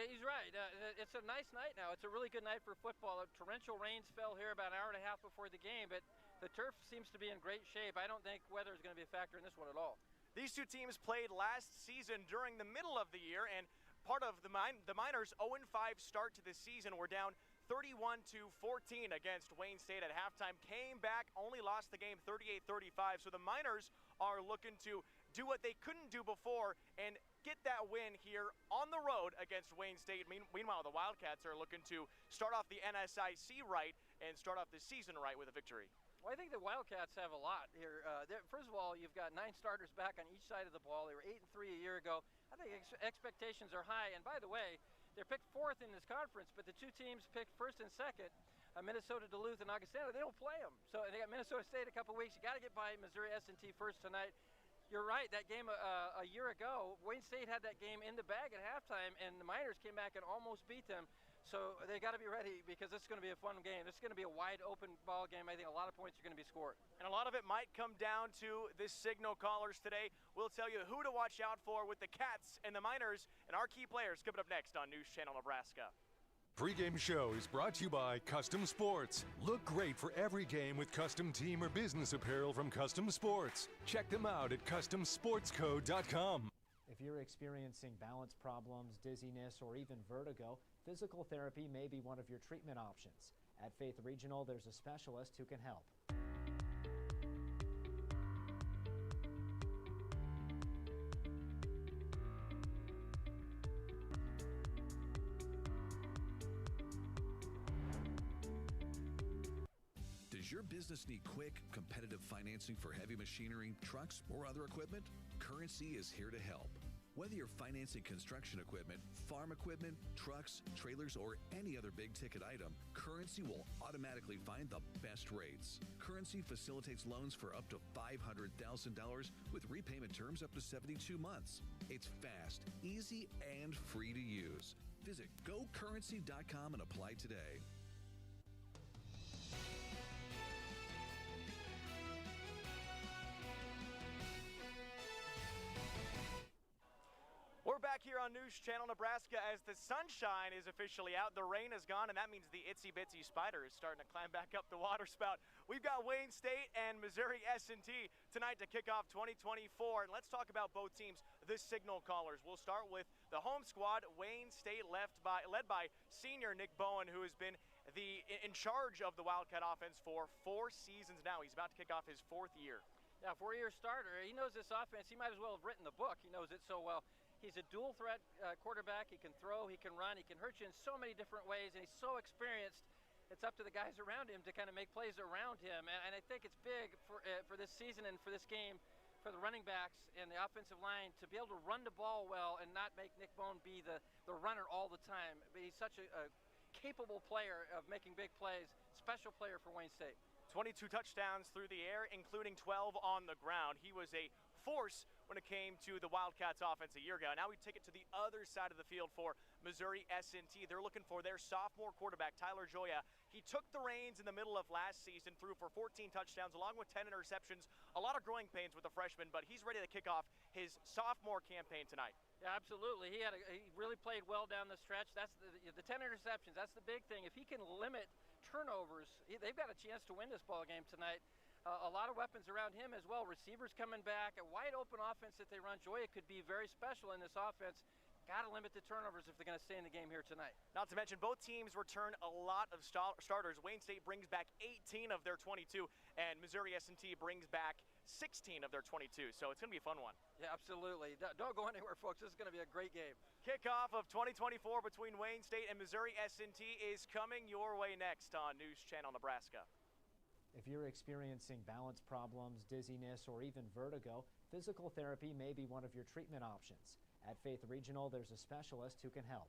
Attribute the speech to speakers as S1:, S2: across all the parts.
S1: Yeah, he's right. It's a nice night now. It's a really good night for football. Torrential rains fell here about an hour and a half before the game, but the turf seems to be in great shape. I don't think weather is going to be a factor in this one at all.
S2: These two teams played last season during the middle of the year, and part of the Miners' 0-5 start to the season were down 31-14 against Wayne State at halftime. Came back, only lost the game 38-35. So the Miners are looking to do what they couldn't do before and get that win here on the road against Wayne State. Meanwhile, the Wildcats are looking to start off the NSIC right and start off the season right with a victory.
S1: Well, I think the Wildcats have a lot here. First of all, you've got 9 starters back on each side of the ball. They were 8-3 a year ago. I think expectations are high. And by the way, they're picked 4th in this conference, but the two teams picked 1st and 2nd, Minnesota, Duluth, and Augustana. They don't play them. So they got Minnesota State a couple weeks. You got to get by Missouri S&T first tonight. You're right, that game a year ago, Wayne State had that game in the bag at halftime, and the Miners came back and almost beat them. So they got to be ready because this is going to be a fun game. This is going to be a wide open ball game. I think a lot of points are going to be scored.
S2: And a lot of it might come down to this signal callers today. We'll tell you who to watch out for with the Cats and the Miners and our key players coming up next on News Channel Nebraska.
S3: Pregame show is brought to you by Custom Sports. Look great for every game with custom team or business apparel from Custom Sports. Check them out at CustomSportsCo.com.
S4: If you're experiencing balance problems, dizziness, or even vertigo, physical therapy may be one of your treatment options. At Faith Regional, there's a specialist who can help.
S5: Does your business need quick, competitive financing for heavy machinery, trucks, or other equipment? Currency is here to help. Whether you're financing construction equipment, farm equipment, trucks, trailers, or any other big-ticket item, Currency will automatically find the best rates. Currency facilitates loans for up to $500,000 with repayment terms up to 72 months. It's fast, easy, and free to use. Visit GoCurrency.com and apply today.
S2: We're back here on News Channel Nebraska as the sunshine is officially out. The rain is gone, and that means the itsy-bitsy spider is starting to climb back up the water spout. We've got Wayne State and Missouri S&T tonight to kick off 2024. And let's talk about both teams, the signal callers. We'll start with the home squad, Wayne State, led by senior Nick Bowen, who has been in charge of the Wildcat offense for 4 seasons now. He's about to kick off his 4th year.
S1: Yeah, 4-year starter. He knows this offense. He might as well have written the book. He knows it so well. He's a dual threat quarterback. He can throw, he can run, he can hurt you in so many different ways, and he's so experienced. It's up to the guys around him to kind of make plays around him, and I think it's big for this season and for this game for the running backs and the offensive line to be able to run the ball well and not make Nick Bowen be the runner all the time. But he's such a capable player of making big plays, special player for Wayne State.
S2: 22 touchdowns through the air, including 12 on the ground. He was a force when it came to the Wildcats offense a year ago. Now we take it to the other side of the field for Missouri S&T. They're looking for their sophomore quarterback, Tyler Joya. He took the reins in the middle of last season, threw for 14 touchdowns along with 10 interceptions. A lot of growing pains with the freshman, but he's ready to kick off his sophomore campaign tonight.
S1: Yeah, absolutely. He really played well down the stretch. That's the 10 interceptions. That's the big thing. If he can limit turnovers, they've got a chance to win this ball game tonight. A lot of weapons around him as well. Receivers coming back, a wide open offense that they run. Joya could be very special in this offense. Got to limit the turnovers if they're going to stay in the game here tonight.
S2: Not to mention, both teams return a lot of starters. Wayne State brings back 18 of their 22, and Missouri S&T brings back 16 of their 22. So it's going to be a fun one.
S1: Yeah, absolutely. Don't go anywhere, folks. This is going to be a great game.
S2: Kickoff of 2024 between Wayne State and Missouri S&T is coming your way next on News Channel Nebraska.
S4: If you're experiencing balance problems, dizziness, or even vertigo, physical therapy may be one of your treatment options. At Faith Regional, there's a specialist who can help.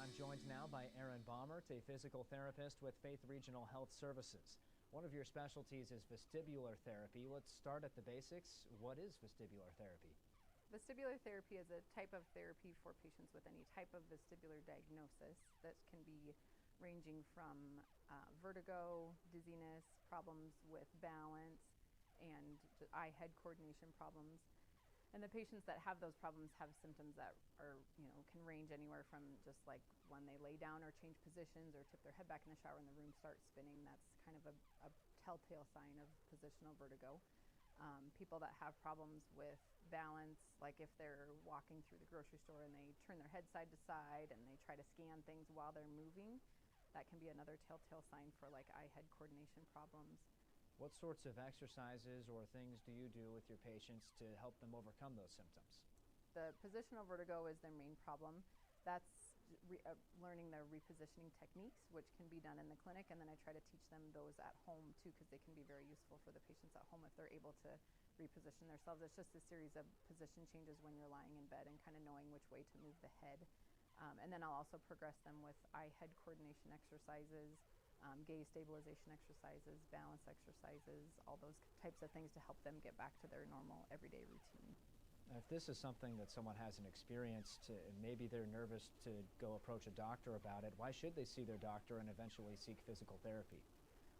S4: I'm joined now by Aaron Baumert, a physical therapist with Faith Regional Health Services. One of your specialties is vestibular therapy. Let's start at the basics. What is vestibular therapy?
S6: Vestibular therapy is a type of therapy for patients with any type of vestibular diagnosis that can be ranging from vertigo, dizziness, problems with balance, and eye-head coordination problems. And the patients that have those problems have symptoms that are, can range anywhere from just like when they lay down or change positions or tip their head back in the shower and the room starts spinning. That's kind of a telltale sign of positional vertigo. People that have problems with balance, like if they're walking through the grocery store and they turn their head side to side and they try to scan things while they're moving, that can be another telltale sign for like eye-head coordination problems.
S4: What sorts of exercises or things do you do with your patients to help them overcome those symptoms?
S6: The positional vertigo is their main problem. That's learning their repositioning techniques, which can be done in the clinic, and then I try to teach them those at home too, because they can be very useful for the patients at home if they're able to reposition themselves. It's just a series of position changes when you're lying in bed and kind of knowing which way to move the head. And then I'll also progress them with eye-head coordination exercises, gaze stabilization exercises, balance exercises, all those types of things to help them get back to their normal everyday routine.
S4: If this is something that someone hasn't experienced, maybe they're nervous to go approach a doctor about it, why should they see their doctor and eventually seek physical therapy?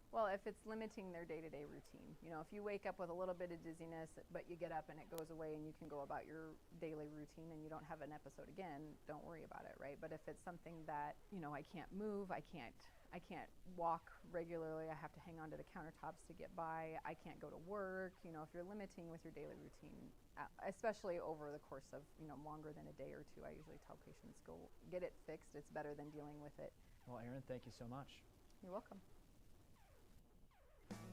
S6: Well, if it's limiting their day-to-day routine, if you wake up with a little bit of dizziness, but you get up and it goes away and you can go about your daily routine and you don't have an episode again, don't worry about it, right? But if it's something that, I can't move, I can't walk regularly, I have to hang on to the countertops to get by, I can't go to work, if you're limiting with your daily routine, especially over the course of, longer than a day or two, I usually tell patients, go get it fixed. It's better than dealing with it.
S4: Well, Erin, thank you so much.
S6: You're welcome.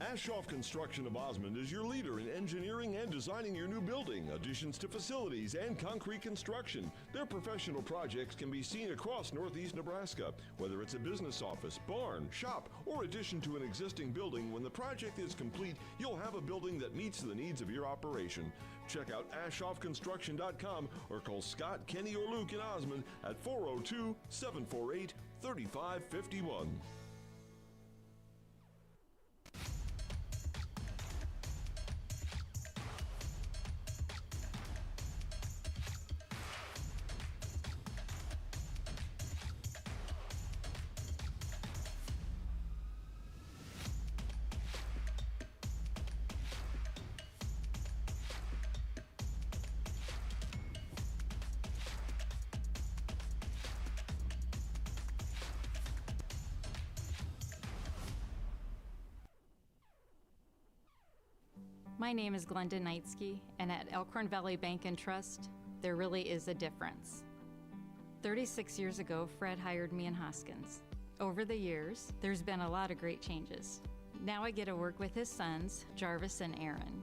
S7: Ashoff Construction of Osmond is your leader in engineering and designing your new building, additions to facilities, and concrete construction. Their professional projects can be seen across northeast Nebraska. Whether it's a business office, barn, shop, or addition to an existing building, when the project is complete, you'll have a building that meets the needs of your operation. Check out ashoffconstruction.com or call Scott, Kenny, or Luke in Osmond at 402-748-3551.
S8: My name is Glenda Knightsky, and at Elkhorn Valley Bank and Trust, there really is a difference. 36 years ago, Fred hired me in Hoskins. Over the years, there's been a lot of great changes. Now I get to work with his sons, Jarvis and Aaron.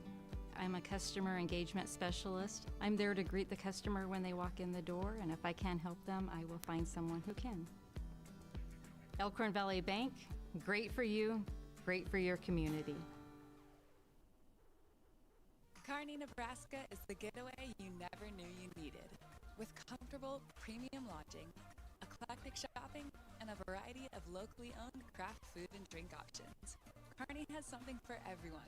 S8: I'm a customer engagement specialist. I'm there to greet the customer when they walk in the door, and if I can help them, I will find someone who can. Elkhorn Valley Bank, great for you, great for your community.
S9: Kearney, Nebraska is the getaway you never knew you needed. With comfortable, premium lodging, eclectic shopping, and a variety of locally owned craft food and drink options, Kearney has something for everyone.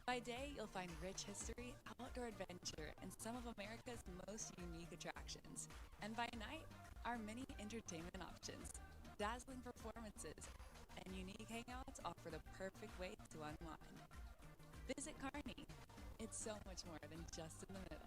S9: By day, you'll find rich history, outdoor adventure, and some of America's most unique attractions. And by night, our many entertainment options, dazzling performances, and unique hangouts offer the perfect way to unwind. Visit Kearney. It's so much more than just in the middle.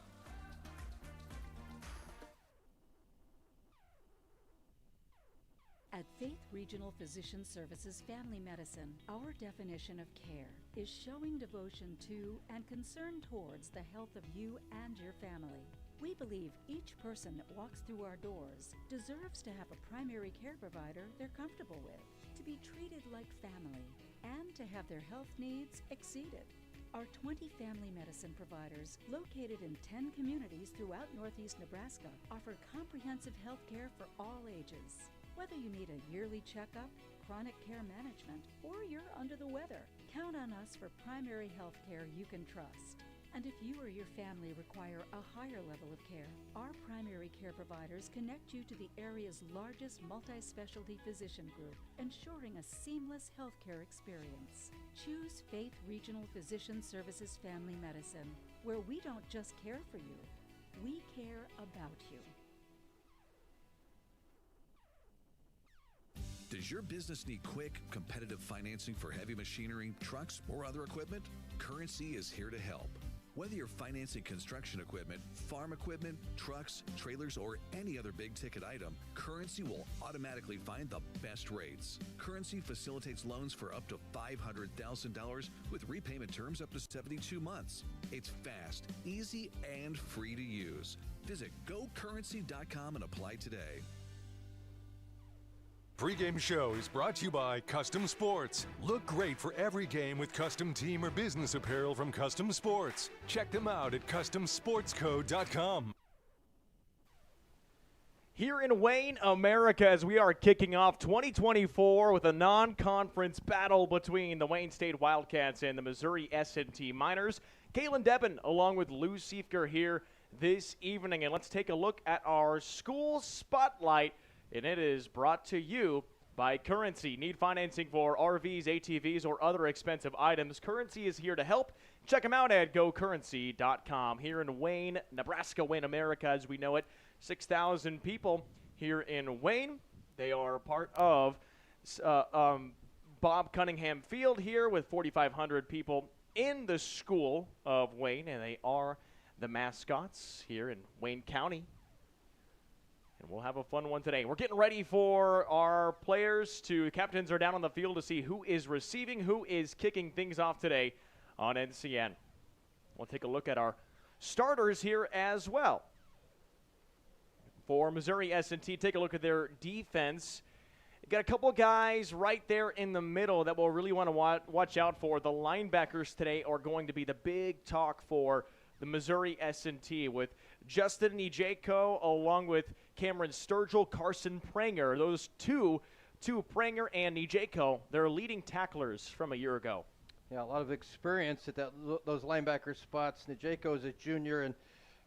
S10: At Faith Regional Physician Services Family Medicine, our definition of care is showing devotion to and concern towards the health of you and your family. We believe each person that walks through our doors deserves to have a primary care provider they're comfortable with, to be treated like family, and to have their health needs exceeded. Our 20 family medicine providers, located in 10 communities throughout northeast Nebraska, offer comprehensive health care for all ages. Whether you need a yearly checkup, chronic care management, or you're under the weather, count on us for primary health care you can trust. And if you or your family require a higher level of care, our primary care providers connect you to the area's largest multi-specialty physician group, ensuring a seamless healthcare experience. Choose Faith Regional Physician Services Family Medicine, where we don't just care for you, We care about you.
S5: Does your business need quick, competitive financing for heavy machinery, trucks, or other equipment? Currency is here to help. Whether you're financing construction equipment, farm equipment, trucks, trailers, or any other big-ticket item, Currency will automatically find the best rates. Currency facilitates loans for up to $500,000 with repayment terms up to 72 months. It's fast, easy, and free to use. Visit GoCurrency.com and apply today.
S3: Pregame show is brought to you by Custom Sports. Look great for every game with custom team or business apparel from Custom Sports. Check them out at CustomSportsCo.com.
S2: Here in Wayne, America, as we are kicking off 2024 with a non-conference battle between the Wayne State Wildcats and the Missouri S&T Miners. Kalen Deppen along with Lou Siefker here this evening. And let's take a look at our school spotlight. And it is brought to you by Currency. Need financing for RVs, ATVs, or other expensive items? Currency is here to help. Check them out at GoCurrency.com. Here in Wayne, Nebraska, Wayne, America, as we know it, 6,000 people here in Wayne. They are part of Bob Cunningham Field here with 4,500 people in the school of Wayne, and they are the mascots here in Wayne County. And we'll have a fun one today. We're getting ready for our players captains are down on the field to see who is receiving, who is kicking things off today on NCN. We'll take a look at our starters here as well. For Missouri S&T, take a look at their defense. Got a couple of guys right there in the middle that we'll really want to watch out for. The linebackers today are going to be the big talk for the Missouri S&T with Justin Nijeko along with Cameron Sturgill, Carson Pranger. Those two, Pranger and Nijeko, they're leading tacklers from a year ago.
S11: Yeah, a lot of experience at those linebacker spots. Nijeko is a junior and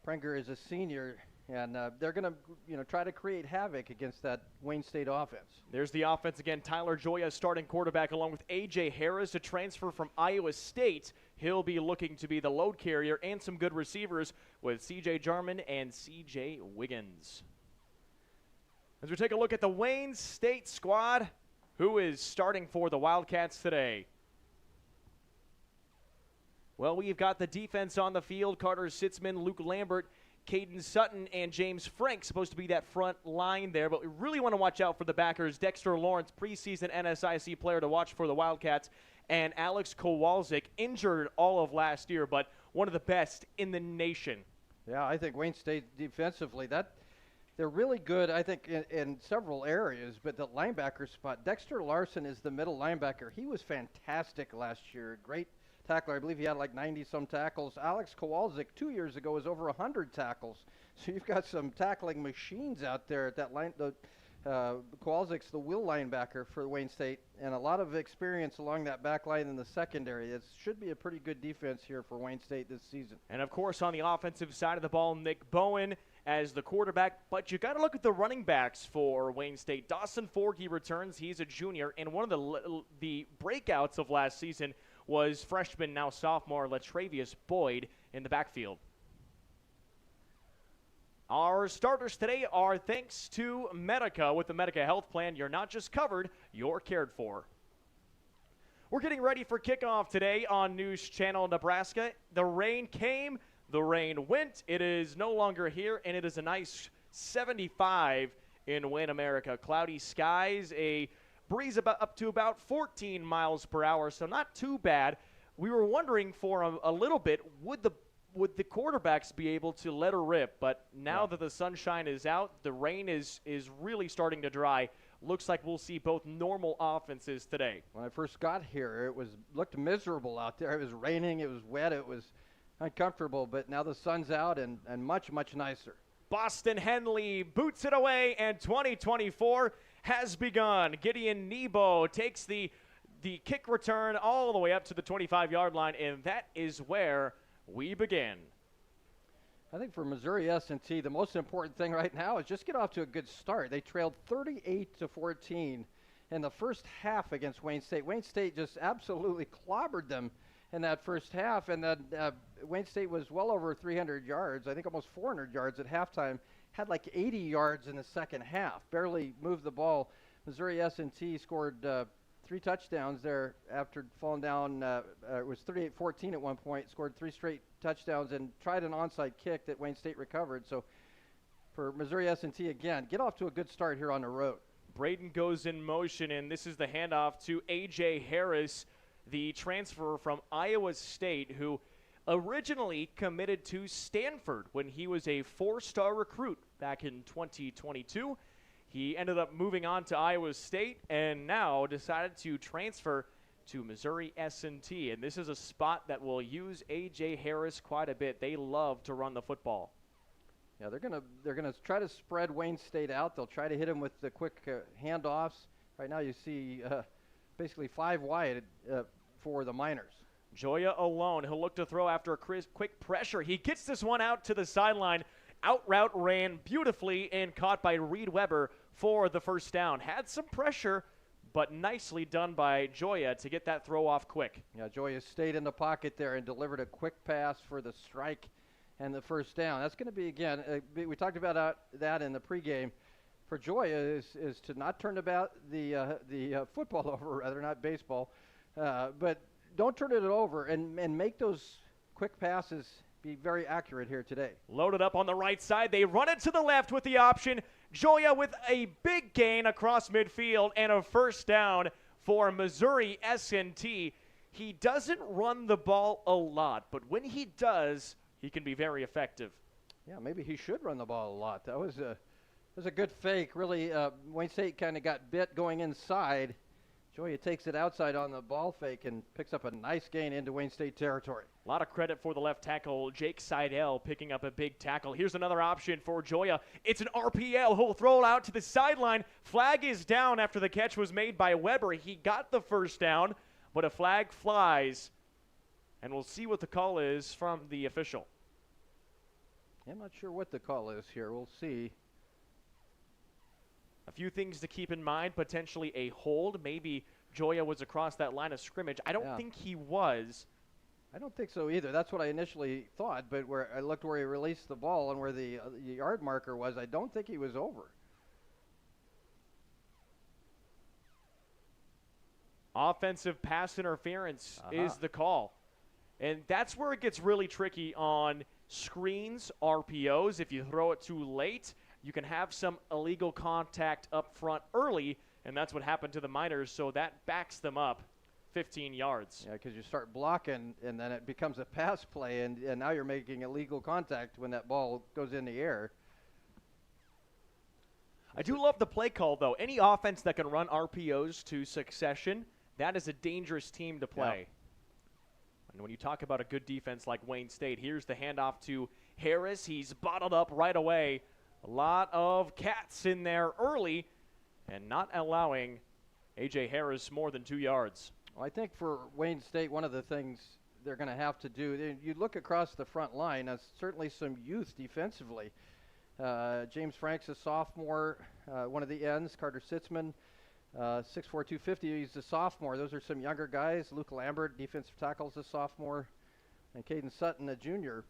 S11: Pranger is a senior. And they're going to, try to create havoc against that Wayne State offense.
S2: There's the offense again. Tyler Joya, starting quarterback, along with A.J. Harris, a transfer from Iowa State. He'll be looking to be the load carrier, and some good receivers with C.J. Jarman and C.J. Wiggins. As we take a look at the Wayne State squad, who is starting for the Wildcats today? Well, we've got the defense on the field. Carter Sitzman, Luke Lambert, Caden Sutton, and James Frank supposed to be that front line there, but we really want to watch out for the backers. Dexter Lawrence, preseason NSIC player to watch for the Wildcats, and Alex Kowalczyk, injured all of last year, but one of the best in the nation.
S11: Yeah, I think Wayne State defensively, they're really good, I think, in several areas, but the linebacker spot, Dexter Larson is the middle linebacker. He was fantastic last year, great tackler. I believe he had like 90-some tackles. Alex Kowalczyk 2 years ago was over 100 tackles. So you've got some tackling machines out there at that line. Kowalczyk's the will linebacker for Wayne State, and a lot of experience along that back line in the secondary. It should be a pretty good defense here for Wayne State this season.
S2: And, of course, on the offensive side of the ball, Nick Bowen as the quarterback. But you got to look at the running backs for Wayne State. Dawson Forgey returns. He's a junior, and one of the breakouts of last season was freshman, now sophomore, Latravius Boyd in the backfield. Our starters today are thanks to Medica. With the Medica Health Plan, you're not just covered, you're cared for. We're getting ready for kickoff today on News Channel Nebraska. The rain came, the rain went. It is no longer here, and it is a nice 75 in Wayne, America. Cloudy skies, a breeze up to about 14 miles per hour, so not too bad. We were wondering for a little bit, would the quarterbacks be able to let her rip? But now that the sunshine is out, the rain is really starting to dry. Looks like we'll see both normal offenses today.
S11: When I first got here, it looked miserable out there. It was raining, it was wet, it was uncomfortable, but now the sun's out and much, much nicer.
S2: Boston Henley boots it away, and 2024 has begun. Gideon Nebo takes the kick return all the way up to the 25-yard line, and that is where we begin.
S11: I think for Missouri S&T, the most important thing right now is just get off to a good start. They trailed 38-14 in the first half against Wayne State. Wayne State just absolutely clobbered them in that first half, and then Wayne State was well over 300 yards, I think almost 400 yards at halftime, had like 80 yards in the second half, barely moved the ball. Missouri S&T scored 3 touchdowns there after falling down. It was 38-14 at one point, scored 3 straight touchdowns and tried an onside kick that Wayne State recovered. So for Missouri S&T, again, get off to a good start here on the road.
S2: Braden goes in motion, and this is the handoff to A.J. Harris, the transfer from Iowa State, who originally committed to Stanford when he was a 4-star recruit back in 2022. He ended up moving on to Iowa State and now decided to transfer to Missouri S&T. And this is a spot that will use A.J. Harris quite a bit. They love to run the football.
S11: Yeah, they're gonna try to spread Wayne State out. They'll try to hit him with the quick handoffs. Right now you see basically 5 wide for the Miners.
S2: Joya alone. He'll look to throw after a quick pressure. He gets this one out to the sideline. Out route ran beautifully and caught by Reed Weber for the first down. Had some pressure, but nicely done by Joya to get that throw off quick.
S11: Yeah, Joya stayed in the pocket there and delivered a quick pass for the strike and the first down. That's going to be, again, we talked about that in the pregame. For Joya is to not turn about the football over, rather, not baseball, but don't turn it over and make those quick passes be very accurate here today.
S2: Loaded up on the right side. They run it to the left with the option. Joya with a big gain across midfield and a first down for Missouri S&T. He doesn't run the ball a lot, but when he does, he can be very effective.
S11: Yeah, maybe he should run the ball a lot. That was a good fake. Really, Wayne State kind of got bit going inside. Joya takes it outside on the ball fake and picks up a nice gain into Wayne State territory.
S2: A lot of credit for the left tackle, Jake Seidel, picking up a big tackle. Here's another option for Joya. It's an RPO. He'll throw it out to the sideline. Flag is down after the catch was made by Weber. He got the first down, but a flag flies, and we'll see what the call is from the official.
S11: I'm not sure what the call is here. We'll see.
S2: A few things to keep in mind, potentially a hold. Maybe Joya was across that line of scrimmage. I don't think he was.
S11: I don't think so either. That's what I initially thought, but where I looked where he released the ball and where the yard marker was, I don't think he was over.
S2: Offensive pass interference is the call. And that's where it gets really tricky on screens, RPOs. If you throw it too late, you can have some illegal contact up front early, and that's what happened to the Miners, so that backs them up 15 yards.
S11: Yeah, because you start blocking, and then it becomes a pass play, and now you're making illegal contact when that ball goes in the air.
S2: I do love the play call, though. Any offense that can run RPOs to succession, that is a dangerous team to play. Yeah. And when you talk about a good defense like Wayne State, here's the handoff to Harris. He's bottled up right away. A lot of cats in there early and not allowing A.J. Harris more than 2 yards.
S11: Well, I think for Wayne State, one of the things they're going to have to do, you look across the front line, that's certainly some youth defensively. James Frank's a sophomore, one of the ends, Carter Sitzman, 6'4", 250, he's a sophomore. Those are some younger guys. Luke Lambert, defensive tackle's a sophomore, and Caden Sutton, a junior.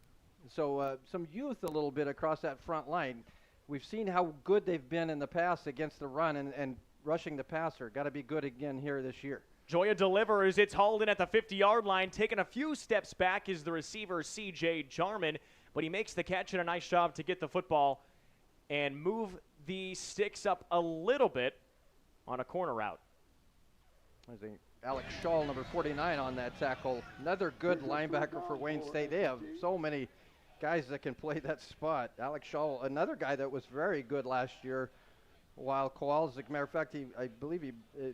S11: So some youth a little bit across that front line. We've seen how good they've been in the past against the run and rushing the passer. Got to be good again here this year.
S2: Joya delivers. It's hauled in at the 50-yard line. Taking a few steps back is the receiver, C.J. Jarman, but he makes the catch and a nice job to get the football and move the sticks up a little bit on a corner route.
S11: I think Alex Shaw, number 49, on that tackle. Another good linebacker for Wayne State. They have so many guys that can play that spot. Alex Shaw, another guy that was very good last year, while Kowalczyk, matter of fact, I believe he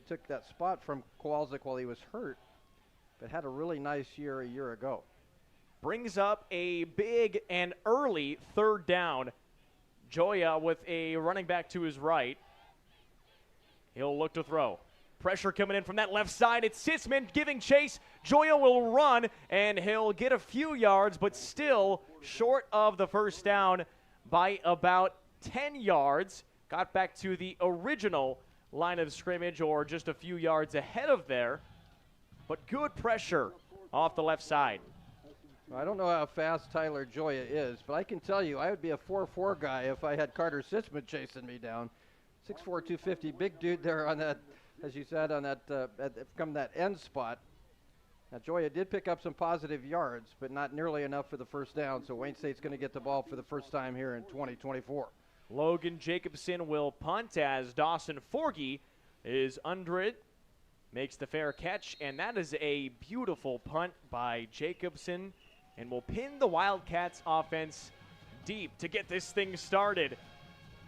S11: took that spot from Kowalczyk while he was hurt, but had a really nice year a year ago.
S2: Brings up a big and early third down. Joya with a running back to his right. He'll look to throw. Pressure coming in from that left side. It's Sitzman giving chase. Joya will run, and he'll get a few yards, but still short of the first down by about 10 yards. Got back to the original line of scrimmage, or just a few yards ahead of there. But good pressure off the left side.
S11: I don't know how fast Tyler Joya is, but I can tell you I would be a 4-4 guy if I had Carter Sitzman chasing me down. 6'4", 250, big dude there on that, as you said, on that from that end spot. Now, Joya did pick up some positive yards, but not nearly enough for the first down, so Wayne State's going to get the ball for the first time here in 2024.
S2: Logan Jacobson will punt as Dawson Forgy is under it, makes the fair catch, and that is a beautiful punt by Jacobson, and will pin the Wildcats offense deep to get this thing started.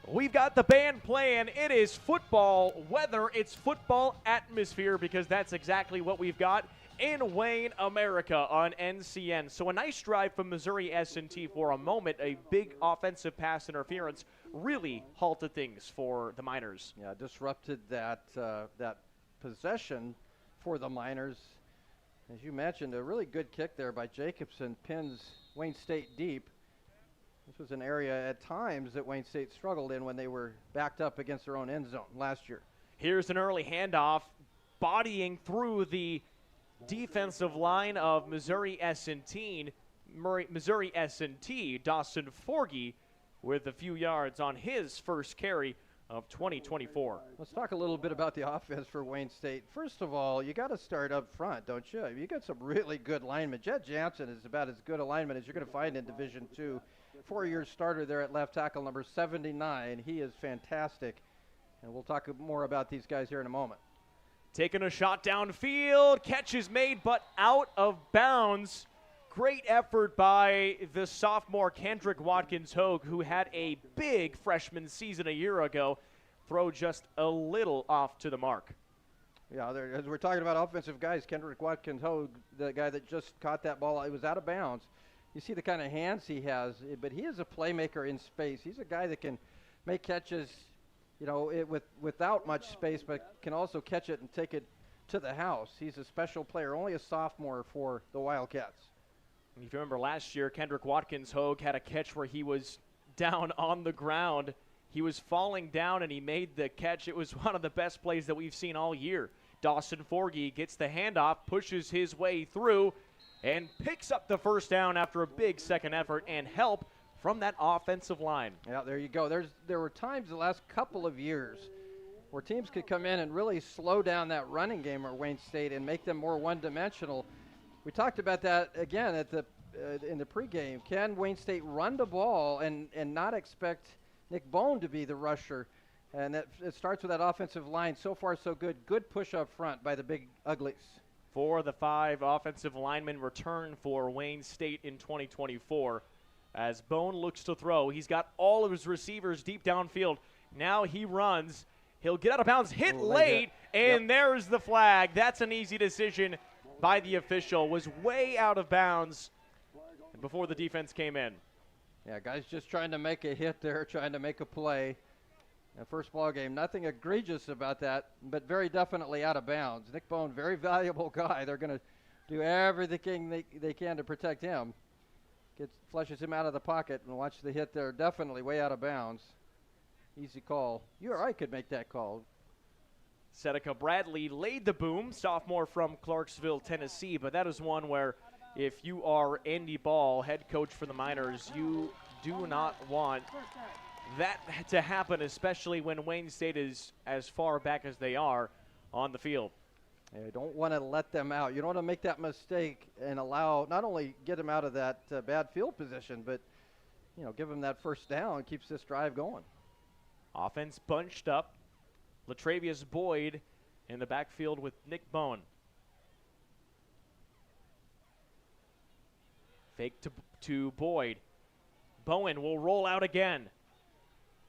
S2: We've got the band playing. It is football weather. It's football atmosphere, because that's exactly what we've got in Wayne, America on NCN. So a nice drive from Missouri S&T for a moment. A big offensive pass interference really halted things for the Miners.
S11: Yeah, disrupted that possession for the Miners. As you mentioned, a really good kick there by Jacobson pins Wayne State deep. This was an area at times that Wayne State struggled in when they were backed up against their own end zone last year.
S2: Here's an early handoff, bodying through the defensive line of Missouri S&T. Dawson Forgy with a few yards on his first carry of 2024.
S11: Let's talk a little bit about the offense for Wayne State. First of all, you got to start up front, don't you? You got some really good linemen. Jed Jansen is about as good a lineman as you're going to find in Division II. 4-year starter there at left tackle, number 79. He is fantastic, and we'll talk more about these guys here in a moment.
S2: Taking a shot downfield, catch is made, but out of bounds. Great effort by the sophomore Kendrick Watkins-Hogue, who had a big freshman season a year ago. Throw just a little off to the mark.
S11: Yeah, as we're talking about offensive guys, Kendrick Watkins-Hogue, the guy that just caught that ball, it was out of bounds. You see the kind of hands he has, but he is a playmaker in space. He's a guy that can make catches, without much space, but can also catch it and take it to the house. He's a special player, only a sophomore for the Wildcats.
S2: If you remember last year, Kendrick Watkins-Hogue had a catch where he was down on the ground. He was falling down, and he made the catch. It was one of the best plays that we've seen all year. Dawson Forgy gets the handoff, pushes his way through, and picks up the first down after a big second effort and help from that offensive line.
S11: Yeah, there you go. There were times the last couple of years where teams could come in and really slow down that running game at Wayne State and make them more one-dimensional. We talked about that again in the pregame. Can Wayne State run the ball and not expect Nick Bone to be the rusher? And it starts with that offensive line. So far, so good. Good push up front by the Big Uglies.
S2: 4 of the 5 offensive linemen return for Wayne State in 2024. As Bone looks to throw, he's got all of his receivers deep downfield. Now he runs. He'll get out of bounds, hit late, and there's the flag. That's an easy decision by the official. Was way out of bounds before the defense came in.
S11: Yeah, guys just trying to make a hit there, trying to make a play. First ball game, nothing egregious about that, but very definitely out of bounds. Nick Bone, very valuable guy. They're going to do everything they can to protect him. Flushes him out of the pocket, and watch the hit there. Definitely way out of bounds. Easy call. You or I could make that call.
S2: Seneca Bradley laid the boom, sophomore from Clarksville, Tennessee, but that is one where if you are Andy Ball, head coach for the Miners, you do not want that to happen, especially when Wayne State is as far back as they are on the field.
S11: You don't want to let them out. You don't want to make that mistake and allow, not only get them out of that bad field position, but give them that first down, keeps this drive going.
S2: Offense bunched up. Latravius Boyd in the backfield with Nick Bone. Fake to Boyd. Bowen will roll out again.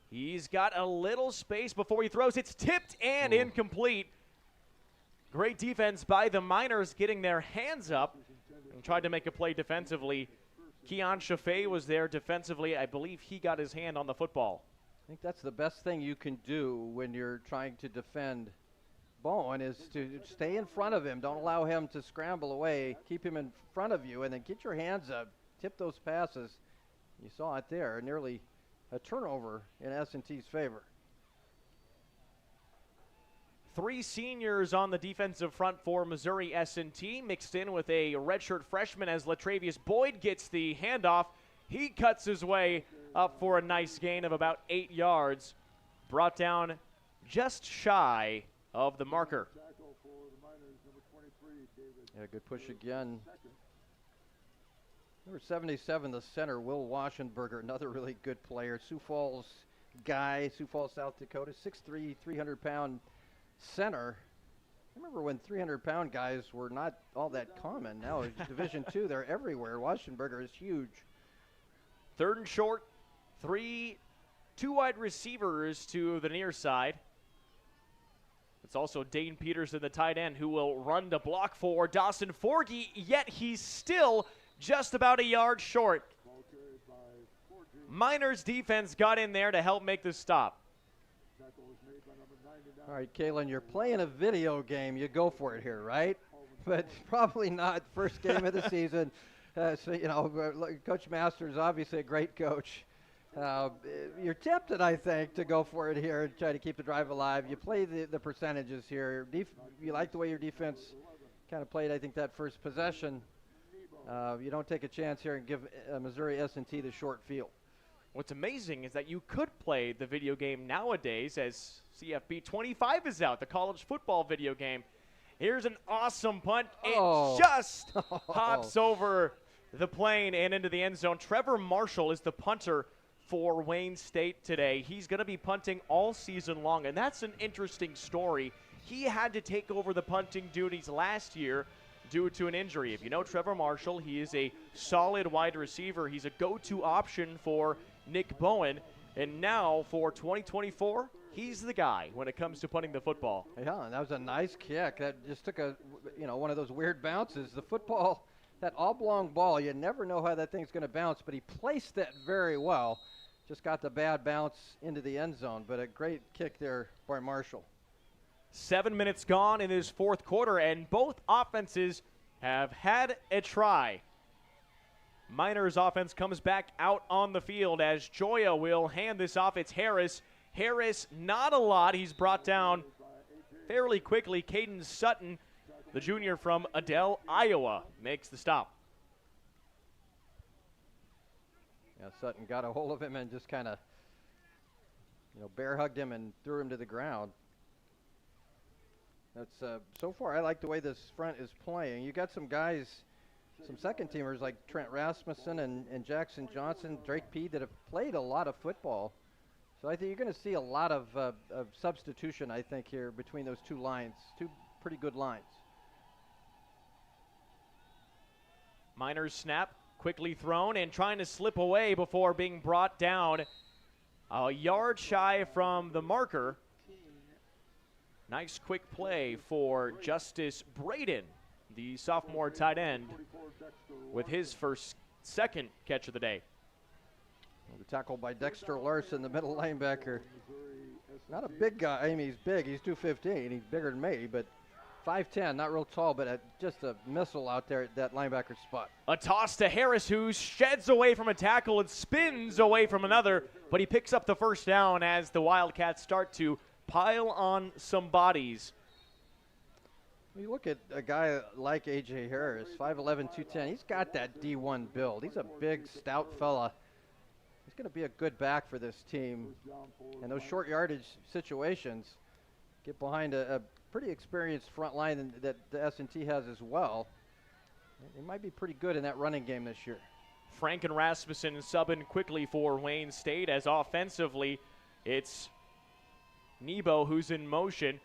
S2: He's got a little space before he throws. It's tipped and incomplete. Great defense by the Miners, getting their hands up and tried to make a play defensively. Keon Chaffee was there defensively. I believe he got his hand on the football.
S11: I think that's the best thing you can do when you're trying to defend Bowen, is to stay in front of him. Don't allow him to scramble away. Keep him in front of you, and then get your hands up. Tip those passes. You saw it there, nearly a turnover in S&T's favor.
S2: 3 seniors on the defensive front for Missouri S&T, mixed in with a redshirt freshman as Latravius Boyd gets the handoff. He cuts his way up for a nice gain of about 8 yards. Brought down just shy of the marker.
S11: Yeah, good push again. Number 77, the center, Will Waschenberger, another really good player. Sioux Falls guy, Sioux Falls, South Dakota, 6'3", 300-pound center. I remember when 300-pound guys were not all that common. Now, Division II, they're everywhere. Waschenberger is huge.
S2: 3rd and short, 2 wide receivers to the near side. It's also Dane Peterson, the tight end, who will run to block for Dawson Forgy, yet he's still just about a yard short. Miners defense got in there to help make the stop.
S11: All right, Kalen, you're playing a video game. You go for it here, right? But probably not first game of the season. So, you know, Coach Masters, obviously a great coach. You're tempted, I think, to go for it here and try to keep the drive alive. You play the percentages here. You like the way your defense kind of played, I think, that first possession. You don't take a chance here and give Missouri S&T the short field.
S2: What's amazing is that you could play the video game nowadays as CFB 25 is out, the college football video game. Here's an awesome punt. It just hops over the plane and into the end zone. Trevor Marshall is the punter for Wayne State today. He's going to be punting all season long, and that's an interesting story. He had to take over the punting duties last year due to an injury. If you know Trevor Marshall, he is a solid wide receiver. He's a go-to option for Nick Bowen, and now for 2024, he's the guy when it comes to punting the football.
S11: Yeah, and that was a nice kick. That just took one of those weird bounces. The football, that oblong ball, you never know how that thing's going to bounce, but he placed that very well. Just got the bad bounce into the end zone, but a great kick there by Marshall.
S2: 7 minutes gone in this 4th quarter, and both offenses have had a try. Miners offense comes back out on the field as Joya will hand this off. It's Harris. Harris, not a lot. He's brought down fairly quickly. Caden Sutton, the junior from Adel, Iowa, makes the stop.
S11: Yeah, Sutton got a hold of him and just kind of, bear hugged him and threw him to the ground. That's so far I like the way this front is playing. You got some guys, some second teamers like Trent Rasmussen and Jackson Johnson, Drake Peed that have played a lot of football. So I think you're going to see a lot of substitution, I think, here between those two lines, two pretty good lines.
S2: Miners snap, quickly thrown and trying to slip away before being brought down a yard shy from the marker. Nice quick play for Justice Braden, the sophomore tight end, with his second catch of the day.
S11: The tackle by Dexter Larson, the middle linebacker. Not a big guy. I mean, he's big. He's 215. He's bigger than me, but 5'10", not real tall, but just a missile out there at that linebacker spot.
S2: A toss to Harris, who sheds away from a tackle and spins away from another, but he picks up the first down as the Wildcats start to pile on some bodies.
S11: You look at a guy like A.J. Harris, 5'11", 210. He's got that D1 build. He's a big, stout fella. He's going to be a good back for this team. And those short yardage situations get behind a pretty experienced front line that the S&T has as well. They might be pretty good in that running game this year.
S2: Frank and Rasmussen subbing quickly for Wayne State as offensively it's Nebo who's in motion.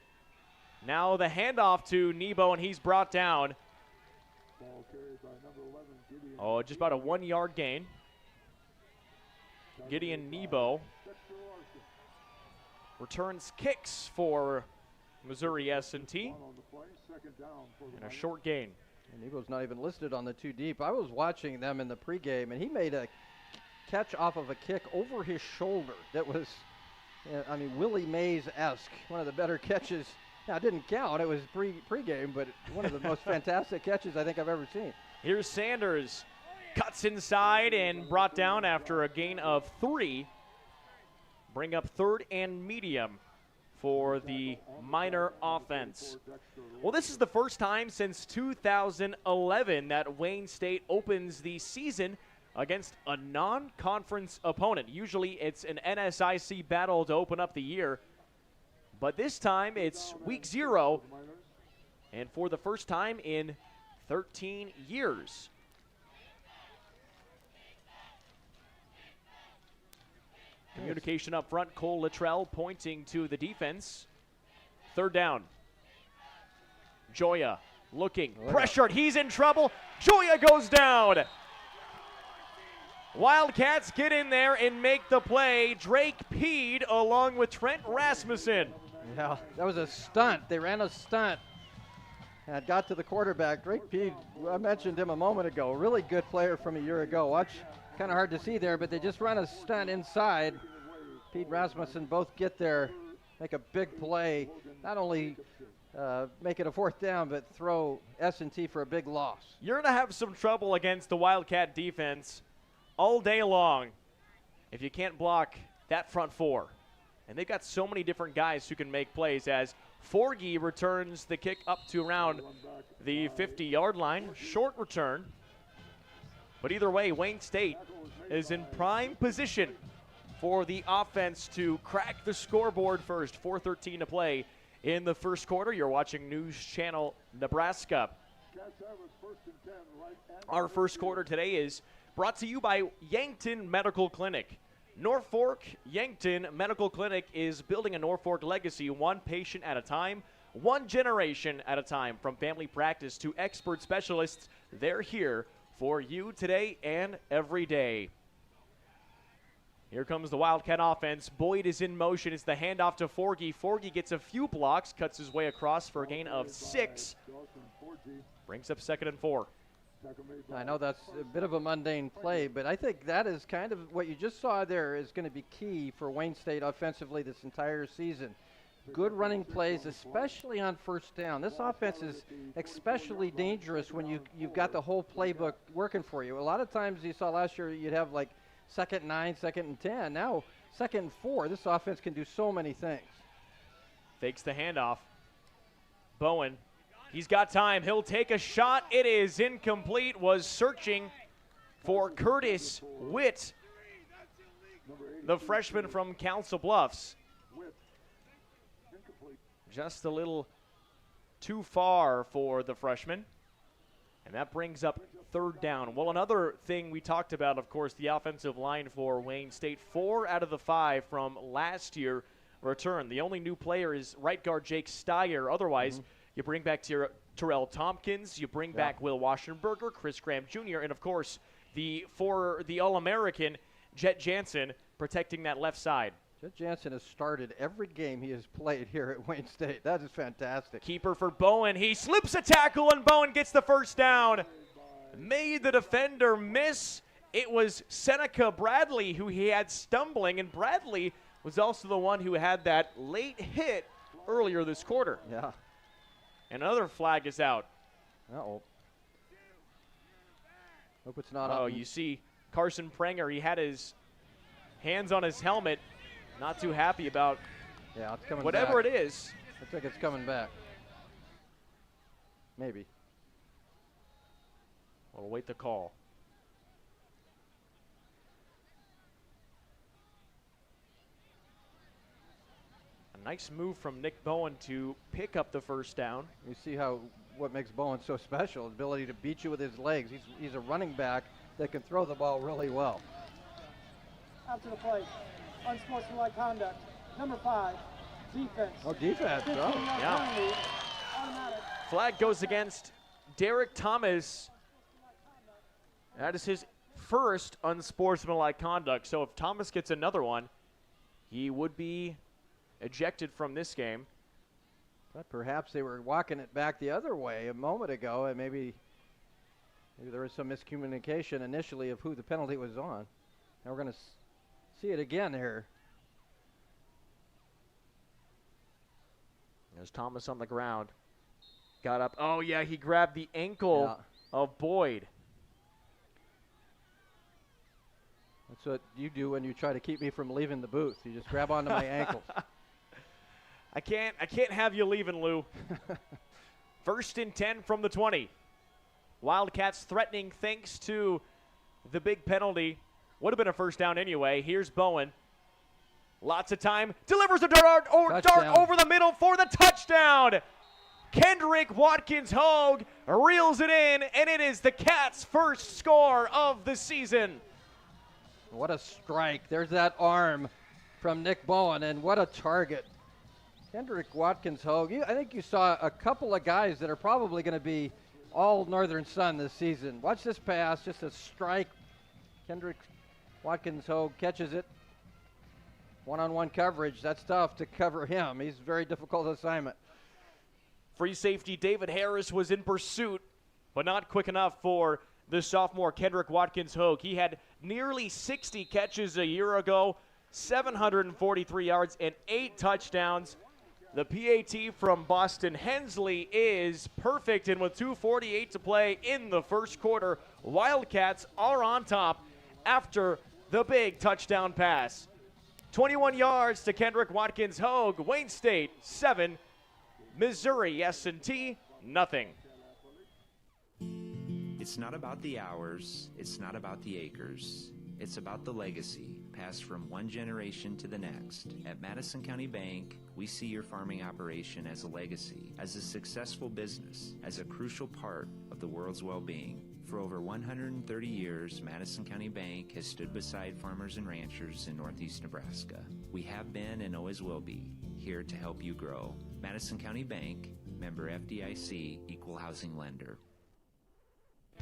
S2: Now the handoff to Nebo, and he's brought down. Just about a 1 yard gain. Gideon Nebo returns kicks for Missouri S&T. And a short gain.
S11: And Nebo's not even listed on the two deep. I was watching them in the pregame, and he made a catch off of a kick over his shoulder that was, Willie Mays-esque. One of the better catches. Now, it didn't count. It was pregame, but one of the most fantastic catches I think I've ever seen.
S2: Here's Sanders. Cuts inside and brought down after a gain of 3. Bring up 3rd and medium for the Miner offense. Well, this is the first time since 2011 that Wayne State opens the season against a non-conference opponent. Usually it's an NSIC battle to open up the year, but this time it's week 0, and for the first time in 13 years. Communication up front, Cole Luttrell pointing to the defense. 3rd down. Joya looking, pressured, he's in trouble. Joya goes down. Wildcats get in there and make the play. Drake Peed along with Trent Rasmussen.
S11: Yeah, that was a stunt. They ran a stunt and got to the quarterback. Drake Peed, I mentioned him a moment ago, really good player from a year ago. Watch, kind of hard to see there, but they just run a stunt inside. Pete Rasmussen both get there, make a big play, not only make it a 4th down, but throw S&T for a big loss.
S2: You're going to have some trouble against the Wildcat defense all day long if you can't block that front 4. And they've got so many different guys who can make plays as Forgy returns the kick up to around the 50-yard line. Short return. But either way, Wayne State is in prime position for the offense to crack the scoreboard first. 4:13 to play in the first quarter. You're watching News Channel Nebraska. Our first quarter today is brought to you by Yankton Medical Clinic. Norfolk Yankton Medical Clinic is building a Norfolk legacy, one patient at a time, one generation at a time. From family practice to expert specialists, they're here for you today and every day. Here comes the Wildcat offense. Boyd is in motion. It's the handoff to Forgy. Forgy gets a few blocks, cuts his way across for a gain of 6. Brings up 2nd and 4.
S11: I know that's a bit of a mundane play, but I think that is kind of what you just saw there is going to be key for Wayne State offensively this entire season. Good running plays, especially on 1st down. This offense is especially dangerous when you've got the whole playbook working for you. A lot of times you saw last year you'd have like 2nd and 9, 2nd and 10. Now 2nd and 4. This offense can do so many things.
S2: Fakes the handoff. Bowen. He's got time. He'll take a shot. It is incomplete. Was searching for Curtis Witt, the freshman from Council Bluffs. Just a little too far for the freshman. And that brings up 3rd down. Well, another thing we talked about, of course, the offensive line for Wayne State. 4 out of the 5 from last year return. The only new player is right guard Jake Steyer. Otherwise, you bring back Terrell Tompkins, you bring back Will Washingberger, Chris Graham Jr., and of course, the All-American Jet Jansen protecting that left side.
S11: Jet Jansen has started every game he has played here at Wayne State. That is fantastic.
S2: Keeper for Bowen. He slips a tackle, and Bowen gets the 1st down. Made the defender miss. It was Seneca Bradley who he had stumbling, and Bradley was also the one who had that late hit earlier this quarter.
S11: Yeah.
S2: Another flag is out.
S11: Uh-oh. Hope it's not up.
S2: Oh, you see Carson Pranger, he had his hands on his helmet. Not too happy about
S11: it's coming
S2: whatever
S11: back.
S2: it is.
S11: I think it's coming back. Maybe.
S2: We'll wait the call. A nice move from Nick Bowen to pick up the 1st down.
S11: You see what makes Bowen so special, his ability to beat you with his legs. He's a running back that can throw the ball really well.
S12: After the play, unsportsmanlike conduct. Number 5, defense.
S11: Oh, defense. Oh.
S2: Yeah. Flag goes against Derek Thomas. That is his first unsportsmanlike conduct. So if Thomas gets another one, he would be ejected from this game.
S11: But perhaps they were walking it back the other way a moment ago, and maybe there was some miscommunication initially of who the penalty was on. Now we're going to see it again here.
S2: There's Thomas on the ground. Got up. Oh, yeah, he grabbed the ankle of Boyd.
S11: That's what you do when you try to keep me from leaving the booth. You just grab onto my ankles.
S2: I can't have you leaving, Lou. 1st and 10 from the 20. Wildcats threatening thanks to the big penalty. Would have been a first down anyway. Here's Bowen. Lots of time. Delivers a dart over the middle for the touchdown. Kendrick Watkins-Hogue reels it in, and it is the Cats' first score of the season.
S11: What a strike. There's that arm from Nick Bowen, and what a target. Kendrick Watkins-Hogue, I think you saw a couple of guys that are probably going to be all Northern Sun this season. Watch this pass, just a strike. Kendrick Watkins-Hogue catches it. One-on-one coverage, that's tough to cover him. He's a very difficult assignment.
S2: Free safety David Harris was in pursuit, but not quick enough for the sophomore Kendrick Watkins-Hogue. He had nearly 60 catches a year ago, 743 yards, and 8 touchdowns. The PAT from Boston Hensley is perfect, and with 2:48 to play in the first quarter, Wildcats are on top after the big touchdown pass. 21 yards to Kendrick Watkins-Hogue. Wayne State 7, Missouri S&T nothing.
S13: It's not about the hours, it's not about the acres. It's about the legacy, passed from one generation to the next. At Madison County Bank, we see your farming operation as a legacy, as a successful business, as a crucial part of the world's well-being. For over 130 years, Madison County Bank has stood beside farmers and ranchers in Northeast Nebraska. We have been and always will be here to help you grow. Madison County Bank, member FDIC, equal housing lender.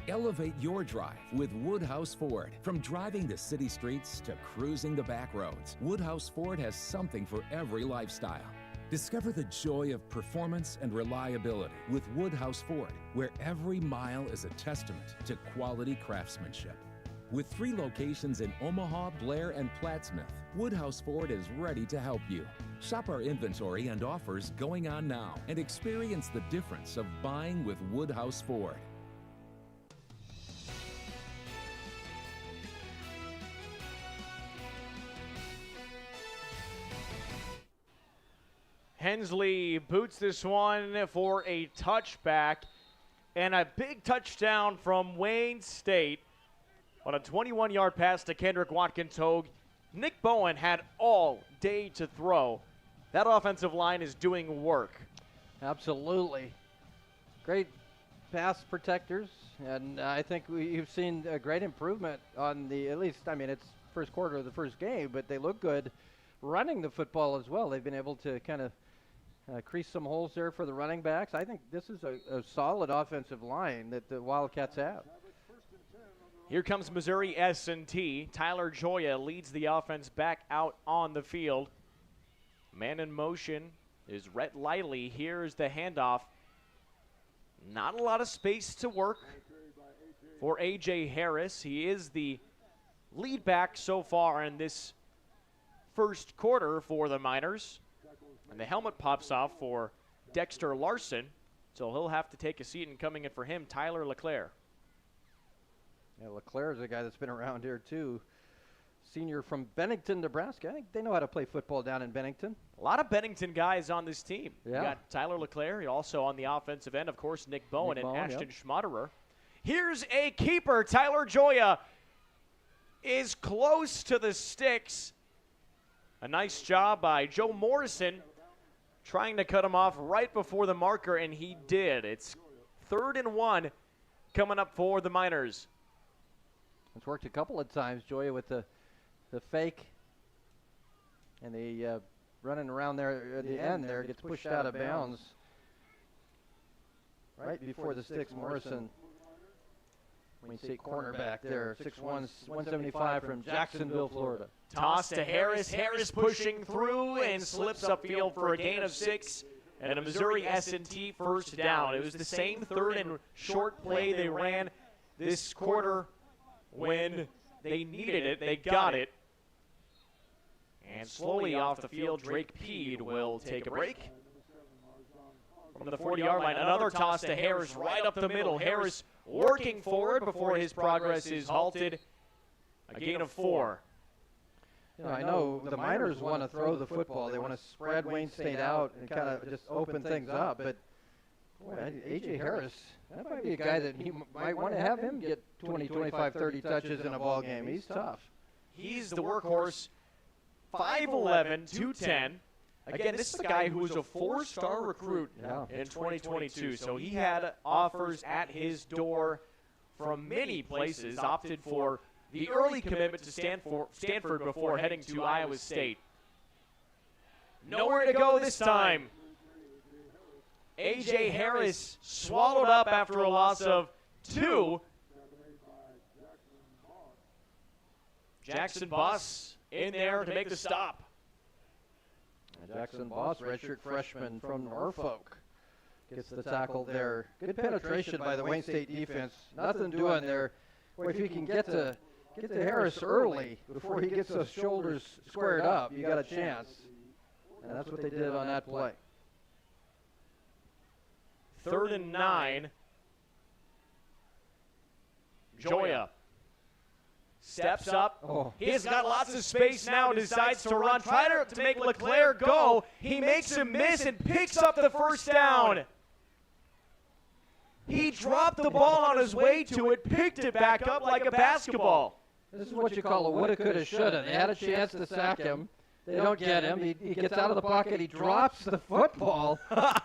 S14: Elevate your drive with Woodhouse Ford. From driving the city streets to cruising the back roads, Woodhouse Ford has something for every lifestyle. Discover the joy of performance and reliability with Woodhouse Ford, where every mile is a testament to quality craftsmanship. With 3 locations in Omaha, Blair, and Plattsmouth, Woodhouse Ford is ready to help you. Shop our inventory and offers going on now and experience the difference of buying with Woodhouse Ford.
S2: Hensley boots this one for a touchback, and a big touchdown from Wayne State on a 21-yard pass to Kendrick Watkins-Hogue. Nick Bowen had all day to throw. That offensive line is doing work.
S11: Absolutely. Great pass protectors, and I think you've seen a great improvement on the, at least, I mean, it's first quarter of the first game, but they look good running the football as well. They've been able to kind of crease some holes there for the running backs. I think this is a solid offensive line that the Wildcats have.
S2: Here comes Missouri S&T. Tyler Joya leads the offense back out on the field. Man in motion is Rhett Lively. Here's the handoff. Not a lot of space to work for A.J. Harris. He is the lead back so far in this first quarter for the Miners. And the helmet pops off for Dexter Larson, so he'll have to take a seat, and coming in for him, Tyler LeClaire.
S11: Yeah, LeClaire is a guy that's been around here too. Senior from Bennington, Nebraska. I think they know how to play football down in Bennington.
S2: A lot of Bennington guys on this team.
S11: Yeah.
S2: You got Tyler LeClaire, also on the offensive end, of course, Nick Bowen and Ashton Schmaderer. Here's a keeper. Tyler Joya is close to the sticks. A nice job by Joe Morrison trying to cut him off right before the marker, and he did. It's 3rd and 1 coming up for the Miners.
S11: It's worked a couple of times, Joya, with the fake and the running around there at the end there, gets pushed out of bounds right before the sticks. Morrison, we see cornerback there, 6'1", 175 from Jacksonville, Florida.
S2: Toss to Harris. Harris pushing through and slips upfield for a gain of 6 and a Missouri S&T first down. It was the same 3rd and short play they ran this quarter when they needed it. They got it. And slowly off the field, Drake Peed will take a break. From the 40-yard line, another toss to Harris right up the middle. Harris working forward before his progress is halted. A gain of 4.
S11: I know the Miners want to throw the football. They want to spread Wayne State out and kind of just open things up. But, boy, A.J. Harris, that might be a guy that you might want to have him get 20, 25, 30 touches in a ball game. He's tough.
S2: He's the workhorse, 5'11", 210. Again, this is a guy who was a 4-star recruit in 2022. So he had offers at his door from many places, opted for the early commitment to Stanford before heading to Iowa State. Nowhere to go this time. A.J. Harris swallowed up after a loss of 2. Jackson Boss in there to make the stop.
S11: Jackson Boss, redshirt freshman from Norfolk, gets the tackle there. Good penetration by the Wayne State defense. Nothing doing there. Boy, if you can get to Harris early before he gets those shoulders squared up, you got a chance. And that's what they did on that play.
S2: 3rd and 9. Joya steps up.
S11: Oh.
S2: He's got lots of space now, decides to run. Try to make LeClaire go. He makes him miss and picks up the first down. He dropped the ball on his way to it, picked it back up like a basketball.
S11: This is what you call a woulda, coulda, shoulda. They had a chance to sack him. They don't get him. He gets out of the pocket. He drops the football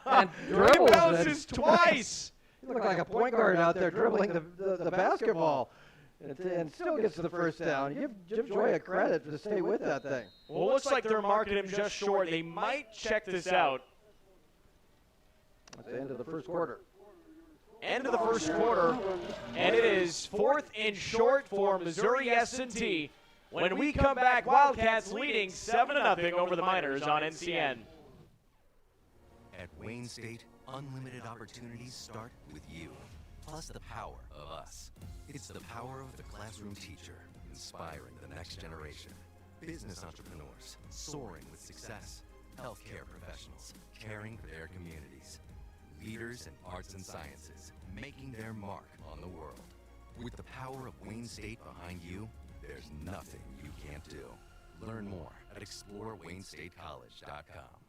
S11: and dribbles
S2: bounces twice.
S11: He looked like a point guard out there dribbling the basketball. And still gets the first down. Give Joya credit to stay with that thing.
S2: Well, it looks like they're marking him just short. They might check this out.
S11: At the end of the first quarter.
S2: End of the first quarter, and it is 4th and short for Missouri S&T. When we come back, Wildcats leading 7-0 over the Miners on NCN.
S15: At Wayne State, unlimited opportunities start with you, plus the power of us. It's the power of the classroom teacher, inspiring the next generation. Business entrepreneurs, soaring with success. Healthcare professionals, caring for their communities. Leaders in arts and sciences, making their mark on the world. With the power of Wayne State behind you, there's nothing you can't do. Learn more at ExploreWayneStateCollege.com.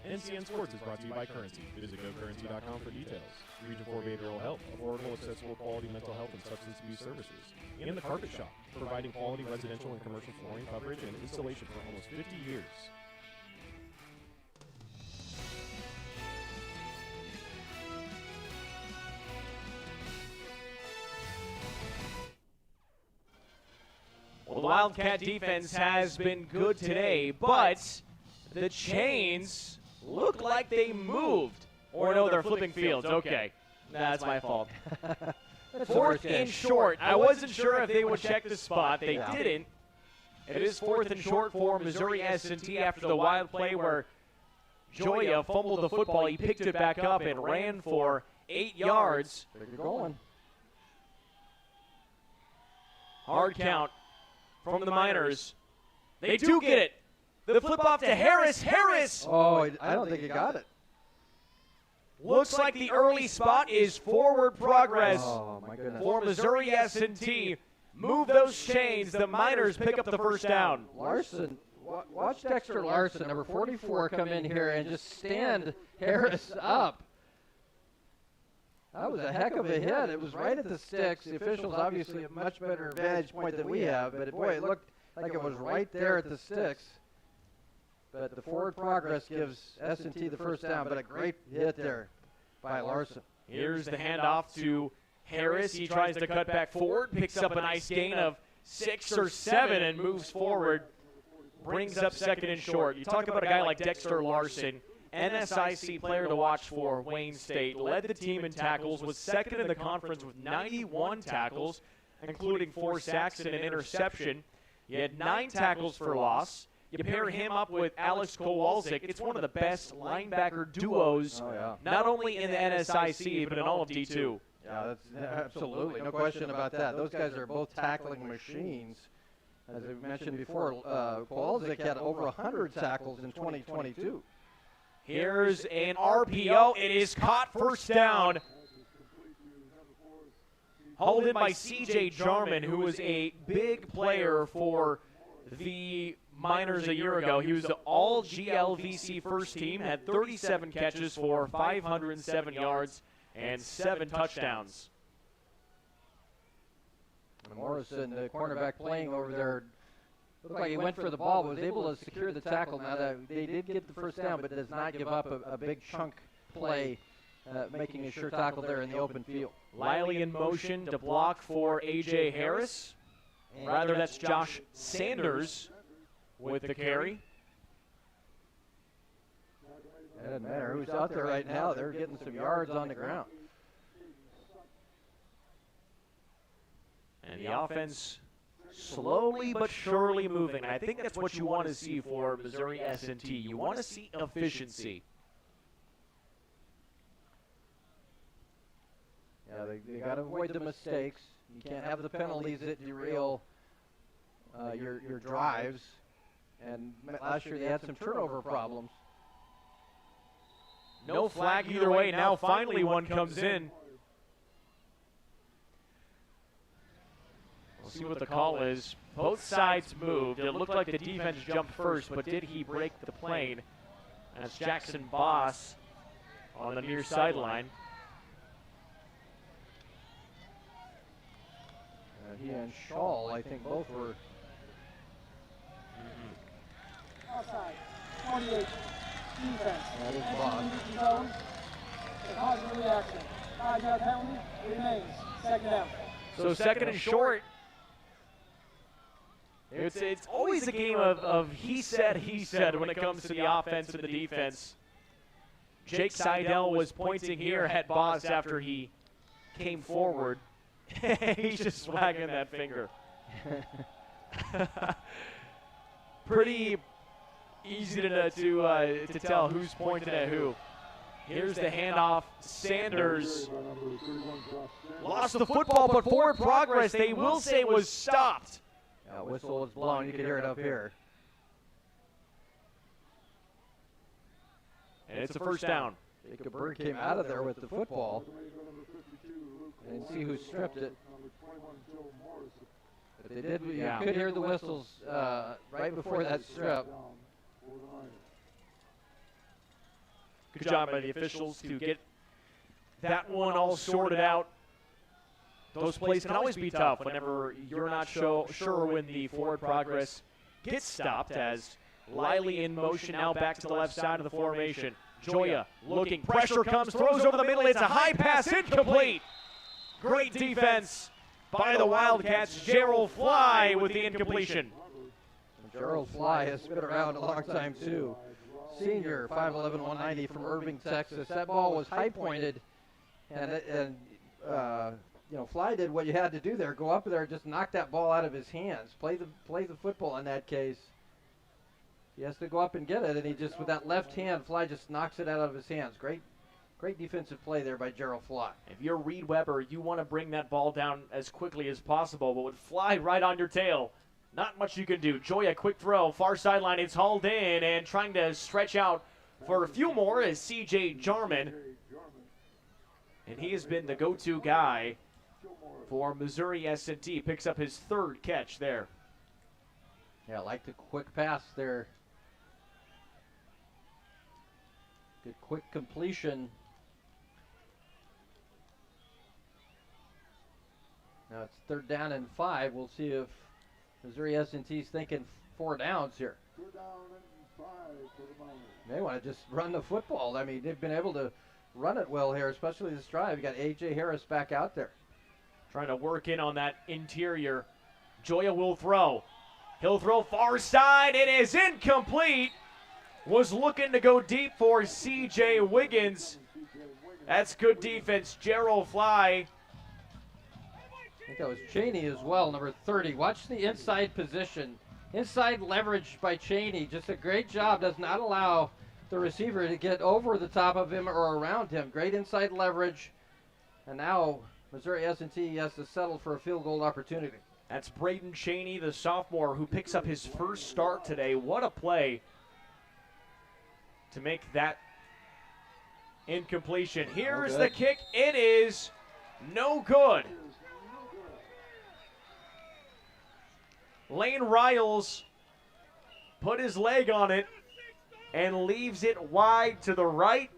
S16: NCN Sports is brought to you by Currency. Visit GoCurrency.com for details. Region 4 Behavioral Health, affordable, accessible, quality mental health and substance abuse services. And The Carpet Shop, providing quality residential and commercial flooring coverage and installation for almost 50 years.
S2: Well, the Wildcat defense has been good today, but the chains look like they moved. Or no, they're flipping fields. Okay. That's my fault. 4th and short. I wasn't sure if they would check the spot. They didn't. It is 4th and short for Missouri S&T after the wild play where Joya fumbled the football. He picked it back up and ran for 8 yards.
S11: Going.
S2: Hard count from the Miners. They do get it. The flip off to Harris. Harris!
S11: Oh, I don't think he got it.
S2: Looks like the early spot is forward progress
S11: my goodness.
S2: for Missouri S&T. Move those chains. The Miners pick up the first down.
S11: Larson, watch Dexter Larson, number 44, come in here and just stand Harris up. That was a heck of a hit. It was right at the sticks. The officials obviously have a much better vantage point than we have, but boy, it looked like it was right there at the sticks. But the forward progress gives S&T the first down, but a great hit there by Larson.
S2: Here's the handoff to Harris. He tries to cut back forward, picks up a nice gain of 6 or 7 and moves forward. Brings up 2nd and short. You talk about a guy like Dexter Larson, NSIC player to watch for Wayne State. Led the team in tackles, was 2nd in the conference with 91 tackles, including 4 sacks and an interception. He had 9 tackles for loss. You pair him up with Alex Kowalczyk. It's one of the best linebacker duos, not only in the NSIC, but in all of D2.
S11: Yeah, that's absolutely. No question about that. Those guys are both tackling machines. As I mentioned before, Kowalczyk had over 100 tackles in 2022.
S2: Here's an RPO. It is caught, first down. hauled in by C.J. Jarman, who was a big player for the Miners a year ago. He was the all-GLVC first team, had 37 catches for 507 yards and 7 touchdowns.
S11: Morrison, the cornerback playing over there, looked like he went for the ball, but was able to secure the tackle. Now, they did get the first down, but does not give up a big chunk play, making a sure tackle there in the open field.
S2: Liley in motion to block for A.J. Harris. Rather, that's Josh Sanders with the carry.
S11: It doesn't matter who's out there right now. They're getting some yards on the ground.
S2: And the offense slowly but surely moving. I think that's what you want to see for Missouri S&T. You want to see efficiency.
S11: Yeah, they got to avoid the mistakes. You can't have the penalties that derail your drives. And last year they had some turnover problems.
S2: No flag either way. Now finally one comes in. We'll see what the call is. Both sides moved. It looked like the defense jumped first, but did he break the plane? That's Jackson Boss on the near sideline.
S11: He and Shaw, I think both were.
S12: Outside, 48, defense.
S11: That is Boss.
S12: Zone. The cause of the reaction. 5-yard penalty remains. Second down.
S2: So second and short. It's always a game of he said when it comes to the offense and the defense. Jake Seidel was pointing here at Boss after he came forward. He's just wagging that finger. Pretty easy to tell who's pointing at who. Here's the handoff. Sanders lost the football, but forward progress, they will say, was stopped.
S11: Whistle was blown. You can hear it up here.
S2: And it's a first down.
S11: Jacob Bird came out of there with the football. And see who stripped it. But they did. You could hear the whistles right before that strip.
S2: Good job by the officials to get that one all sorted out. Those plays can always be tough whenever you're not sure when the forward progress gets stopped, as Liley in motion now back to the left side of the formation. Joya looking, pressure comes, throws over the middle, it's a high pass, incomplete. Great defense by the Wildcats. Gerald Fly with the incompletion.
S11: Gerald Fly has been around a long time too. Senior, 5'11", 190 from Irving, Texas. That ball was high pointed, and Fly did what you had to do there. Go up there, just knock that ball out of his hands. Play the football in that case. He has to go up and get it, and he just, with that left hand, Fly just knocks it out of his hands. Great defensive play there by Gerald Fly.
S2: If you're Reed Weber, you want to bring that ball down as quickly as possible, but with Fly right on your tail, not much you can do. Joya, quick throw, far sideline, it's hauled in, and trying to stretch out for a few more is C.J. Jarman. And he has been the go-to guy for Missouri S&T. Picks up his third catch there.
S11: Yeah, I like the quick pass there. Good quick completion. Now it's 3rd down and 5. We'll see if Missouri S&T's thinking 4 downs here.
S17: 4 down and 5 for the Miners.
S11: They want to just run the football. I mean, they've been able to run it well here, especially this drive. You got A.J. Harris back out there.
S2: Trying to work in on that interior. Joya will throw. He'll throw far side. It is incomplete. Was looking to go deep for C.J. Wiggins. That's good defense. Gerald Fly.
S11: I think that was Cheney as well, number 30. Watch the inside position. Inside leverage by Cheney. Just a great job. Does not allow the receiver to get over the top of him or around him. Great inside leverage. And now Missouri S&T has to settle for a field goal opportunity.
S2: That's Braden Cheney, the sophomore, who picks up his first start today. What a play to make that incompletion. Here's the kick. It is no good. Lane Riles put his leg on it and leaves it wide to the right.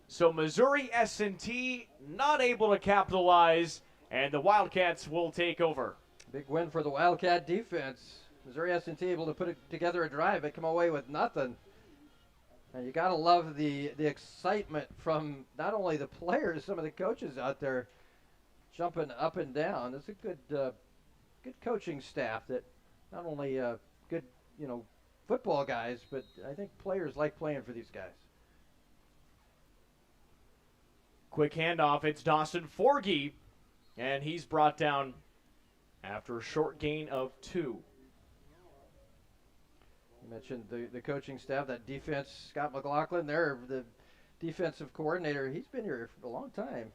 S2: So Missouri S&T not able to capitalize, and the Wildcats will take over.
S11: Big win for the Wildcat defense. Missouri S&T able to put together a drive, but come away with nothing. And you got to love the excitement from not only the players, some of the coaches out there jumping up and down. It's a good coaching staff that not only good, football guys, but I think players like playing for these guys.
S2: Quick handoff, it's Dawson Forgy, and he's brought down after a short gain of 2.
S11: You mentioned the coaching staff, that defense, Scott McLaughlin there, the defensive coordinator. He's been here for a long time.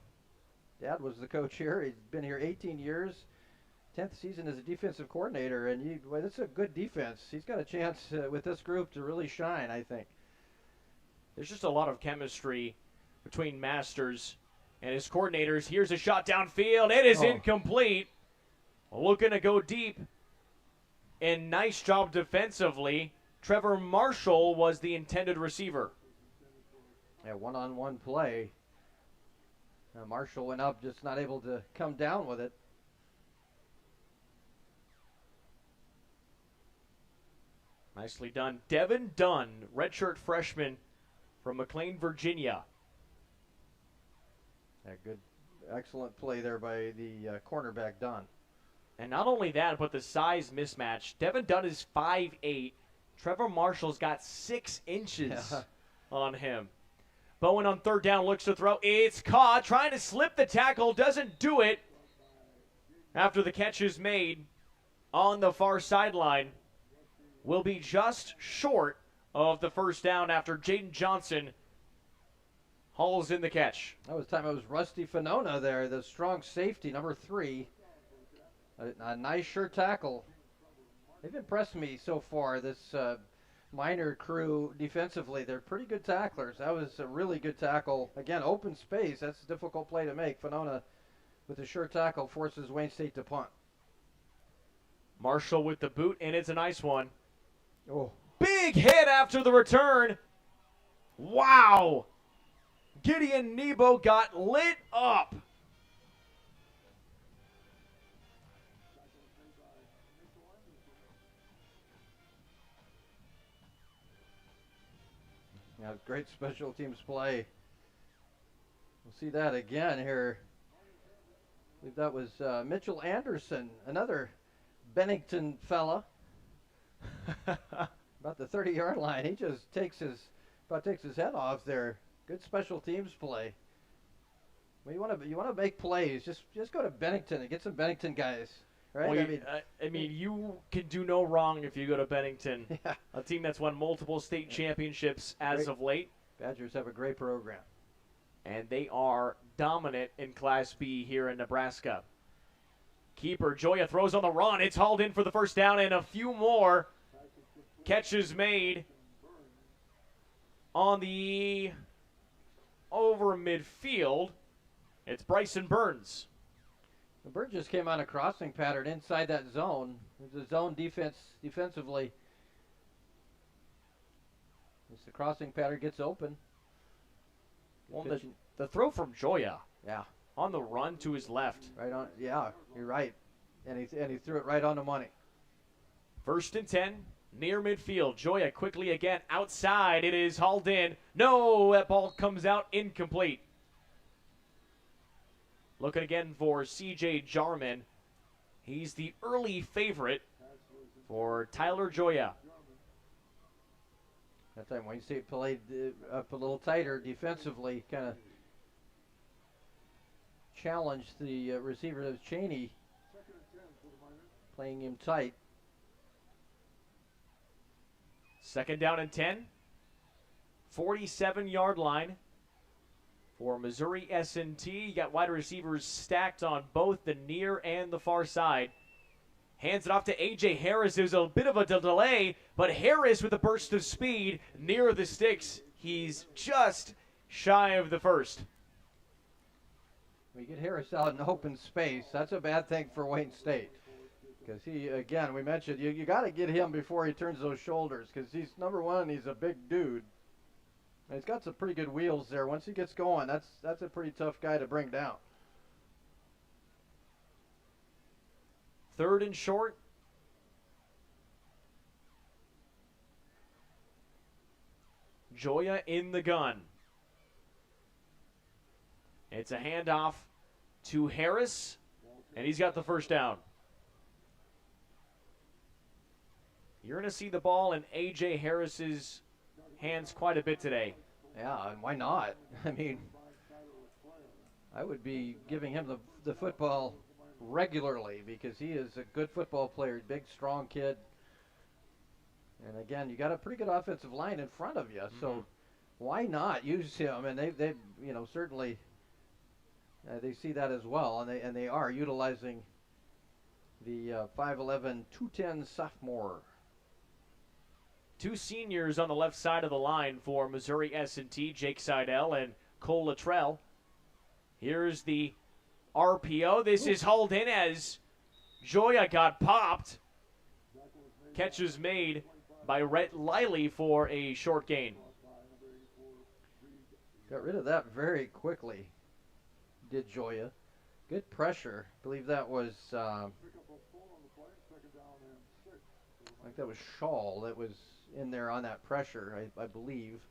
S11: Dad was the coach here. He's been here 18 years, 10th season as a defensive coordinator, and it's a good defense. He's got a chance with this group to really shine, I think.
S2: There's just a lot of chemistry between Masters and his coordinators. Here's a shot downfield. It is incomplete. Looking to go deep. And nice job defensively. Trevor Marshall was the intended receiver.
S11: Yeah, one-on-one play. Marshall went up, just not able to come down with it.
S2: Nicely done. Devin Dunn, redshirt freshman from McLean, Virginia.
S11: Yeah, good, excellent play there by the cornerback, Dunn.
S2: And not only that, but the size mismatch. Devin Dunn is 5'8". Trevor Marshall's got 6 inches on him. Bowen on third down looks to throw. It's caught. Trying to slip the tackle. Doesn't do it. After the catch is made on the far sideline. Will be just short of the first down after Jaden Johnson hauls in the catch.
S11: That was time it was Rusty Fonona there, the strong safety, number 3. A nice sure tackle. They've impressed me so far, this minor crew defensively. They're pretty good tacklers. That was a really good tackle. Again, open space. That's a difficult play to make. Fonona with a sure tackle forces Wayne State to punt.
S2: Marshall with the boot, and it's a nice one.
S11: Oh.
S2: Big hit after the return. Wow. Gideon Nebo got lit up.
S11: Yeah, great special teams play. We'll see that again here. I believe that was Mitchell Anderson, another Bennington fella. About the 30-yard line. He just takes his head off there. Good special teams play. Well, you want to make plays. Just go to Bennington and get some Bennington guys. Right?
S2: Well, I mean, you can do no wrong if you go to Bennington, a team that's won multiple state championships as of late.
S11: Badgers have a great program.
S2: And they are dominant in Class B here in Nebraska. Keeper Joya throws on the run. It's hauled in for the first down, and a few more catches made on the over midfield. It's Bryson Burns.
S11: Burns just came on a crossing pattern inside that zone. It's a zone defensively. As the crossing pattern gets open.
S2: Well, the throw from Joya.
S11: Yeah.
S2: On the run to his left.
S11: Right on. Yeah, you're right. And he threw it right on the money.
S2: 1st and 10, near midfield. Joya quickly again outside. It is hauled in. No, that ball comes out incomplete. Looking again for C.J. Jarman. He's the early favorite for Tyler Joya.
S11: That time Wayne State played up a little tighter defensively, kind of challenged the receiver of Cheney, playing him tight.
S2: 2nd down and 10. 47-yard line for Missouri S&T. You got wide receivers stacked on both the near and the far side. Hands it off to A.J. Harris. There's a bit of a delay, but Harris with a burst of speed near the sticks. He's just shy of the first.
S11: We get Harris out in open space. That's a bad thing for Wayne State. Because he, again, we mentioned, you got to get him before he turns those shoulders, because he's, number one, he's a big dude. And he's got some pretty good wheels there. Once he gets going, that's a pretty tough guy to bring down.
S18: 3rd and short. Joya in the gun. It's a handoff to Harris, and he's got the first down. You're going to see the ball in A.J. Harris's hands quite a bit today.
S11: Yeah, and why not? I mean, I would be giving him the football regularly because he is a good football player, big, strong kid. And again, you got a pretty good offensive line in front of you, so why not use him? And they you know, certainly they see that as well, and they are utilizing the 5'11", 210 sophomore.
S18: 2 seniors on the left side of the line for Missouri S&T, Jake Seidel and Cole Latrell. Here's the RPO. This is hauled in as Joya got popped. Catch was made by Rhett Liley for a short gain.
S11: Got rid of that very quickly, did Joya. Good pressure. I believe that was, I think that was Shaw that was in there on that pressure, I believe.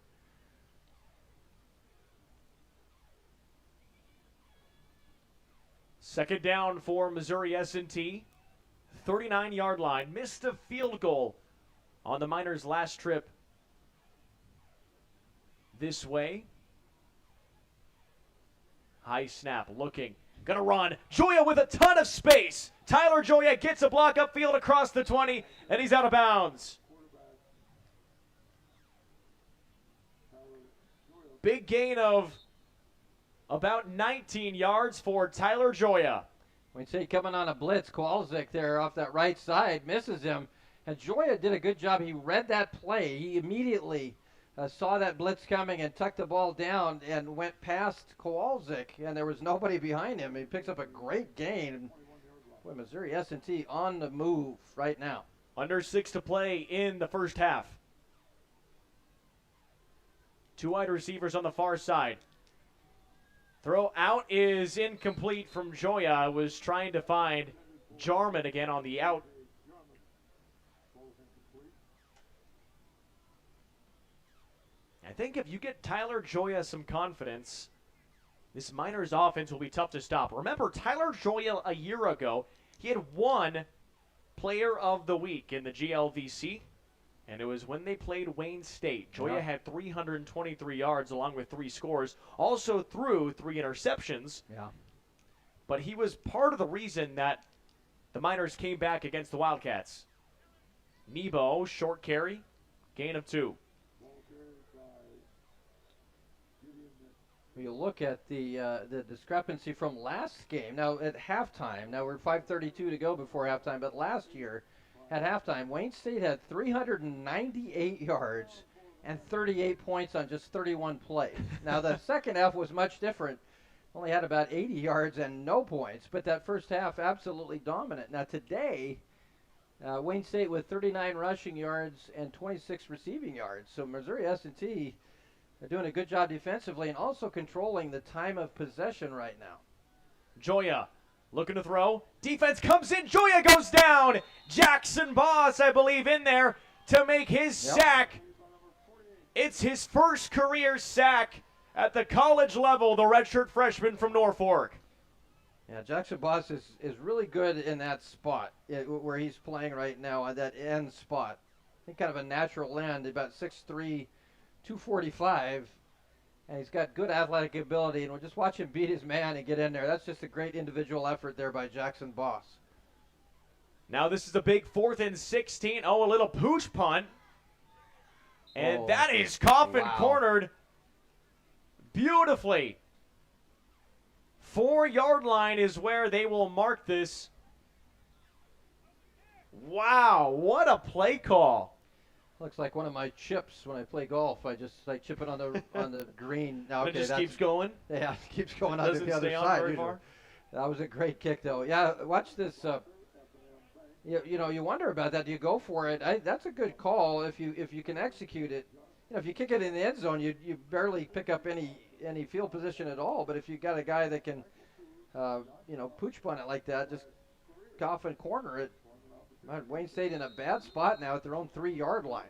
S18: Second down for Missouri S&T. 39-yard line. Missed a field goal on the Miners' last trip this way. High snap, looking. Gonna run. Joya with a ton of space. Tyler Joya gets a block upfield across the 20, and he's out of bounds. Big gain of about 19 yards for Tyler Joya.
S11: Wayne State coming on a blitz. Kowalczyk there off that right side misses him. And Joya did a good job. He read that play. He immediately saw that blitz coming and tucked the ball down and went past Kowalczyk, and there was nobody behind him. He picks up a great gain. Boy, Missouri S&T on the move right now.
S18: Under 6 to play in the first half. 2 wide receivers on the far side. Throw out is incomplete from Joya. Was trying to find Jarman again on the out. I think if you get Tyler Joya some confidence, this Miners offense will be tough to stop. Remember, Tyler Joya a year ago, he had 1 Player of the Week in the GLVC, and it was when they played Wayne State. Joya had 323 yards along with 3 scores, also threw 3 interceptions.
S11: Yeah.
S18: But he was part of the reason that the Miners came back against the Wildcats. Nebo, short carry, gain of 2.
S11: You look at the discrepancy from last game. Now at halftime, now we're 5:32 to go before halftime, but last year at halftime, Wayne State had 398 yards and 38 points on just 31 plays. Now the second half was much different. Only had about 80 yards and no points, but that first half absolutely dominant. Now today, Wayne State with 39 rushing yards and 26 receiving yards. So Missouri S&T are doing a good job defensively and also controlling the time of possession right now.
S18: Joya looking to throw. Defense comes in. Joya goes down. Jackson Boss, I believe, in there to make his sack. It's his first career sack at the college level, the redshirt freshman from Norfolk.
S11: Yeah, Jackson Boss is really good in that spot where he's playing right now, on that end spot. I think kind of a natural end, about 6'3", 245, and he's got good athletic ability, and we'll just watch him beat his man and get in there. That's just a great individual effort there by Jackson Boss.
S18: Now this is a big 4th and 16. Oh, a little pooch punt. And that is coffin cornered beautifully. 4-yard line is where they will mark this. Wow, what a play call.
S11: Looks like one of my chips when I play golf. I just chip it on the green. Now,
S18: it just keeps going?
S11: Yeah, it keeps going on to the other side. That was a great kick, though. Yeah, watch this. you wonder about that. Do you go for it? That's a good call if you can execute it. If you kick it in the end zone, you barely pick up any field position at all. But if you got a guy that can, pooch punt it like that, just cough and corner it. Wayne State in a bad spot now at their own 3-yard line.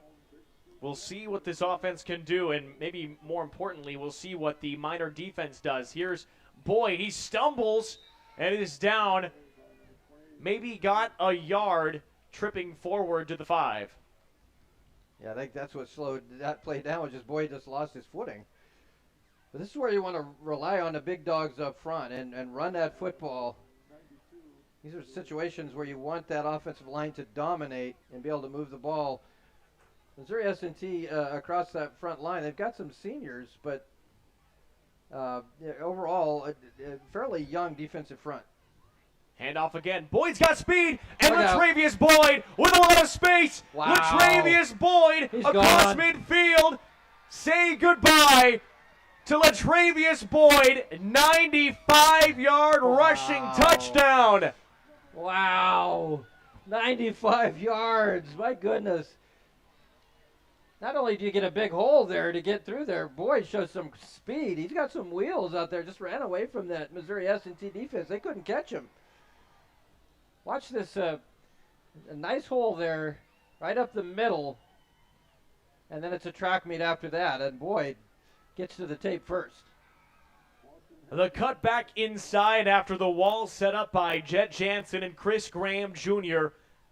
S18: We'll see what this offense can do, and maybe more importantly, we'll see what the Miner defense does. Here's Boyd. He stumbles and is down. Maybe got a yard tripping forward to the 5.
S11: Yeah, I think that's what slowed that play down, was just Boyd just lost his footing. But this is where you want to rely on the big dogs up front and run that football. These are situations where you want that offensive line to dominate and be able to move the ball. Missouri S&T across that front line, they've got some seniors, but overall, a fairly young defensive front.
S18: Handoff again. Boyd's got speed, and Latravius Boyd with a lot of space.
S11: Wow.
S18: Latravius Boyd across midfield. Say goodbye to Latravius Boyd. 95-yard rushing touchdown.
S11: Wow. 95 yards. My goodness. Not only do you get a big hole there to get through there, Boyd shows some speed. He's got some wheels out there. Just ran away from that Missouri S&T defense. They couldn't catch him. Watch this, a nice hole there, right up the middle, and then it's a track meet after that, and Boyd gets to the tape first.
S18: The cutback inside after the wall set up by Jet Jansen and Chris Graham Jr.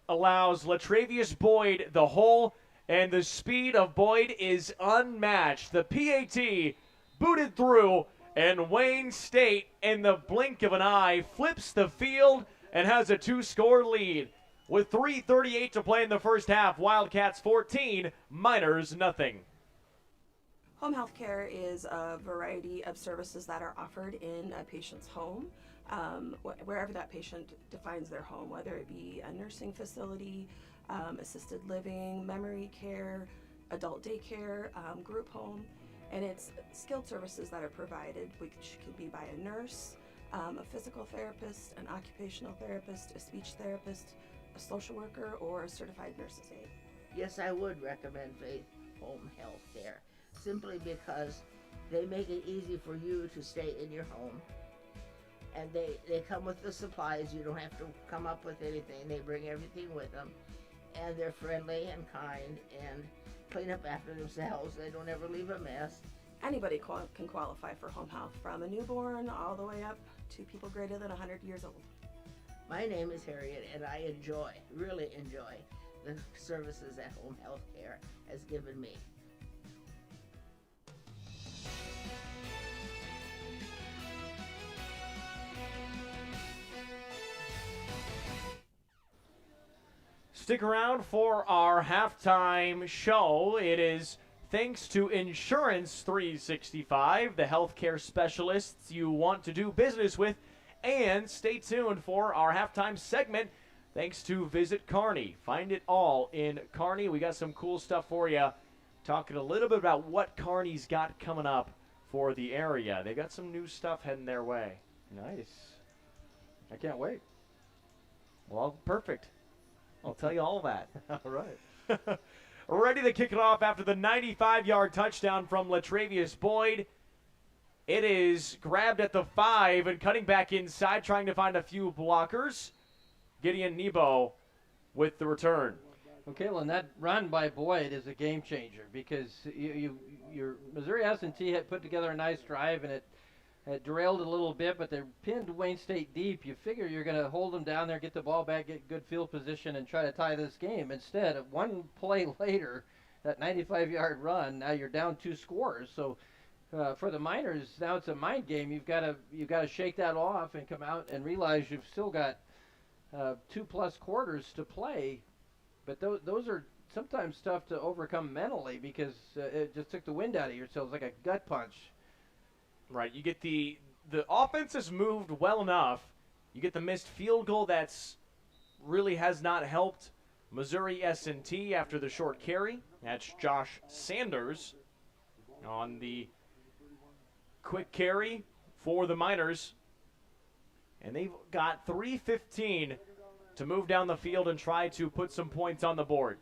S18: allows Latravius Boyd the hole, and the speed of Boyd is unmatched. The PAT booted through, and Wayne State, in the blink of an eye, flips the field and has a 2-score lead. With 3:38 to play in the first half, Wildcats 14, Miners nothing.
S19: Home health care is a variety of services that are offered in a patient's home, wherever that patient defines their home, whether it be a nursing facility, assisted living, memory care, adult daycare, group home, and it's skilled services that are provided, which could be by a nurse, a physical therapist, an occupational therapist, a speech therapist, a social worker, or a certified nurse's aide.
S20: Yes, I would recommend Faith Home Health Care, simply because they make it easy for you to stay in your home. And they come with the supplies. You don't have to come up with anything. They bring everything with them. And they're friendly and kind and clean up after themselves. They don't ever leave a mess.
S19: Anybody can qualify for home health, from a newborn all the way up to people greater than 100 years old.
S20: My name is Harriet, and I really enjoy the services that Home Health Care has given me.
S18: Stick around for our halftime show. It is thanks to Insurance 365, the healthcare specialists you want to do business with. And stay tuned for our halftime segment, thanks to Visit Kearney. Find it all in Kearney. We got some cool stuff for you. Talking a little bit about what Kearney's got coming up for the area. They got some new stuff heading their way.
S11: Nice. I can't wait.
S18: Well, perfect. I'll tell you all that.
S11: All right.
S18: Ready to kick it off after the 95-yard touchdown from Latravius Boyd. It is grabbed at the 5 and cutting back inside, trying to find a few blockers. Gideon Nebo with the return.
S11: Well, Caitlin, that run by Boyd is a game changer, because your Missouri S&T had put together a nice drive, and it derailed a little bit, but they pinned Wayne State deep. You figure you're going to hold them down there, get the ball back, get good field position, and try to tie this game. Instead, one play later, that 95-yard run, now you're down 2 scores. So for the Miners, now it's a mind game. You've got to shake that off and come out and realize you've still got 2+ quarters to play. But those are sometimes tough to overcome mentally, because it just took the wind out of yourselves like a gut punch.
S18: Right, you get the offense has moved well enough. You get the missed field goal that's really has not helped Missouri S&T after the short carry. That's Josh Sanders on the quick carry for the Miners. And they've got 3:15 to move down the field and try to put some points on the board.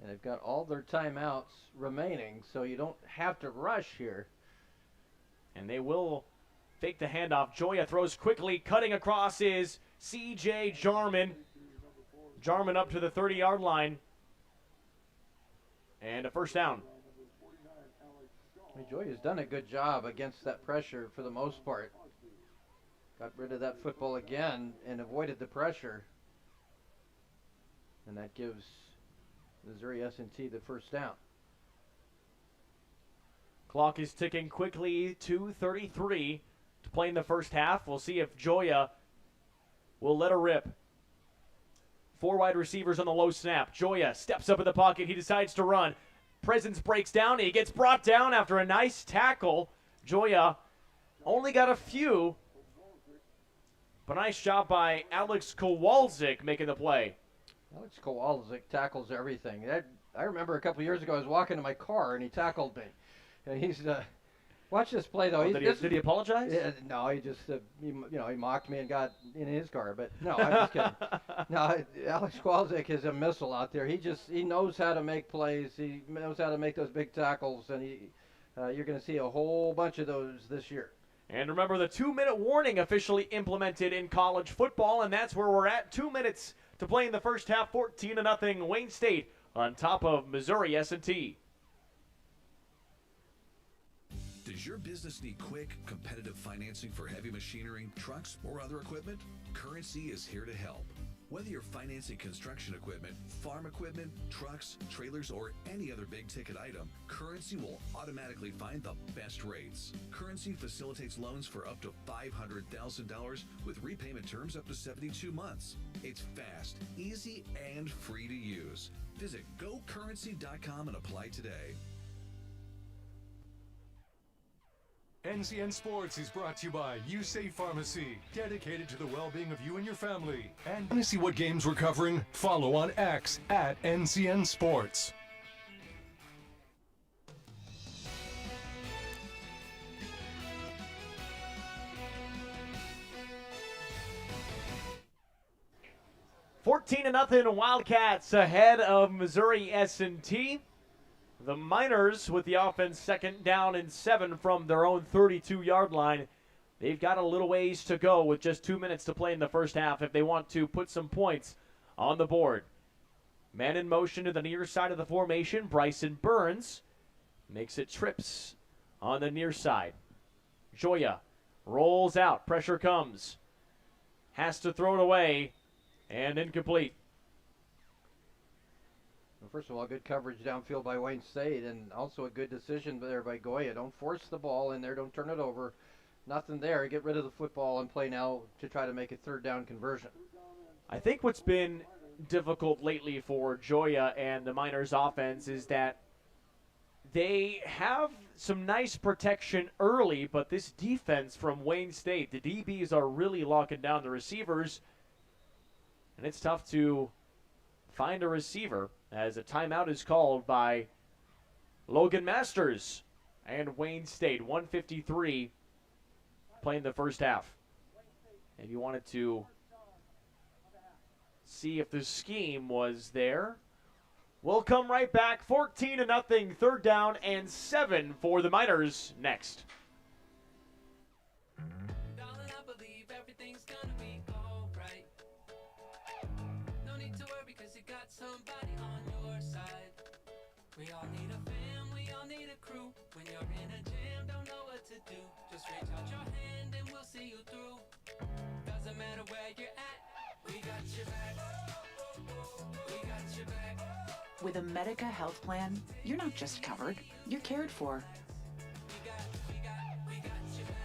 S11: And they've got all their timeouts remaining, so you don't have to rush here.
S18: And they will fake the handoff. Joya throws quickly, cutting across is C.J. Jarman. Jarman up to the 30-yard line. And a first down.
S11: Joya's done a good job against that pressure for the most part. Got rid of that football again and avoided the pressure. And that gives Missouri S&T the first down.
S18: Clock is ticking quickly, 2:33 to play in the first half. We'll see if Joya will let her rip. 4 wide receivers on the low snap. Joya steps up in the pocket. He decides to run. Presence breaks down. He gets brought down after a nice tackle. Joya only got a few, but nice job by Alex Kowalczyk making the play.
S11: Alex Kowalczyk tackles everything. I remember a couple years ago I was walking to my car and he tackled me. And he's watch this play though.
S18: Oh, did he apologize?
S11: Yeah, no, he just he mocked me and got in his car. But no, I'm just kidding. No, Alex Kowalczyk is a missile out there. He knows how to make plays. He knows how to make those big tackles, and you're going to see a whole bunch of those this year.
S18: And remember, the 2-minute warning officially implemented in college football, and that's where we're at. 2 minutes to play in the first half. 14-0 Wayne State on top of Missouri S&T.
S5: Does your business need quick, competitive financing for heavy machinery, trucks, or other equipment? Currency is here to help. Whether you're financing construction equipment, farm equipment, trucks, trailers, or any other big-ticket item, Currency will automatically find the best rates. Currency facilitates loans for up to $500,000 with repayment terms up to 72 months. It's fast, easy, and free to use. Visit gocurrency.com and apply today.
S3: NCN Sports is brought to you by USafe Pharmacy, dedicated to the well-being of you and your family. And want to see what games we're covering? Follow on X at NCN Sports.
S18: $14-0 Wildcats ahead of Missouri S&T. The Miners with the offense, 2nd down and 7 from their own 32-yard line. They've got a little ways to go with just 2 minutes to play in the first half if they want to put some points on the board. Man in motion to the near side of the formation. Bryson Burns makes it trips on the near side. Joya rolls out. Pressure comes. Has to throw it away and incomplete.
S11: First of all, good coverage downfield by Wayne State, and also a good decision there by Goya. Don't force the ball in there. Don't turn it over. Nothing there. Get rid of the football and play now to try to make a 3rd down conversion.
S18: I think what's been difficult lately for Joya and the Miners offense is that they have some nice protection early, but this defense from Wayne State, the DBs are really locking down the receivers, and it's tough to find a receiver as a timeout is called by Logan Masters and Wayne State. 1:53 playing the first half. And you wanted to see if the scheme was there. We'll come right back. 14-0, 3rd down and 7 for the Miners next.
S21: Somebody on your side. We all need a fam, we all need a crew. When you're in a jam, don't know what to do. Just reach out your hand and we'll see you through. Doesn't matter where you're at, we got your back. We got your back.
S22: With a Medica health plan, you're not just covered, you're cared for.
S21: We got your back.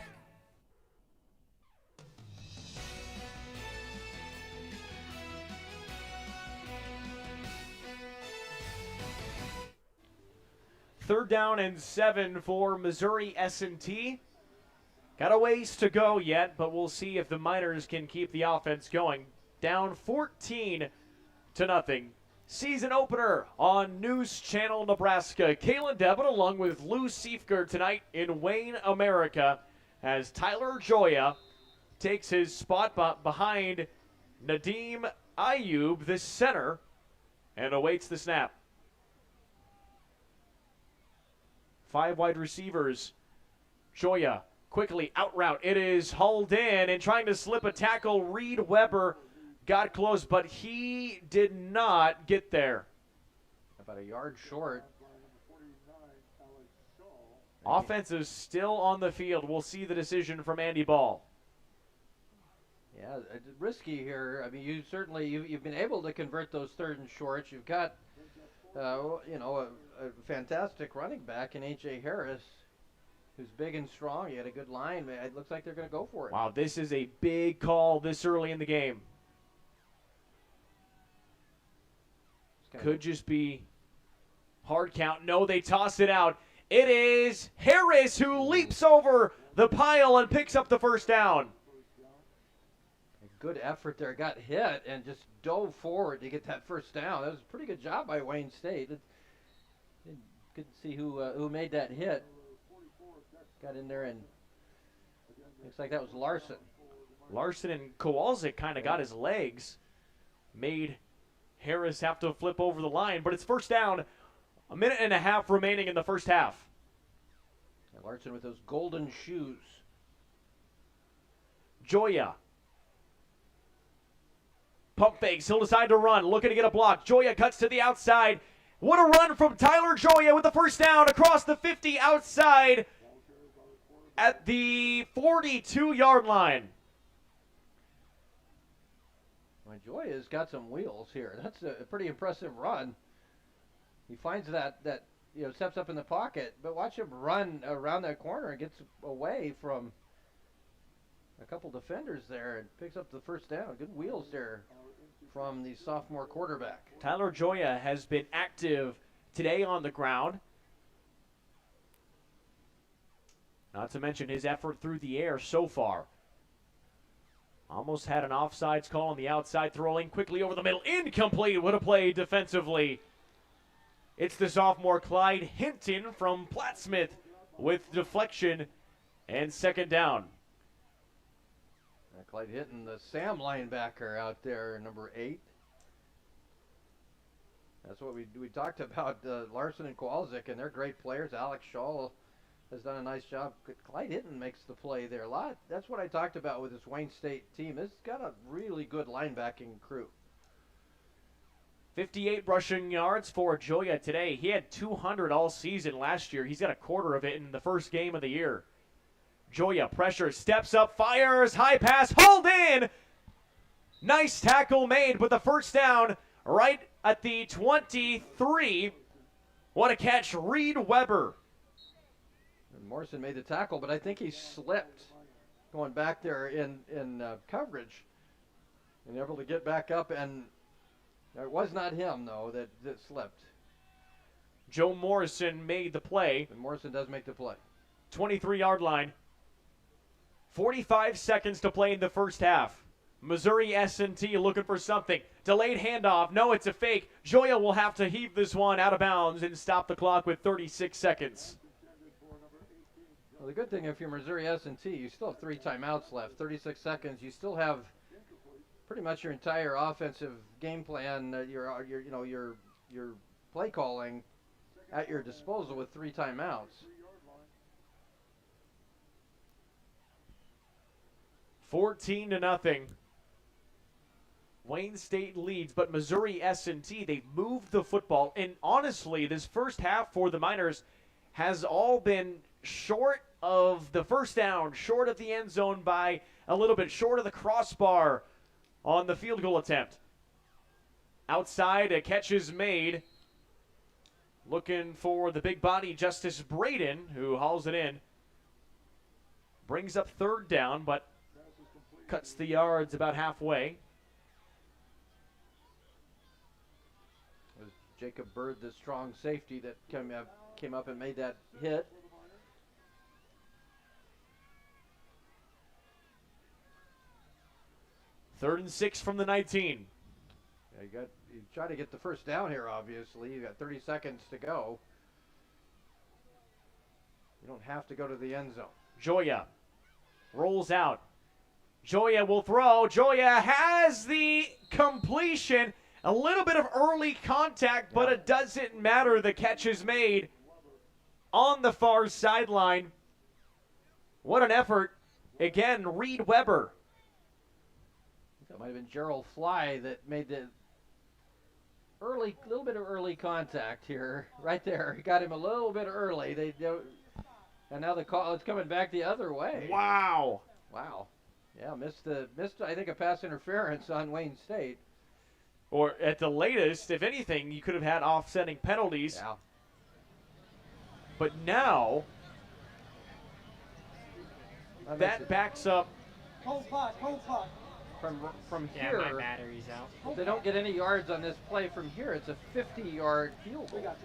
S18: Third down and 7 for Missouri S&T. Got a ways to go yet, but we'll see if the Miners can keep the offense going. Down 14-0. Season opener on News Channel Nebraska. Kalen Devitt along with Lou Siefker tonight in Wayne, America, as Tyler Joya takes his spot behind Nadim Ayub, the center, and awaits the snap. 5 wide receivers. Joya quickly out route. It is hauled in and trying to slip a tackle. Reed Weber got close, but he did not get there.
S11: About a yard short.
S18: Offense is still on the field. We'll see the decision from Andy Ball.
S11: Yeah, it's risky here. I mean, you've been able to convert those 3rd and shorts. You've got, a fantastic running back in A.J. Harris, who's big and strong. He had a good line. It looks like they're going to go for it.
S18: Wow, this is a big call this early in the game. Could just be hard count. No, they toss it out. It is Harris who leaps over the pile and picks up the first down.
S11: A good effort there. Got hit and just dove forward to get that first down. That was a pretty good job by Wayne State. Good to see who made that hit. Got in there and looks like that was Larson.
S18: Larson and Kowalczyk kind of got his legs. Made Harris have to flip over the line, but it's first down. 1.5 minutes remaining in the first half.
S11: And Larson with those golden shoes.
S18: Joya. Pump fakes. He'll decide to run. Looking to get a block. Joya cuts to the outside. What a run from Tyler Joya with the first down across the 50 outside at the 42-yard line.
S11: Well, Joya's got some wheels here. That's a pretty impressive run. He finds that steps up in the pocket, but watch him run around that corner and gets away from a couple defenders there and picks up the first down. Good wheels there from the sophomore quarterback.
S18: Tyler Joya has been active today on the ground. Not to mention his effort through the air so far. Almost had an offsides call on the outside, throwing quickly over the middle. Incomplete. What a play defensively. It's the sophomore Clyde Hinton from Plattsmouth with deflection and second down.
S11: Clyde Hinton, the Sam linebacker out there, number 8. That's what we talked about, Larson and Kowalczyk, and they're great players. Alex Shaw has done a nice job. Clyde Hinton makes the play there a lot. That's what I talked about with this Wayne State team. It's got a really good linebacking crew.
S18: 58 rushing yards for Joya today. He had 200 all season last year. He's got a quarter of it in the first game of the year. Joya pressure, steps up, fires, high pass, hauled in. Nice tackle made, but the first down right at the 23. What a catch, Reed Weber.
S11: And Morrison made the tackle, but I think he slipped going back there in coverage and able to get back up, and it was not him, though, that slipped.
S18: Joe Morrison made the play.
S11: And Morrison does make the play.
S18: 23-yard line. 45 seconds to play in the first half. Missouri S&T looking for something. Delayed handoff. No, it's a fake. Joya will have to heave this one out of bounds and stop the clock with 36 seconds.
S11: Well, the good thing, if you're Missouri S&T, you still have 3 timeouts left. 36 seconds. You still have pretty much your entire offensive game plan, your play calling at your disposal with 3 timeouts.
S18: 14-0. Wayne State leads, but Missouri S&T, they've moved the football. And honestly, this first half for the Miners has all been short of the first down, short of the end zone by a little bit, short of the crossbar on the field goal attempt. Outside, a catch is made. Looking for the big body, Justice Braden, who hauls it in. Brings up third down, but cuts the yards about halfway.
S11: It was Jacob Bird, the strong safety, that came up and made that hit.
S18: Third and 6 from the 19.
S11: Yeah, you try to get the first down here, obviously. You got 30 seconds to go. You don't have to go to the end zone.
S18: Joya rolls out. Joya will throw. Joya has the completion. A little bit of early contact, but it doesn't matter. The catch is made on the far sideline. What an effort. Again, Reed Weber.
S11: That might have been Gerald Fly that made the little bit of early contact here. Right there. He got him a little bit early. And now the call is coming back the other way.
S18: Wow.
S11: Wow. Yeah, missed I think a pass interference on Wayne State.
S18: Or at the latest, if anything, you could have had offsetting penalties.
S11: Yeah.
S18: But now that backs up.
S12: Hold clock.
S11: From
S1: Yeah,
S11: here.
S1: my battery's out.
S11: If they don't get any yards on this play from here, it's a 50-yard field goal.
S12: We got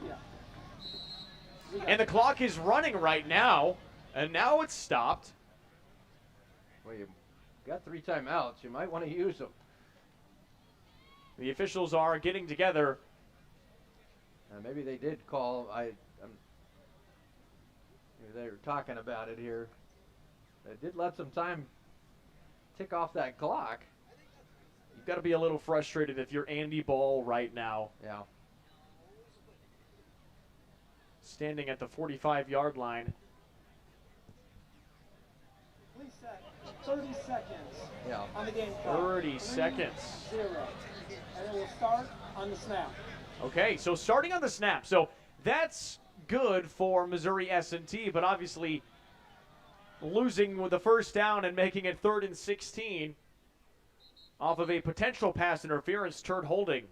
S12: you. Yeah.
S18: And the clock is running right now, and now it's stopped.
S11: Well, you got 3 timeouts. You might want to use them.
S18: The officials are getting together.
S11: Maybe they did call. Maybe they were talking about it here. They did let some time tick off that clock.
S18: You've got to be a little frustrated if you're Andy Ball right now.
S11: Yeah.
S18: Standing at the 45-yard line.
S12: Please set 30 seconds
S11: Yeah.
S12: on the game clock.
S18: 30 seconds.
S12: 0. And it will start on the snap.
S18: Okay, so starting on the snap. So that's good for Missouri S&T, but obviously losing with the first down and making it 3rd and 16 off of a potential pass interference turd holding.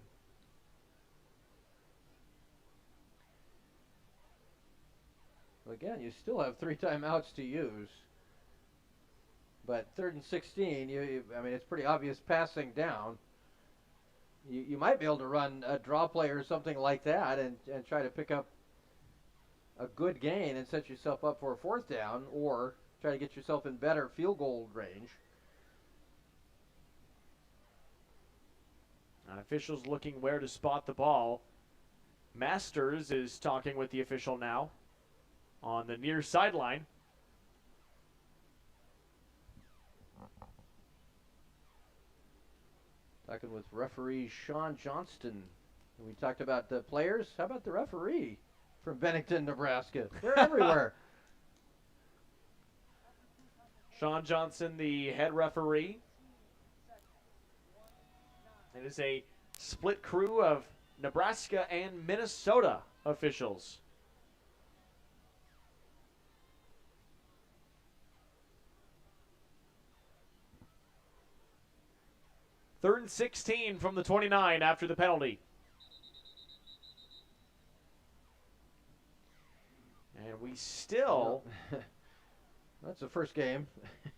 S11: Well, again, you still have 3 timeouts to use. But 3rd and 16, I mean, it's pretty obvious passing down. You might be able to run a draw play or something like that and try to pick up a good gain and set yourself up for a 4th down, or try to get yourself in better field goal range.
S18: Officials looking where to spot the ball. Masters is talking with the official now on the near sideline.
S11: Talking with referee Sean Johnston. We talked about the players. How about the referee from Bennington, Nebraska? They're everywhere.
S18: Sean Johnson, the head referee. It is a split crew of Nebraska and Minnesota officials. Third and 16 from the 29 after the penalty. And we still...
S11: That's the first game.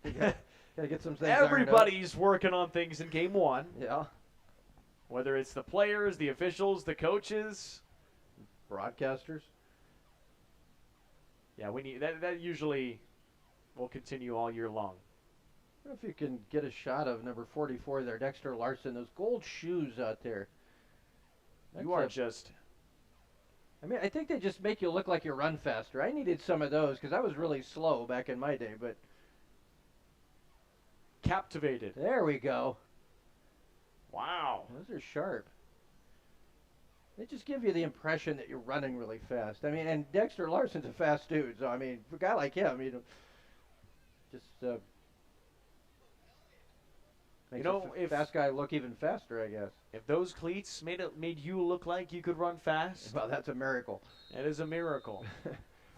S11: Gotta get some things
S18: Everybody's working on things in game 1.
S11: Yeah.
S18: Whether it's the players, the officials, the coaches.
S11: Broadcasters.
S18: Yeah, we need that usually will continue all year long.
S11: I don't know if you can get a shot of number 44 there, Dexter Larson. Those gold shoes out there.
S18: You are just...
S11: I mean, I think they just make you look like you run faster. I needed some of those because I was really slow back in my day, but...
S18: Captivated.
S11: There we go.
S18: Wow.
S11: Those are sharp. They just give you the impression that you're running really fast. I mean, and Dexter Larson's a fast dude, so, I mean, for a guy like him, just... makes a fast guy look even faster, I guess.
S18: If those cleats made you look like you could run fast,
S11: well, that's a miracle.
S18: That is a miracle.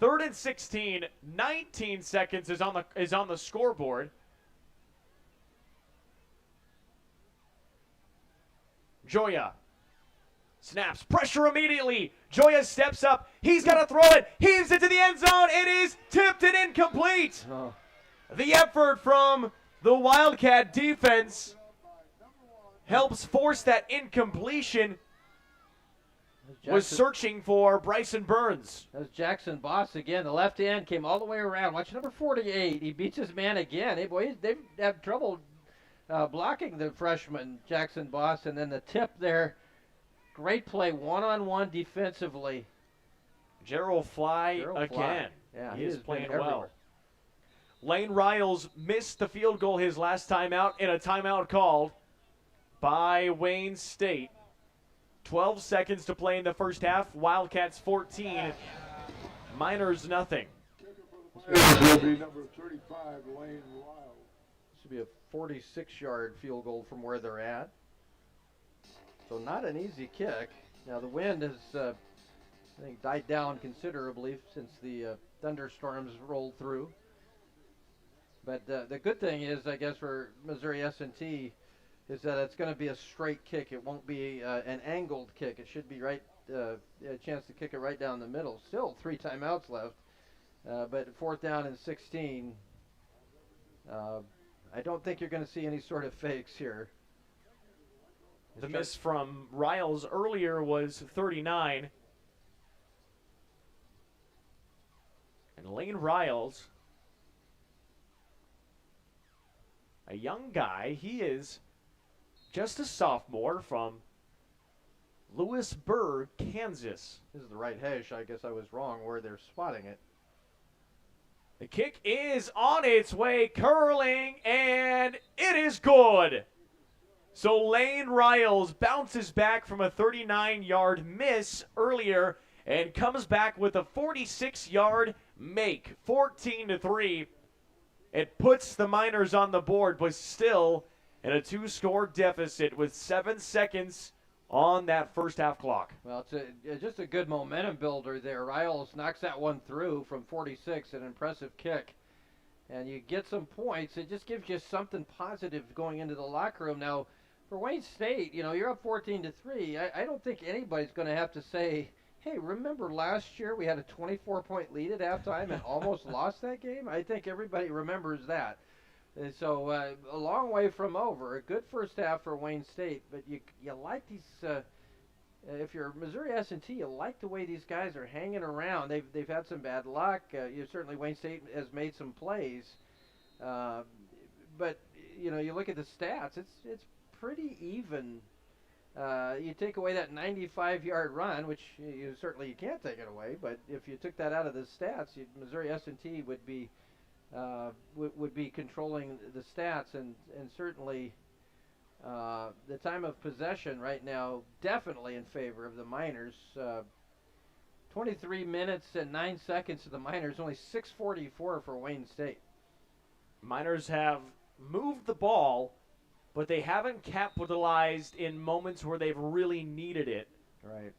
S18: 3rd and 16, 19 seconds is on the scoreboard. Joya snaps, pressure immediately. Joya steps up. He's got to throw it. Heaves it to the end zone. It is tipped and incomplete.
S11: Oh.
S18: The effort from the Wildcat defense helps force that incompletion. Was searching for Bryson Burns.
S11: That was Jackson Boss again. The left end came all the way around. Watch number 48. He beats his man again. Hey, boy, they have trouble blocking the freshman, Jackson Boss. And then the tip there. Great play, one-on-one defensively.
S18: Gerald Fly again.
S11: Yeah,
S18: he is playing well. Lane Riles missed the field goal his last time out in a timeout called by Wayne State. 12 seconds to play in the first half. Wildcats 14, Miners nothing.
S17: This will be number 35, Lane Wild.
S11: This will be a 46-yard field goal from where they're at. So not an easy kick. Now the wind has, I think, died down considerably since the thunderstorms rolled through. But the good thing is, I guess, for Missouri S&T is that it's going to be a straight kick. It won't be an angled kick. It should be right, a chance to kick it right down the middle. Still 3 timeouts left, but 4th down and 16. I don't think you're going to see any sort of fakes here.
S18: The miss from Riles earlier was 39. And Lane Riles, a young guy, he is just a sophomore from Lewisburg, Kansas.
S11: This is the right hash. I guess I was wrong where they're spotting it.
S18: The kick is on its way, curling, and it is good. So Lane Riles bounces back from a 39-yard miss earlier and comes back with a 46-yard make, 14-3. It puts the Miners on the board, but still in a 2-score deficit with 7 seconds on that first half clock.
S11: Well, it's just a good momentum builder there. Riles knocks that one through from 46, an impressive kick. And you get some points. It just gives you something positive going into the locker room. Now, for Wayne State, you're up 14-3. I don't think anybody's going to have to say, hey, remember last year we had a 24-point lead at halftime and almost lost that game? I think everybody remembers that. And so a long way from over. A good first half for Wayne State, but you like these. If you're Missouri S&T, you like the way these guys are hanging around. They've had some bad luck. Certainly Wayne State has made some plays, but you look at the stats. It's pretty even. You take away that 95-yard run, which you can't take it away. But if you took that out of the stats, Missouri S&T would be controlling the stats, and certainly the time of possession right now definitely in favor of the Miners. 23 minutes and 9 seconds to the Miners, only 6:44 for Wayne State.
S18: Miners have moved the ball, but they haven't capitalized in moments where they've really needed it.
S11: Right.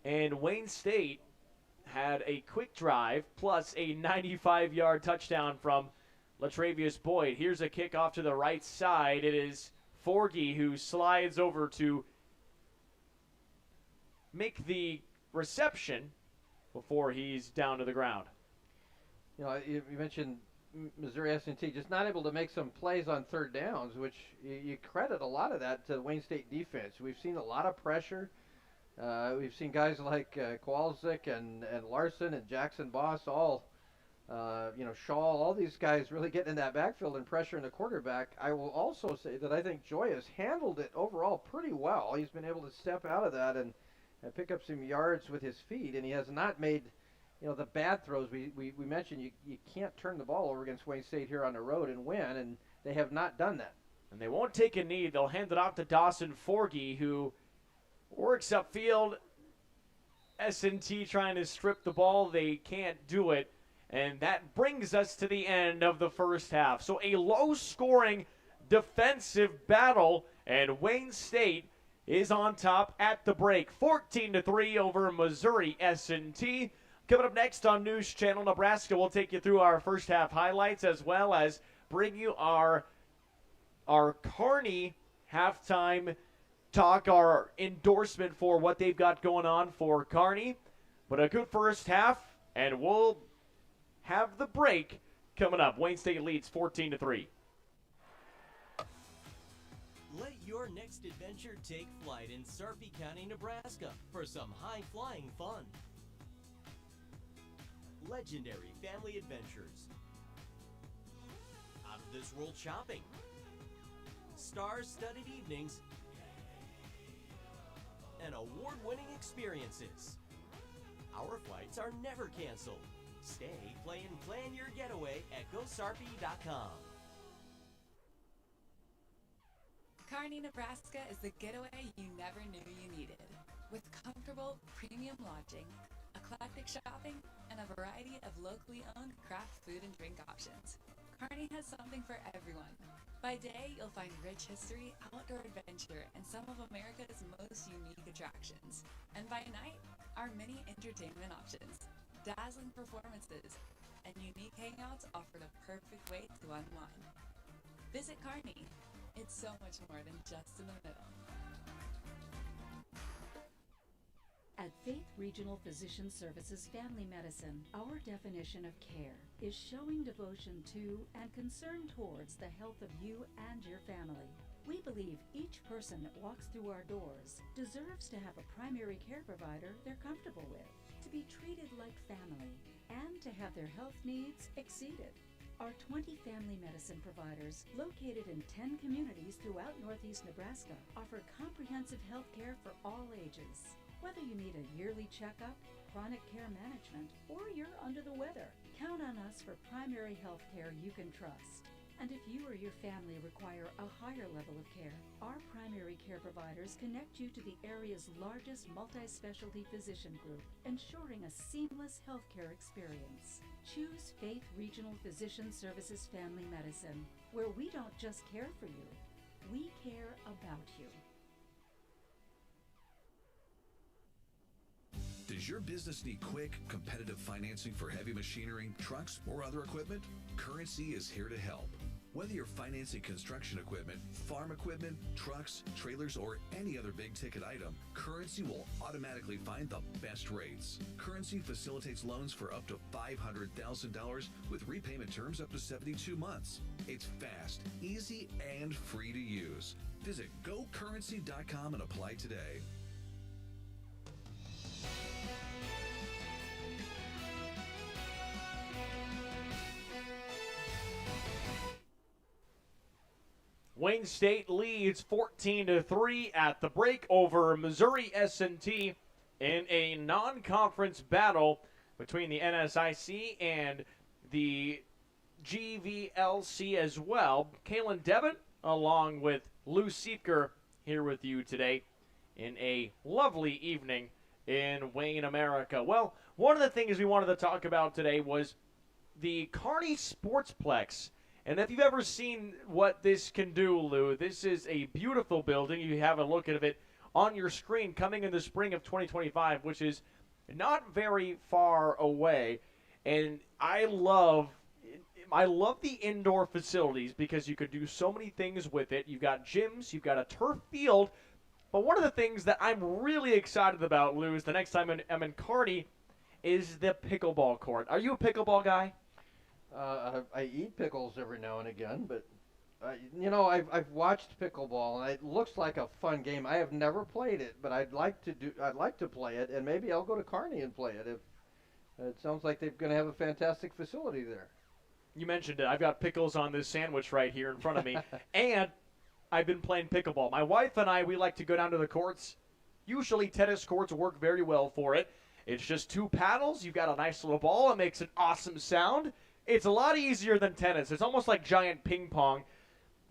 S18: And Wayne State had a quick drive plus a 95-yard touchdown from Latravius Boyd. Here's a kickoff to the right side. It is Forgy who slides over to make the reception before he's down to the ground.
S11: You mentioned Missouri S&T just not able to make some plays on 3rd downs, which you credit a lot of that to the Wayne State defense. We've seen a lot of pressure. We've seen guys like Kowalczyk and Larson and Jackson Boss, all, Shaw, all these guys really getting in that backfield and pressuring the quarterback. I will also say that I think Joyous handled it overall pretty well. He's been able to step out of that and pick up some yards with his feet, and he has not made the bad throws. We mentioned you can't turn the ball over against Wayne State here on the road and win, and they have not done that.
S18: And they won't take a knee. They'll hand it off to Dawson Forgy, who works upfield. S&T trying to strip the ball. They can't do it. And that brings us to the end of the first half. So a low-scoring defensive battle, and Wayne State is on top at the break. 14-3 over Missouri S&T. Coming up next on News Channel Nebraska, we'll take you through our first half highlights as well as bring you our Kearney halftime talk, our endorsement for what they've got going on for Kearney. But a good first half, and we'll have the break coming up. Wayne State leads 14-3.
S1: Let your next adventure take flight in Sarpy County, Nebraska for some high-flying fun. Legendary family adventures, out-of-this-world shopping, star-studded evenings, and award-winning experiences. Our flights are never canceled. Stay, play, and plan your getaway at GoSarpy.com.
S9: Kearney, Nebraska is the getaway you never knew you needed. With comfortable, premium lodging, eclectic shopping, and a variety of locally owned craft food and drink options, Kearney has something for everyone. By day, you'll find rich history, outdoor adventure, and some of America's most unique attractions. And by night, our many entertainment options, dazzling performances, and unique hangouts offer the perfect way to unwind. Visit Kearney. It's so much more than just in the middle.
S10: At Faith Regional Physician Services Family Medicine, our definition of care is showing devotion to and concern towards the health of you and your family. We believe each person that walks through our doors deserves to have a primary care provider they're comfortable with, to be treated like family, and to have their health needs exceeded. Our 20 family medicine providers, located in 10 communities throughout Northeast Nebraska, offer comprehensive health care for all ages. Whether you need a yearly checkup, chronic care management, or you're under the weather, count on us for primary health care you can trust. And if you or your family require a higher level of care, our primary care providers connect you to the area's largest multi-specialty physician group, ensuring a seamless healthcare experience. Choose Faith Regional Physician Services Family Medicine, where we don't just care for you, we care about you.
S5: Does your business need quick, competitive financing for heavy machinery, trucks, or other equipment? Currency is here to help. Whether you're financing construction equipment, farm equipment, trucks, trailers, or any other big-ticket item, Currency will automatically find the best rates. Currency facilitates loans for up to $500,000 with repayment terms up to 72 months. It's fast, easy, and free to use. Visit GoCurrency.com and apply today.
S18: Wayne State leads 14-3 at the break over Missouri S&T in a non-conference battle between the NSIC and the GVLC as well. Kalen Devon, along with Lou Siepker, here with you today in a lovely evening in Wayne, America. Well, one of the things we wanted to talk about today was the Kearney Sportsplex. And if you've ever seen what this can do, Lou, this is a beautiful building. You have a look at it on your screen coming in the spring of 2025, which is not very far away. And I love the indoor facilities because you could do so many things with it. You've got gyms, you've got a turf field. But one of the things that I'm really excited about, Lou, is the next time I'm in Kearney is the pickleball court. Are you a pickleball guy?
S11: I eat pickles every now and again, but I've watched pickleball, and it looks like a fun game. I have never played it, but I'd like to play it, and maybe I'll go to Kearney and play it. It sounds like they're going to have a fantastic facility there.
S18: You mentioned it. I've got pickles on this sandwich right here in front of me, and I've been playing pickleball. My wife and I, we like to go down to the courts. Usually tennis courts work very well for it. It's just two paddles. You've got a nice little ball. It makes an awesome sound. It's a lot easier than tennis. It's almost like giant ping pong,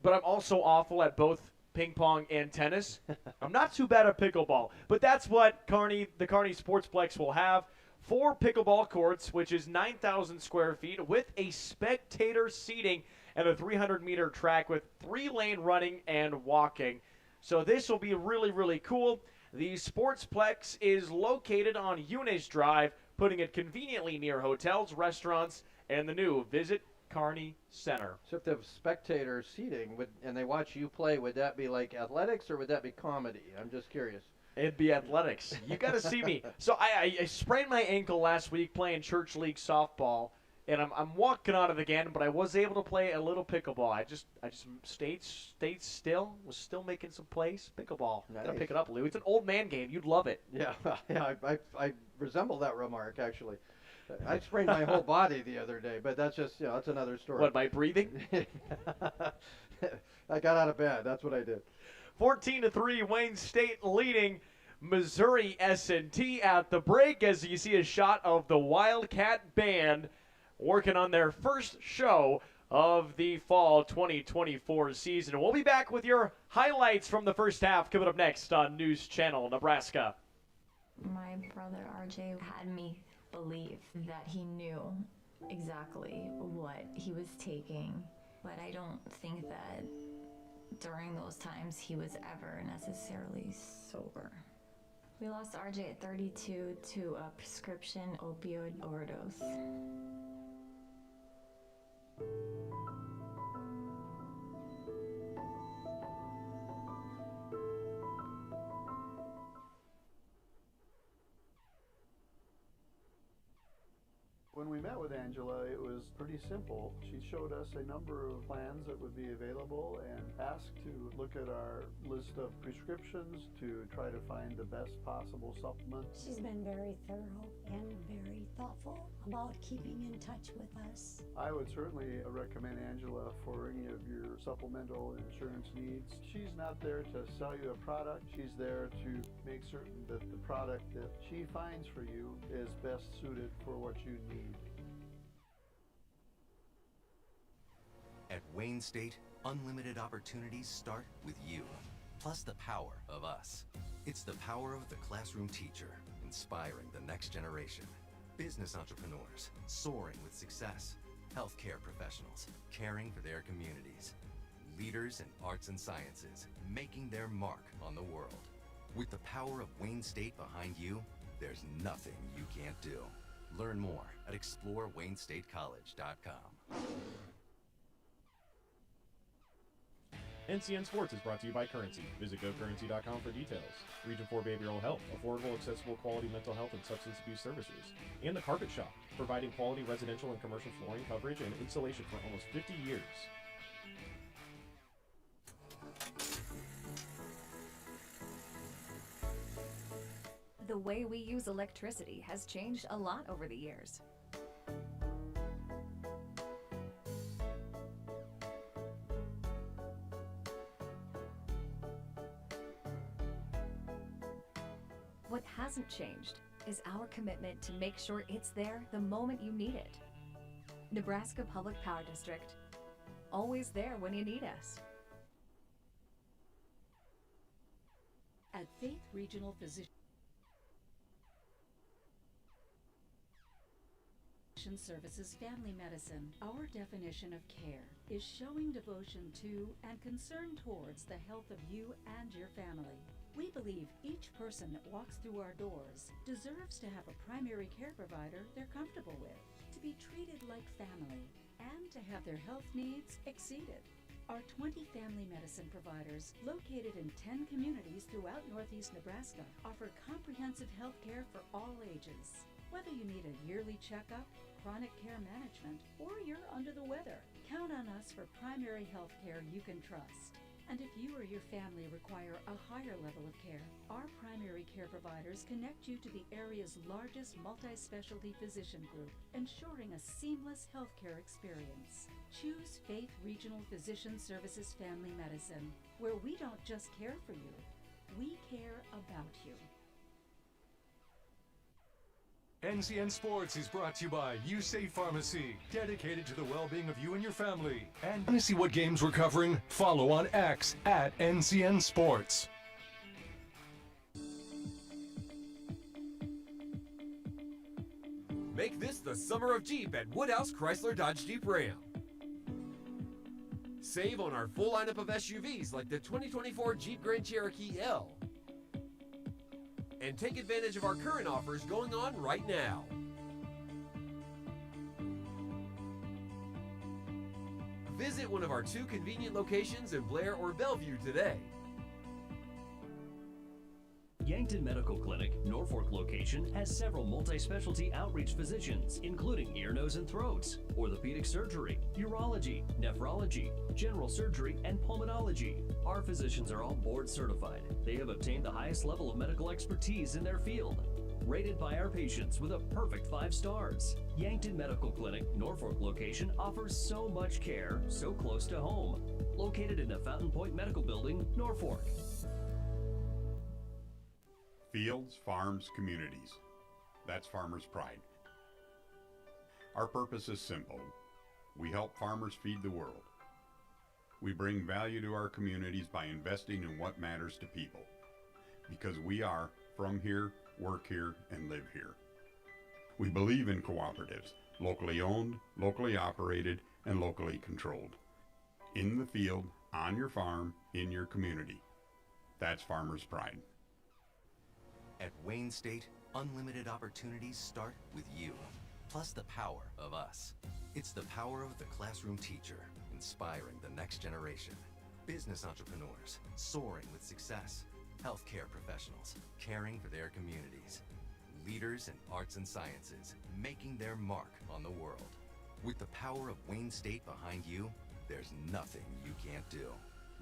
S18: but I'm also awful at both ping pong and tennis. I'm not too bad at pickleball, but that's what the Kearney Sportsplex will have. 4 pickleball courts, which is 9,000 square feet, with a spectator seating and a 300-meter track with 3-lane running and walking. So this will be really, really cool. The Sportsplex is located on Eunice Drive, putting it conveniently near hotels, restaurants, and the new Visit Kearney Center.
S11: So if they have spectator seating and they watch you play, would that be like athletics or would that be comedy? I'm just curious.
S18: It'd be athletics. You got to see me. So I sprained my ankle last week playing church league softball, and I'm walking on it again. But I was able to play a little pickleball. I just stayed still. Was still making some plays. Pickleball.
S11: Nice.
S18: Gotta pick it up, Lou. It's an old man game. You'd love it.
S11: Yeah, I resemble that remark actually. I sprained my whole body the other day, but that's just, that's another story.
S18: What, by breathing?
S11: I got out of bed. That's what I did.
S18: 14-3, Wayne State leading Missouri S&T at the break, as you see a shot of the Wildcat Band working on their first show of the fall 2024 season. We'll be back with your highlights from the first half coming up next on News Channel Nebraska.
S4: My brother RJ had me believe that he knew exactly what he was taking, but I don't think that during those times he was ever necessarily sober. We lost RJ at 32 to a prescription opioid overdose.
S6: When we met with Angela, it was pretty simple. She showed us a number of plans that would be available and asked to look at our list of prescriptions to try to find the best possible supplement.
S23: She's been very thorough and very thoughtful about keeping in touch with us.
S6: I would certainly recommend Angela for any of your supplemental insurance needs. She's not there to sell you a product. She's there to make certain that the product that she finds for you is best suited for what you need.
S15: At Wayne State, unlimited opportunities start with you, plus the power of us. It's the power of the classroom teacher, inspiring the next generation. Business entrepreneurs, soaring with success. Healthcare professionals, caring for their communities. Leaders in arts and sciences, making their mark on the world. With the power of Wayne State behind you, there's nothing you can't do. Learn more at exploreWayneStateCollege.com.
S16: NCN Sports is brought to you by Currency. Visit GoCurrency.com for details. Region 4 Behavioral Health, affordable, accessible, quality mental health and substance abuse services. And The Carpet Shop, providing quality residential and commercial flooring coverage and insulation for almost 50 years.
S24: The way we use electricity has changed a lot over the years. What hasn't changed is our commitment to make sure it's there the moment you need it. Nebraska Public Power District, always there when you need us.
S10: At Faith Regional Physician Services Family Medicine, our definition of care is showing devotion to and concern towards the health of you and your family. We believe each person that walks through our doors deserves to have a primary care provider they're comfortable with, to be treated like family, and to have their health needs exceeded. Our 20 family medicine providers, located in 10 communities throughout Northeast Nebraska, offer comprehensive health care for all ages. Whether you need a yearly checkup, chronic care management, or you're under the weather, count on us for primary health care you can trust. And if you or your family require a higher level of care, our primary care providers connect you to the area's largest multi-specialty physician group, ensuring a seamless healthcare experience. Choose Faith Regional Physician Services Family Medicine, where we don't just care for you, we care about you.
S3: NCN Sports is brought to you by USafe Pharmacy, dedicated to the well-being of you and your family. And want to see what games we're covering? Follow on X at NCN Sports.
S25: Make this the summer of Jeep at Woodhouse Chrysler Dodge Jeep Ram. Save on our full lineup of SUVs like the 2024 Jeep Grand Cherokee L. And take advantage of our current offers going on right now. Visit one of our 2 convenient locations in Blair or Bellevue today.
S1: Yankton Medical Clinic, Norfolk location, has several multi-specialty outreach physicians, including ear, nose, and throats, orthopedic surgery, urology, nephrology, general surgery, and pulmonology. Our physicians are all board certified. They have obtained the highest level of medical expertise in their field. Rated by our patients with a perfect 5 stars. Yankton Medical Clinic, Norfolk location, offers so much care, so close to home. Located in the Fountain Point Medical Building, Norfolk.
S2: Fields, farms, communities. That's Farmers Pride. Our purpose is simple. We help farmers feed the world. We bring value to our communities by investing in what matters to people. Because we are from here, work here, and live here. We believe in cooperatives, locally owned, locally operated, and locally controlled. In the field, on your farm, in your community. That's Farmers Pride.
S15: At Wayne State, unlimited opportunities start with you, plus the power of us. It's the power of the classroom teacher, inspiring the next generation. Business entrepreneurs, soaring with success. Healthcare professionals, caring for their communities. Leaders in arts and sciences, making their mark on the world. With the power of Wayne State behind you, there's nothing you can't do.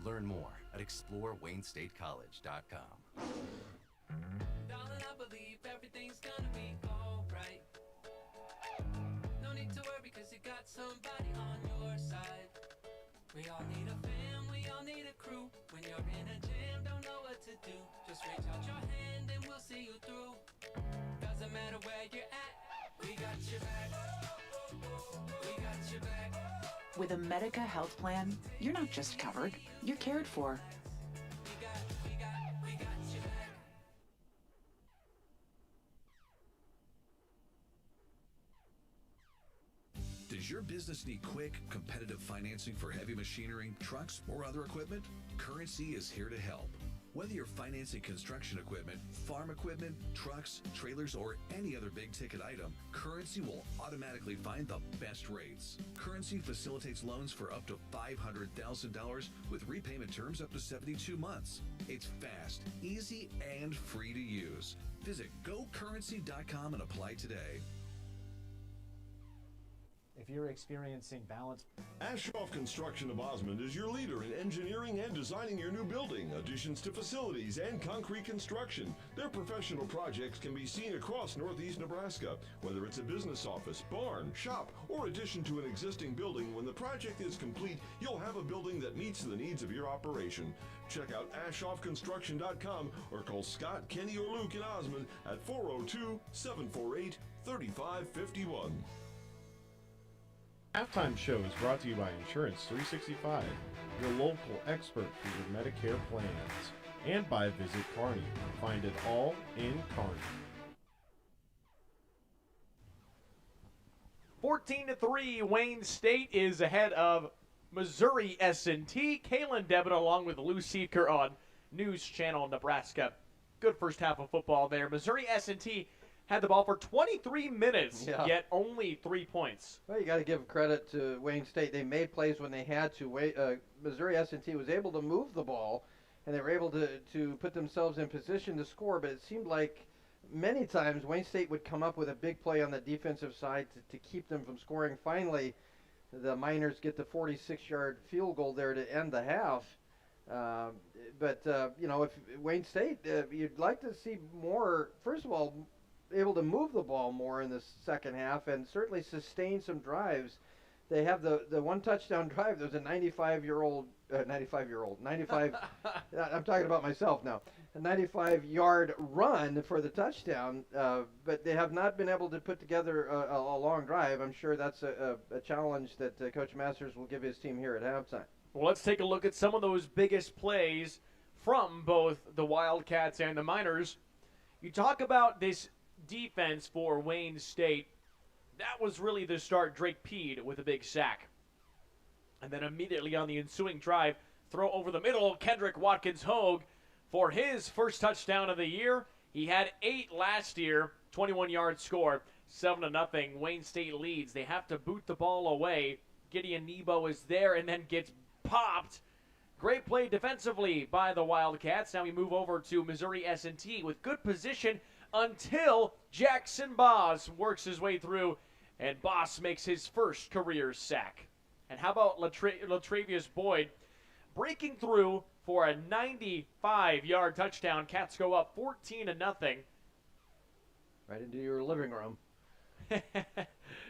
S15: Learn more at exploreWayneStateCollege.com.
S21: Darling, I believe everything's gonna be alright. No need to worry, cause you got somebody on your side. We all need a fam, we all need a crew. When you're in a jam, don't know what to do, just reach out your hand and we'll see you through. Doesn't matter where you're at, we got your back. We got your back.
S22: With a Medica health plan, you're not just covered, you're cared for.
S21: We got your back.
S5: Does your business need quick, competitive financing for heavy machinery, trucks, or other equipment? Currency is here to help. Whether you're financing construction equipment, farm equipment, trucks, trailers, or any other big-ticket item, Currency will automatically find the best rates. Currency facilitates loans for up to $500,000 with repayment terms up to 72 months. It's fast, easy, and free to use. Visit GoCurrency.com and apply today.
S7: If you're experiencing balance.
S8: Ashoff Construction of Osmond is your leader in engineering and designing your new building, additions to facilities, and concrete construction. Their professional projects can be seen across northeast Nebraska. Whether it's a business office, barn, shop, or addition to an existing building, when the project is complete, you'll have a building that meets the needs of your operation. Check out AshoffConstruction.com or call Scott, Kenny, or Luke in Osmond at 402-748-3551.
S16: Halftime Show is brought to you by Insurance 365, your local expert for your Medicare plans, and by Visit Kearney. Find it all in Kearney.
S18: 14-3, Wayne State is ahead of Missouri S&T. Kalen Devitt along with Lou Seeker on News Channel Nebraska. Good first half of football there. Missouri S&T had the ball for 23 minutes, yet only 3 points.
S11: Well, you got to give credit to Wayne State. They made plays when they had to. Missouri S&T was able to move the ball, and they were able to put themselves in position to score, but it seemed like many times Wayne State would come up with a big play on the defensive side to keep them from scoring. Finally, the Miners get the 46-yard field goal there to end the half. But if Wayne State, you'd like to see more, first of all, able to move the ball more in the second half and certainly sustain some drives. They have the one touchdown drive. There's a 95 I'm talking about myself now. A 95-yard run for the touchdown, but they have not been able to put together a long drive. I'm sure that's a challenge that Coach Masters will give his team here at halftime.
S18: Well, let's take a look at some of those biggest plays from both the Wildcats and the Miners. You talk about this defense for Wayne State. That was really the start. Drake Peed with a big sack. And then immediately on the ensuing drive, throw over the middle, Kendrick Watkins-Hogue for his first touchdown of the year. He had 8 last year, 21-yard score, 7-0. Wayne State leads. They have to boot the ball away. Gideon Nebo is there and then gets popped. Great play defensively by the Wildcats. Now we move over to Missouri S&T with good position until Jackson Boss works his way through, and Boss makes his first career sack. And how about Latravius Boyd breaking through for a 95-yard touchdown? Cats go up 14-0.
S11: Right into your living room.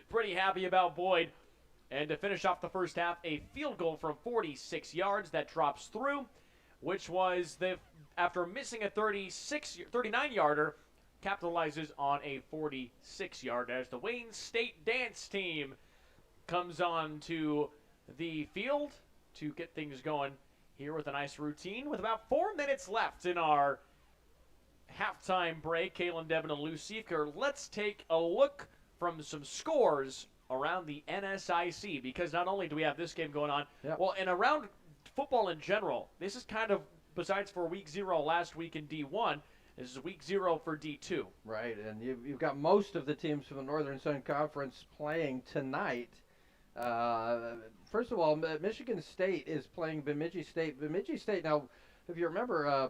S18: Pretty happy about Boyd. And to finish off the first half, a field goal from 46 yards that drops through. which was after missing a 39-yarder, capitalizes on a 46-yard as the Wayne State dance team comes on to the field to get things going here with a nice routine. With about 4 minutes left in our halftime break, Kalen Devin and Lou Siefker, let's take a look from some scores around the NSIC, because not only do we have this game going on, well, and around football in general, this is kind of, besides for week 0 last week in D1, this is week 0 for D2.
S11: Right, and you've got most of the teams from the Northern Sun Conference playing tonight. First of all, Michigan State is playing Bemidji State. Bemidji State, now, if you remember,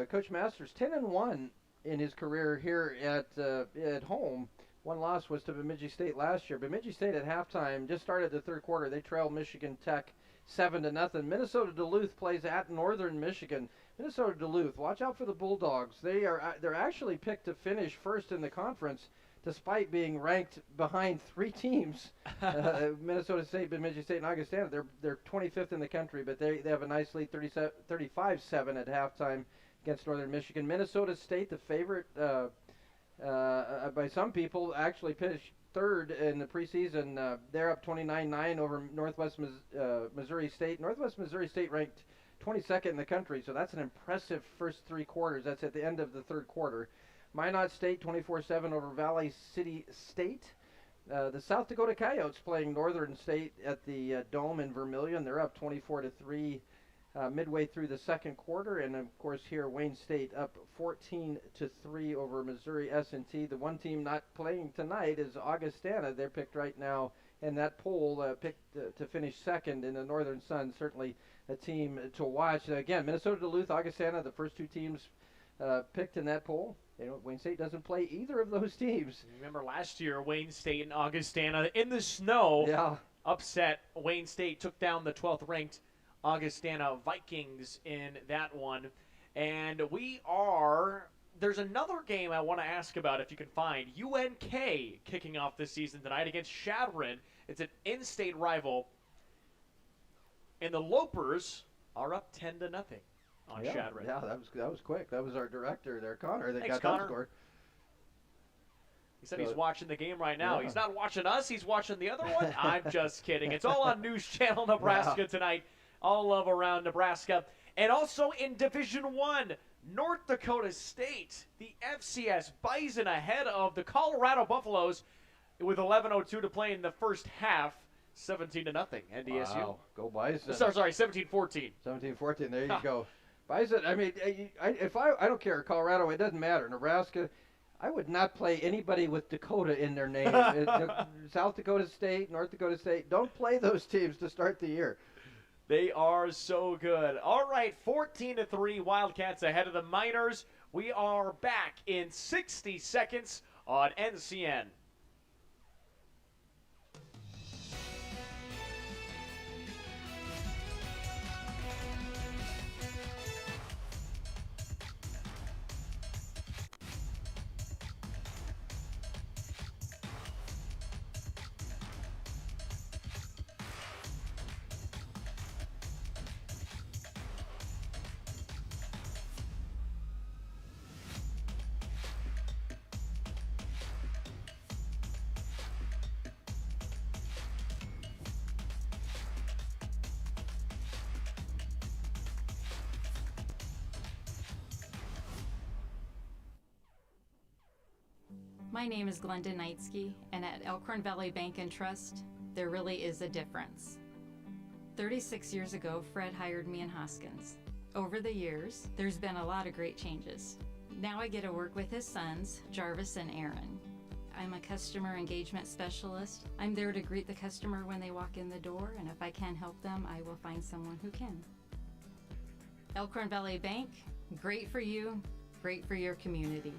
S11: Coach Masters, 10-1 in his career here at home. One loss was to Bemidji State last year. Bemidji State at halftime just started the third quarter. They trailed Michigan Tech 7-0. Minnesota Duluth plays at Northern Michigan. Minnesota Duluth, watch out for the Bulldogs. They're actually picked to finish first in the conference, despite being ranked behind 3 teams, Minnesota State, Bemidji State, and Augustana. They're 25th in the country, but they have a nice lead, 35-7 at halftime against Northern Michigan. Minnesota State, the favorite by some people, actually finished third in the preseason. They're up 29-9 over Northwest Missouri State. Northwest Missouri State ranked 22nd in the country, so that's an impressive first 3 quarters. That's at the end of the third quarter. Minot State 24-7 over Valley City State. The South Dakota Coyotes playing Northern State at the Dome in Vermilion. They're up 24-3 midway through the second quarter. And, of course, here Wayne State up 14-3 over Missouri S&T. The one team not playing tonight is Augustana. They're picked right now in that poll, picked to finish second in the Northern Sun. Certainly a team to watch. Again, Minnesota Duluth, Augustana, the first 2 teams picked in that poll. Wayne State doesn't play either of those teams.
S18: Remember last year, Wayne State and Augustana in the snow upset. Wayne State took down the 12th-ranked Augustana Vikings in that one. And there's another game I want to ask about if you can find. UNK kicking off this season tonight against Shadron. It's an in-state rival. And the Lopers are up 10-0 on Shadron.
S11: Yeah, that was quick. That was our director there, Connor, that
S18: Thanks,
S11: got
S18: Connor.
S11: that score.
S18: He said he's watching the game right now. Yeah. He's not watching us. He's watching the other one. I'm just kidding. It's all on News Channel Nebraska tonight. All love around Nebraska. And also in Division 1, North Dakota State, the FCS Bison ahead of the Colorado Buffaloes with 11:02 to play in the first half. 17-0, NDSU.
S11: Wow. Go Bison.
S18: Sorry, 17-14.
S11: 17-14, there you go. Bison, I mean, I don't care, Colorado, it doesn't matter. Nebraska, I would not play anybody with Dakota in their name. South Dakota State, North Dakota State, don't play those teams to start the year.
S18: They are so good. All right, 14-3, Wildcats ahead of the Miners. We are back in 60 seconds on NCN.
S12: My name is Glenda Knightsky, and at Elkhorn Valley Bank and Trust, there really is a difference. 36 years ago, Fred hired me in Hoskins. Over the years, there's been a lot of great changes. Now I get to work with his sons, Jarvis and Aaron. I'm a customer engagement specialist. I'm there to greet the customer when they walk in the door, and if I can help them, I will find someone who can. Elkhorn Valley Bank, great for you, great for your community.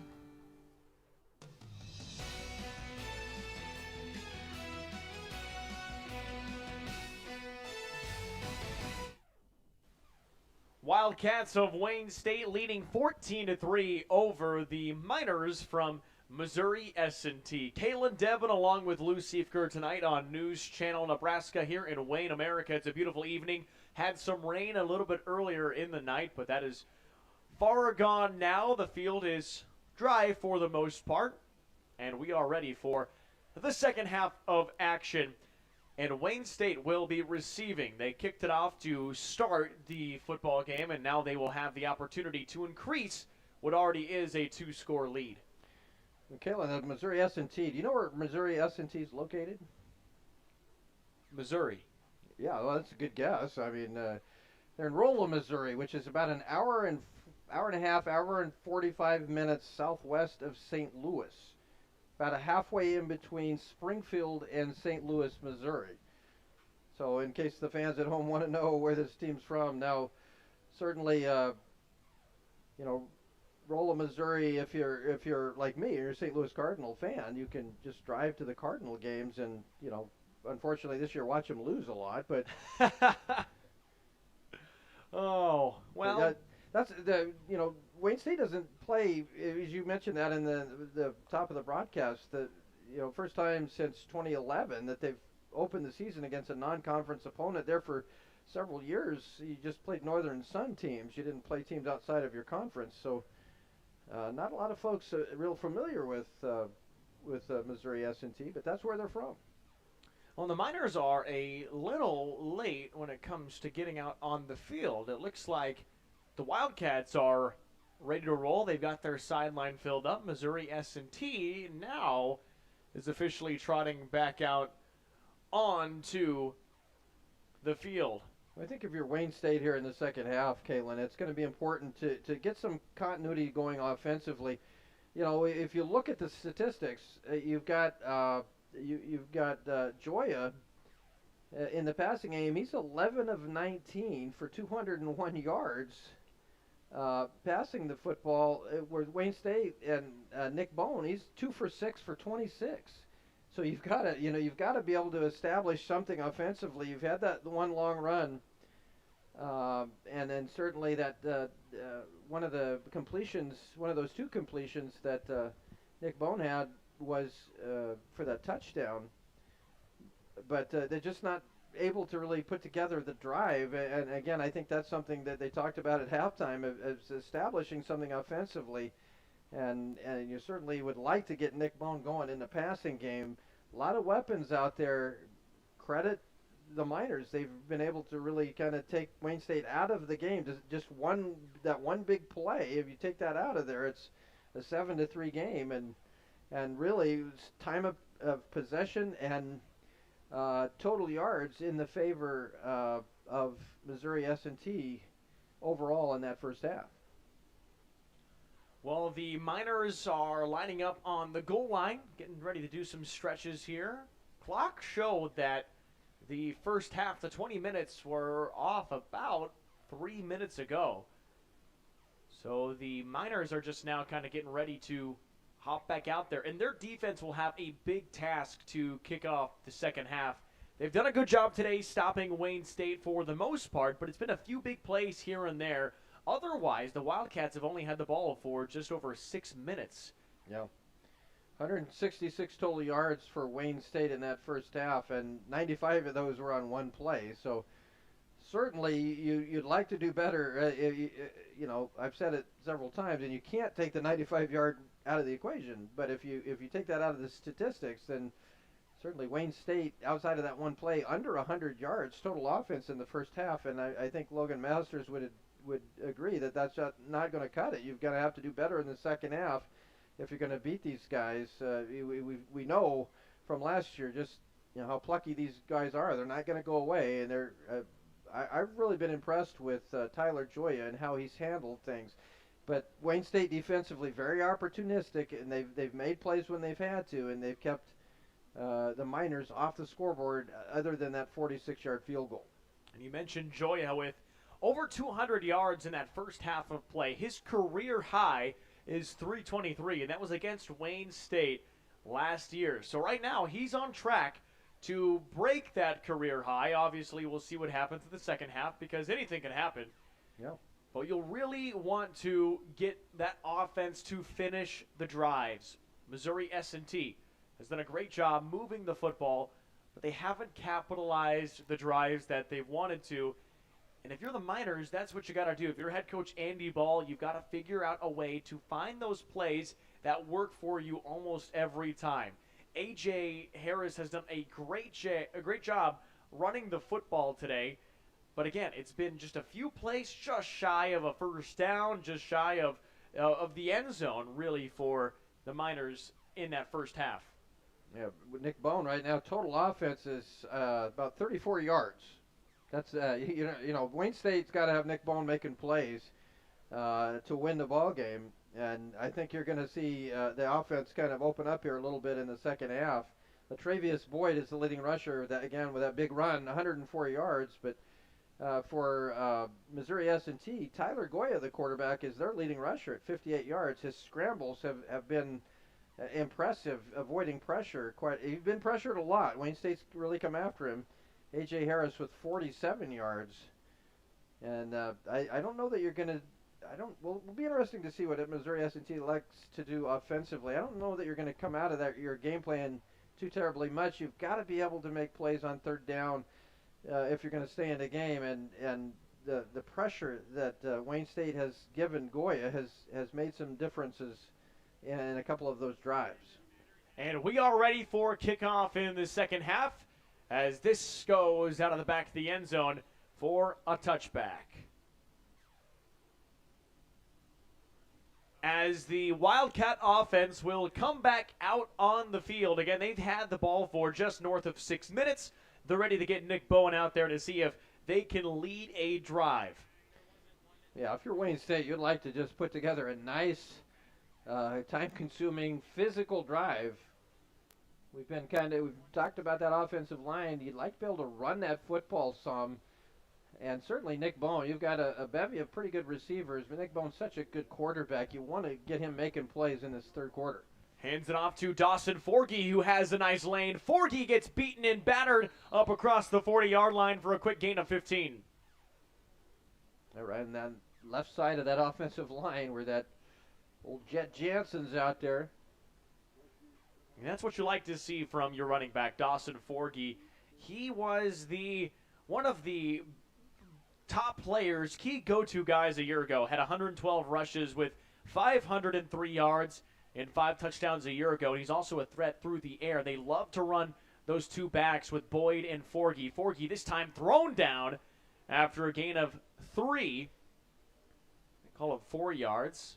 S18: Wildcats of Wayne State leading 14-3 over the Miners from Missouri S&T. Kalen Devin along with Lou Siefker tonight on News Channel Nebraska here in Wayne, America. It's a beautiful evening. Had some rain a little bit earlier in the night, but that is far gone now. The field is dry for the most part, and we are ready for the second half of action. And Wayne State will be receiving. They kicked it off to start the football game, and now they will have the opportunity to increase what already is a 2-score lead.
S11: Michaela, the Missouri S&T, do you know where Missouri S&T is located?
S18: Missouri.
S11: Yeah, well, that's a good guess. I mean, they're in Rolla, Missouri, which is about an hour and a half, hour and 45 minutes southwest of St. Louis. About a halfway in between Springfield and St. Louis, Missouri. So in case the fans at home want to know where this team's from, now certainly, Rolla, Missouri, if you're like me, you're a St. Louis Cardinal fan, you can just drive to the Cardinal games and, unfortunately this year watch them lose a lot, but
S18: oh, well,
S11: that's the, Wayne State doesn't play, as you mentioned that in the top of the broadcast, that, first time since 2011 that they've opened the season against a non-conference opponent. There for several years, you just played Northern Sun teams. You didn't play teams outside of your conference, so not a lot of folks real familiar with Missouri S&T, but that's where they're from.
S18: Well, the Miners are a little late when it comes to getting out on the field. It looks like the Wildcats are ready to roll. They've got their sideline filled up. Missouri S&T now is officially trotting back out onto the field.
S11: I think if you're Wayne State here in the second half, Caitlin, it's going to be important to get some continuity going offensively. If you look at the statistics, you've got Joya in the passing game. He's 11 of 19 for 201 yards. Passing the football, where Wayne State and Nick Bone, he's 2 for 6 for 26. So you've got to be able to establish something offensively. You've had that one long run, and then certainly that one of the completions, one of those two completions that Nick Bone had was for that touchdown. But they're just not able to really put together the drive, and again, I think that's something that they talked about at halftime, as establishing something offensively, and you certainly would like to get Nick Bone going in the passing game. A lot of weapons out there. Credit the Miners; they've been able to really kind of take Wayne State out of the game. Just one big play. If you take that out of there, it's a 7-3 game, and really it's time of possession and total yards in the favor of Missouri S&T overall in that first half.
S18: Well, the Miners are lining up on the goal line, getting ready to do some stretches here. Clock showed that the first half, the 20 minutes, were off about 3 minutes ago. So the Miners are just now kind of getting ready to hop back out there, and their defense will have a big task to kick off the second half. They've done a good job today stopping Wayne State for the most part, but it's been a few big plays here and there. Otherwise, the Wildcats have only had the ball for just over 6 minutes.
S11: Yeah. 166 total yards for Wayne State in that first half, and 95 of those were on one play. So certainly you'd like to do better. I've said it several times, and you can't take the 95-yard out of the equation. But if you take that out of the statistics, then certainly Wayne State, outside of that one play, under 100 yards total offense in the first half, and I think Logan Masters would agree that that's not going to cut it. You've got to have to do better in the second half if you're going to beat these guys. We know from last year just how plucky these guys are. They're not going to go away, and they're. I've really been impressed with Tyler Joya and how he's handled things. But Wayne State defensively very opportunistic, and they've made plays when they've had to, and they've kept the Miners off the scoreboard other than that 46-yard field goal.
S18: And you mentioned Joya with over 200 yards in that first half of play. His career high is 323, and that was against Wayne State last year. So right now he's on track to break that career high. Obviously, we'll see what happens in the second half because anything can happen.
S11: Yeah.
S18: But you'll really want to get that offense to finish the drives. Missouri S&T has done a great job moving the football, but they haven't capitalized the drives that they've wanted to. And if you're the Miners, that's what you got to do. If you're head coach Andy Ball, you've got to figure out a way to find those plays that work for you almost every time. A.J. Harris has done a great job running the football today. But again, it's been just a few plays just shy of a first down, just shy of the end zone, really, for the Miners in that first half.
S11: Yeah, with Nick Bone right now, total offense is about 34 yards. That's Wayne State's got to have Nick Bone making plays to win the ball game, and I think you're going to see the offense kind of open up here a little bit in the second half. Latravius Boyd is the leading rusher. That again with that big run, 104 yards. But for Missouri S&T, Tyler Goya, the quarterback, is their leading rusher at 58 yards. His scrambles have been impressive, avoiding pressure. He's been pressured a lot. Wayne State's really come after him. A.J. Harris with 47 yards. And I don't know that you're going to Well, it'll be interesting to see what Missouri S&T likes to do offensively. I don't know that you're going to come out of your game plan too terribly much. You've got to be able to make plays on third down if you're going to stay in the game. And the pressure that Wayne State has given Goya has made some differences in a couple of those drives.
S18: And we are ready for kickoff in the second half as this goes out of the back of the end zone for a touchback. As the Wildcat offense will come back out on the field. Again, they've had the ball for just north of 6 minutes. They're ready to get Nick Bowen out there to see if they can lead a drive.
S11: Yeah, if you're Wayne State, you'd like to just put together a nice, time-consuming, physical drive. We've talked about that offensive line. You'd like to be able to run that football some. And certainly Nick Bone, you've got a bevy of pretty good receivers, but Nick Bone's such a good quarterback. You want to get him making plays in this third quarter.
S18: Hands it off to Dawson Forgey, who has a nice lane. Forgey gets beaten and battered up across the 40-yard line for a quick gain of 15.
S11: All right, and then left side of that offensive line where that old Jet Jansen's out there.
S18: And that's what you like to see from your running back, Dawson Forgey. He was one of the top players, key go-to guys a year ago. Had 112 rushes with 503 yards and 5 touchdowns a year ago. And he's also a threat through the air. They love to run those two backs with Boyd and Forgey. Forgey this time thrown down after a gain of 3. They call it 4 yards.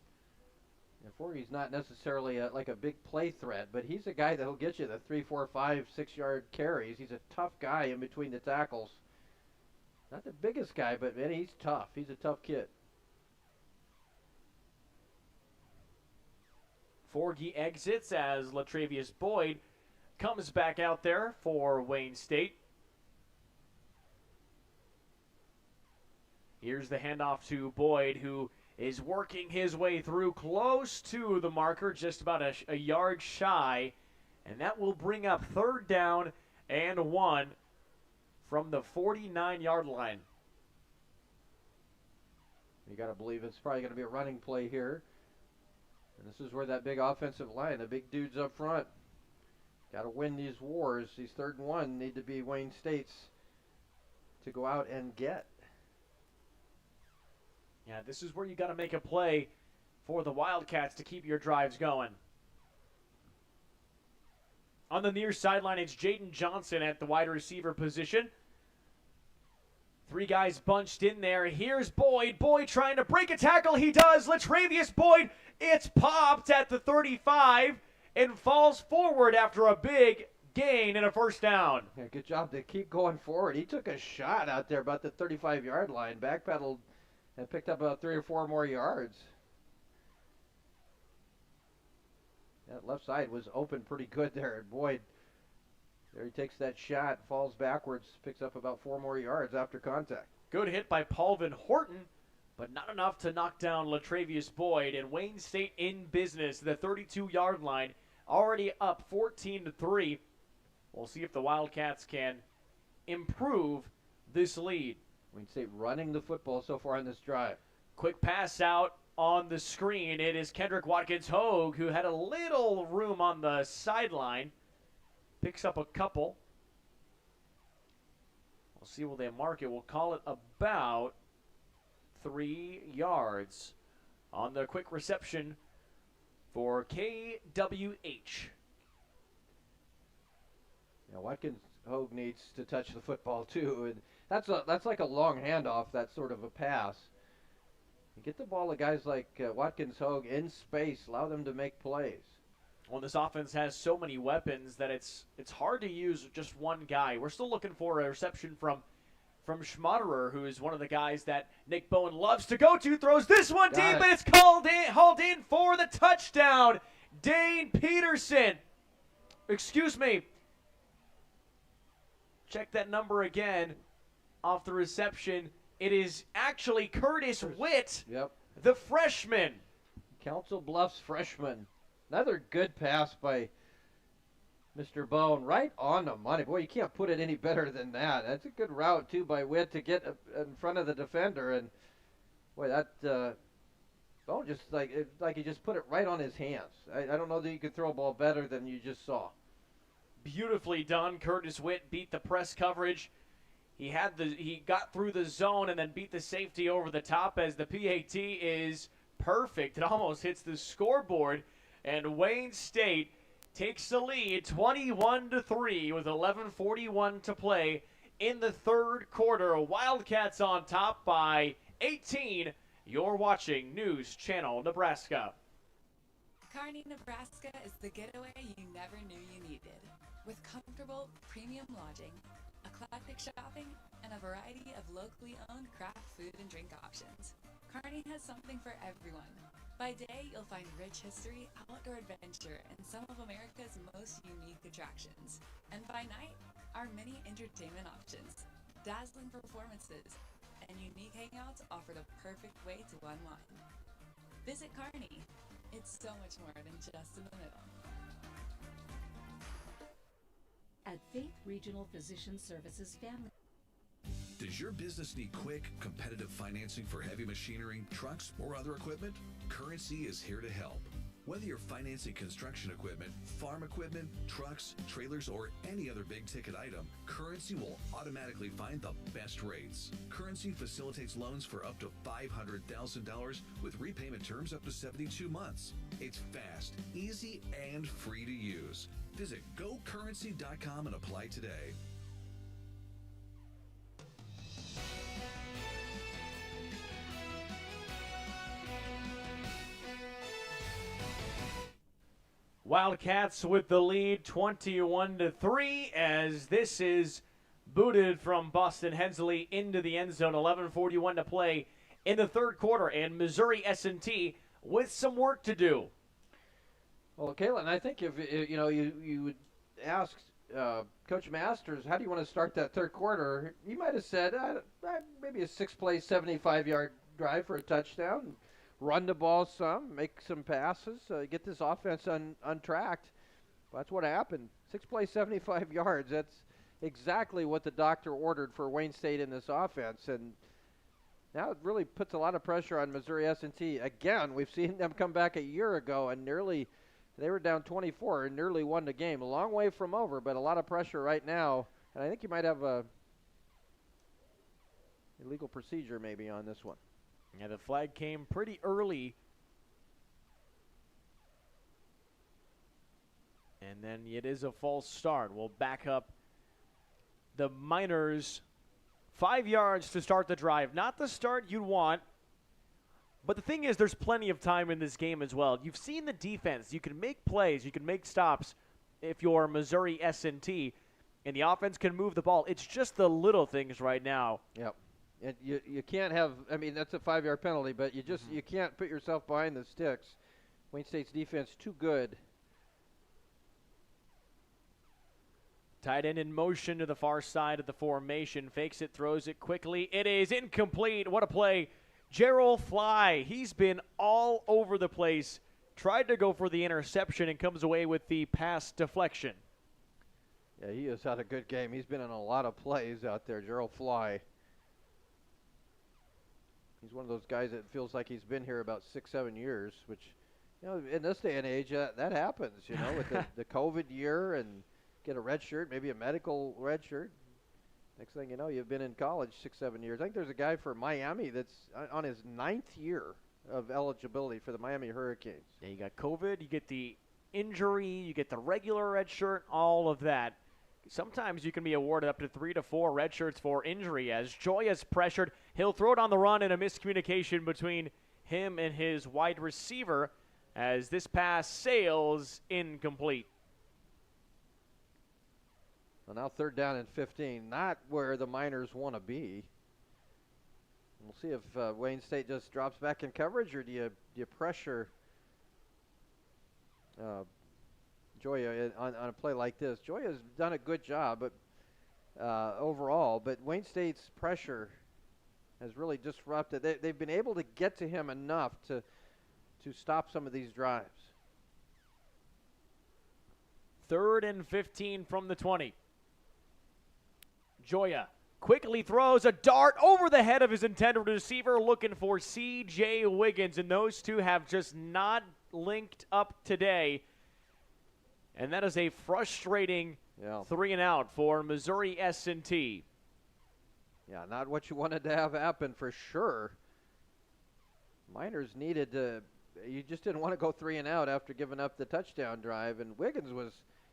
S11: Yeah, Forgey's not necessarily like a big play threat, but he's a guy that'll get you the 3, 4, 5, 6 yard carries. He's a tough guy in between the tackles. Not the biggest guy, but man, he's tough. He's a tough kid.
S18: Forgey exits as Latravius Boyd comes back out there for Wayne State. Here's the handoff to Boyd, who is working his way through close to the marker, just about a yard shy. And that will bring up third down and 1 from the 49-yard line.
S11: You got to believe it's probably going to be a running play here. And this is where that big offensive line, the big dudes up front, got to win these wars. These 3rd and 1 need to be Wayne State's to go out and get.
S18: Yeah, this is where you got to make a play for the Wildcats to keep your drives going. On the near sideline, it's Jaden Johnson at the wide receiver position. 3 guys bunched in there. Here's Boyd. Boyd trying to break a tackle. He does. Latravius Boyd, it's popped at the 35 and falls forward after a big gain and a first down.
S11: Yeah, good job to keep going forward. He took a shot out there about the 35-yard line, backpedaled, and picked up about 3 or 4 more yards. That left side was open pretty good there. And Boyd, there he takes that shot, falls backwards, picks up about 4 more yards after contact.
S18: Good hit by Paulvin Horton, but not enough to knock down Latravius Boyd. And Wayne State in business, the 32-yard line, already up 14-3. We'll see if the Wildcats can improve this lead.
S11: Wayne State running the football so far in this drive.
S18: Quick pass out on the screen. It is Kendrick Watkins-Hogue, who had a little room on the sideline. Picks up a couple. We'll see what they mark it. We'll call it about 3 yards on the quick reception for KWH.
S11: Yeah, Watkins Hogue needs to touch the football too, and that's like a long handoff. That sort of a pass. You get the ball to guys like Watkins Hogue in space, allow them to make plays.
S18: Well, this offense has so many weapons that it's hard to use just one guy. We're still looking for a reception from Schmaderer, who is one of the guys that Nick Bowen loves to go to. Throws this one deep, and it's hauled in for the touchdown. Dane Peterson. Excuse me. Check that number again off the reception. It is actually Curtis Witt, the freshman.
S11: Council Bluffs freshman. Another good pass by Mr. Bone, right on the money. Boy, you can't put it any better than that. That's a good route, too, by Witt to get in front of the defender. And, boy, that Bone just like he just put it right on his hands. I don't know that you could throw a ball better than you just saw.
S18: Beautifully done. Curtis Witt beat the press coverage. He got through the zone and then beat the safety over the top as the PAT is perfect. It almost hits the scoreboard. And Wayne State takes the lead 21-3 with 11:41 to play in the third quarter. Wildcats on top by 18. You're watching News Channel Nebraska.
S9: Kearney, Nebraska is the getaway you never knew you needed. With comfortable, premium lodging, eclectic shopping, and a variety of locally owned craft food and drink options, Kearney has something for everyone. By day, you'll find rich history, outdoor adventure, and some of America's most unique attractions. And by night, our many entertainment options, dazzling performances, and unique hangouts offer the perfect way to unwind. Visit Kearney. It's so much more than just in the middle.
S10: At Faith Regional Physician Services Family.
S5: Does your business need quick, competitive financing for heavy machinery, trucks, or other equipment? Currency is here to help. Whether you're financing construction equipment, farm equipment, trucks, trailers, or any other big-ticket item, Currency will automatically find the best rates. Currency facilitates loans for up to $500,000 with repayment terms up to 72 months. It's fast, easy, and free to use. Visit gocurrency.com and apply today.
S18: Wildcats with the lead 21-3 as this is booted from Boston Hensley into the end zone. 11:41 to play in the third quarter, and Missouri S&T with some work to do.
S11: Well, Caitlin, I think if you would ask Coach Masters, how do you want to start that third quarter? He might have said maybe a 6-play, 75-yard drive for a touchdown. Run the ball some, make some passes, get this offense untracked. That's what happened. 6 plays, 75 yards. That's exactly what the doctor ordered for Wayne State in this offense. And now it really puts a lot of pressure on Missouri S&T. Again, we've seen them come back a year ago and they were down 24 and nearly won the game. A long way from over, but a lot of pressure right now. And I think you might have a illegal procedure maybe on this one.
S18: Yeah, the flag came pretty early. And then it is a false start. We'll back up the Miners 5 yards to start the drive. Not the start you'd want. But the thing is, there's plenty of time in this game as well. You've seen the defense. You can make plays. You can make stops if you're Missouri S&T. And the offense can move the ball. It's just the little things right now.
S11: Yep. And you can't have, I mean, that's a 5-yard penalty, but you just you can't put yourself behind the sticks. Wayne State's defense too good.
S18: Tight end in motion to the far side of the formation. Fakes it, throws it quickly. It is incomplete. What a play. Gerald Fly, he's been all over the place. Tried to go for the interception and comes away with the pass deflection.
S11: Yeah, he has had a good game. He's been in a lot of plays out there, Gerald Fly. He's one of those guys that feels like he's been here about 6-7 years, which, in this day and age, that happens, with the COVID year and get a red shirt, maybe a medical red shirt. Next thing you know, you've been in college 6-7 years. I think there's a guy for Miami that's on his 9th year of eligibility for the Miami Hurricanes.
S18: Yeah, you got COVID, you get the injury, you get the regular red shirt, all of that. Sometimes you can be awarded up to 3 to 4 red shirts for injury. As Joya's pressured, he'll throw it on the run, and a miscommunication between him and his wide receiver as this pass sails incomplete.
S11: Well, now 3rd down and 15, not where the Miners want to be. We'll see if Wayne State just drops back in coverage, or do you pressure Joya on a play like this. Joya's done a good job, but overall, but Wayne State's pressure has really disrupted. They've been able to get to him enough to stop some of these drives.
S18: 3rd and 15 from the 20. Joya quickly throws a dart over the head of his intended receiver, looking for C.J. Wiggins, and those two have just not linked up today. And that is a frustrating 3 and out for Missouri S&T.
S11: Yeah, not what you wanted to have happen for sure. Miners needed to, you just didn't want to go 3 and out after giving up the touchdown drive, and Wiggins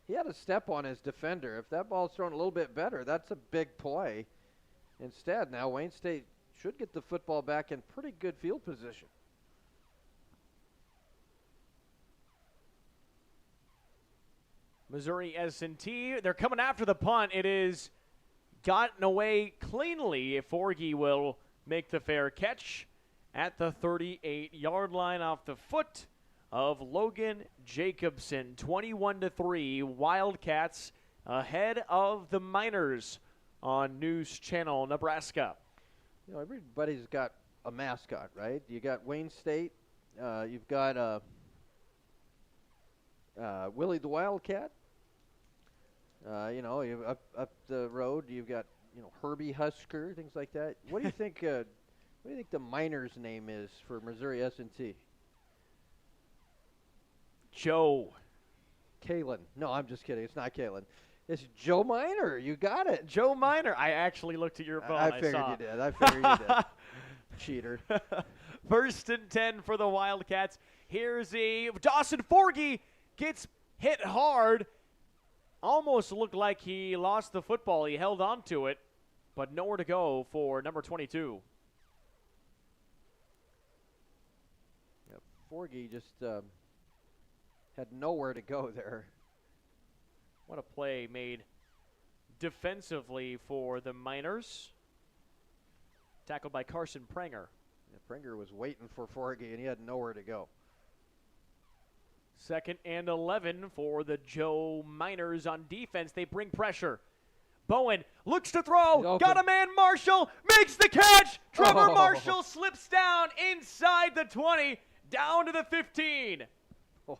S11: he had a step on his defender. If that ball's thrown a little bit better, that's a big play. Instead, now Wayne State should get the football back in pretty good field position.
S18: Missouri S&T, they're coming after the punt. It is gotten away cleanly. If Forgy will make the fair catch at the 38-yard line off the foot of Logan Jacobson. 21-3, Wildcats ahead of the Miners on News Channel Nebraska.
S11: You know, everybody's got a mascot, right? You got Wayne State. You've got Willie the Wildcat. You know, up the road, you've got Herbie Husker, things like that. What do you think? What do you think the Miners' name is for Missouri S&T?
S18: Joe.
S11: Kalen. No, I'm just kidding. It's not Kalen. It's Joe Miner. You got it.
S18: Joe Miner. I actually looked at your phone.
S11: I figured you did. I figured you did. Cheater.
S18: 1st and 10 for the Wildcats. Here's Dawson Forgy gets hit hard. Almost looked like he lost the football. He held on to it, but nowhere to go for number 22.
S11: Yeah, Forgy just had nowhere to go there.
S18: What a play made defensively for the Miners. Tackled by Carson Pranger.
S11: Yeah, Pranger was waiting for Forgy, and he had nowhere to go.
S18: 2nd and 11 for the Joe Miners on defense. They bring pressure. Bowen looks to throw. Got a man. Marshall makes the catch. Trevor Marshall slips down inside the 20, down to the 15.
S11: Boy,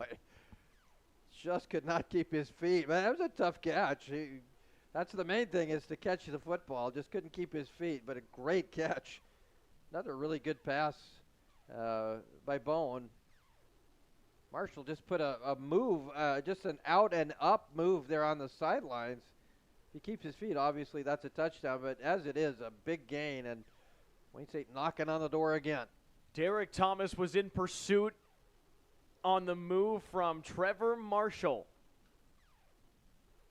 S11: just could not keep his feet. Man, that was a tough catch. That's the main thing, is to catch the football. Just couldn't keep his feet, but a great catch. Another really good pass by Bowen. Marshall just put a move, just an out and up move there on the sidelines. He keeps his feet. Obviously, that's a touchdown, but as it is, a big gain, and Wayne State knocking on the door again.
S18: Derek Thomas was in pursuit on the move from Trevor Marshall.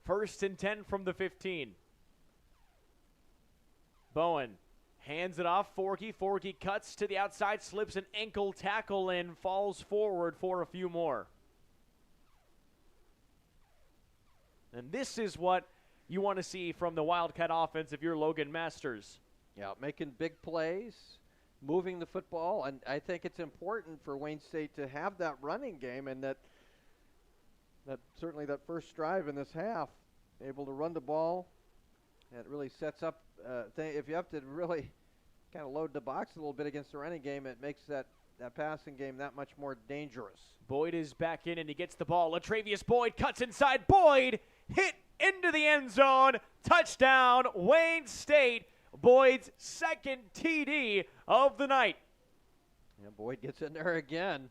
S18: 1st and 10 from the 15. Bowen hands it off. Forgy. Forgy cuts to the outside, slips an ankle tackle and falls forward for a few more. And this is what you want to see from the Wildcat offense if you're Logan Masters.
S11: Yeah, making big plays, moving the football, and I think it's important for Wayne State to have that running game, and that certainly that first drive in this half, able to run the ball. It really sets up, if you have to really kind of load the box a little bit against the running game, it makes that passing game that much more dangerous.
S18: Boyd is back in, and he gets the ball. Latravius Boyd cuts inside. Boyd hit into the end zone. Touchdown, Wayne State. Boyd's 2nd TD of the night.
S11: Yeah, Boyd gets in there again.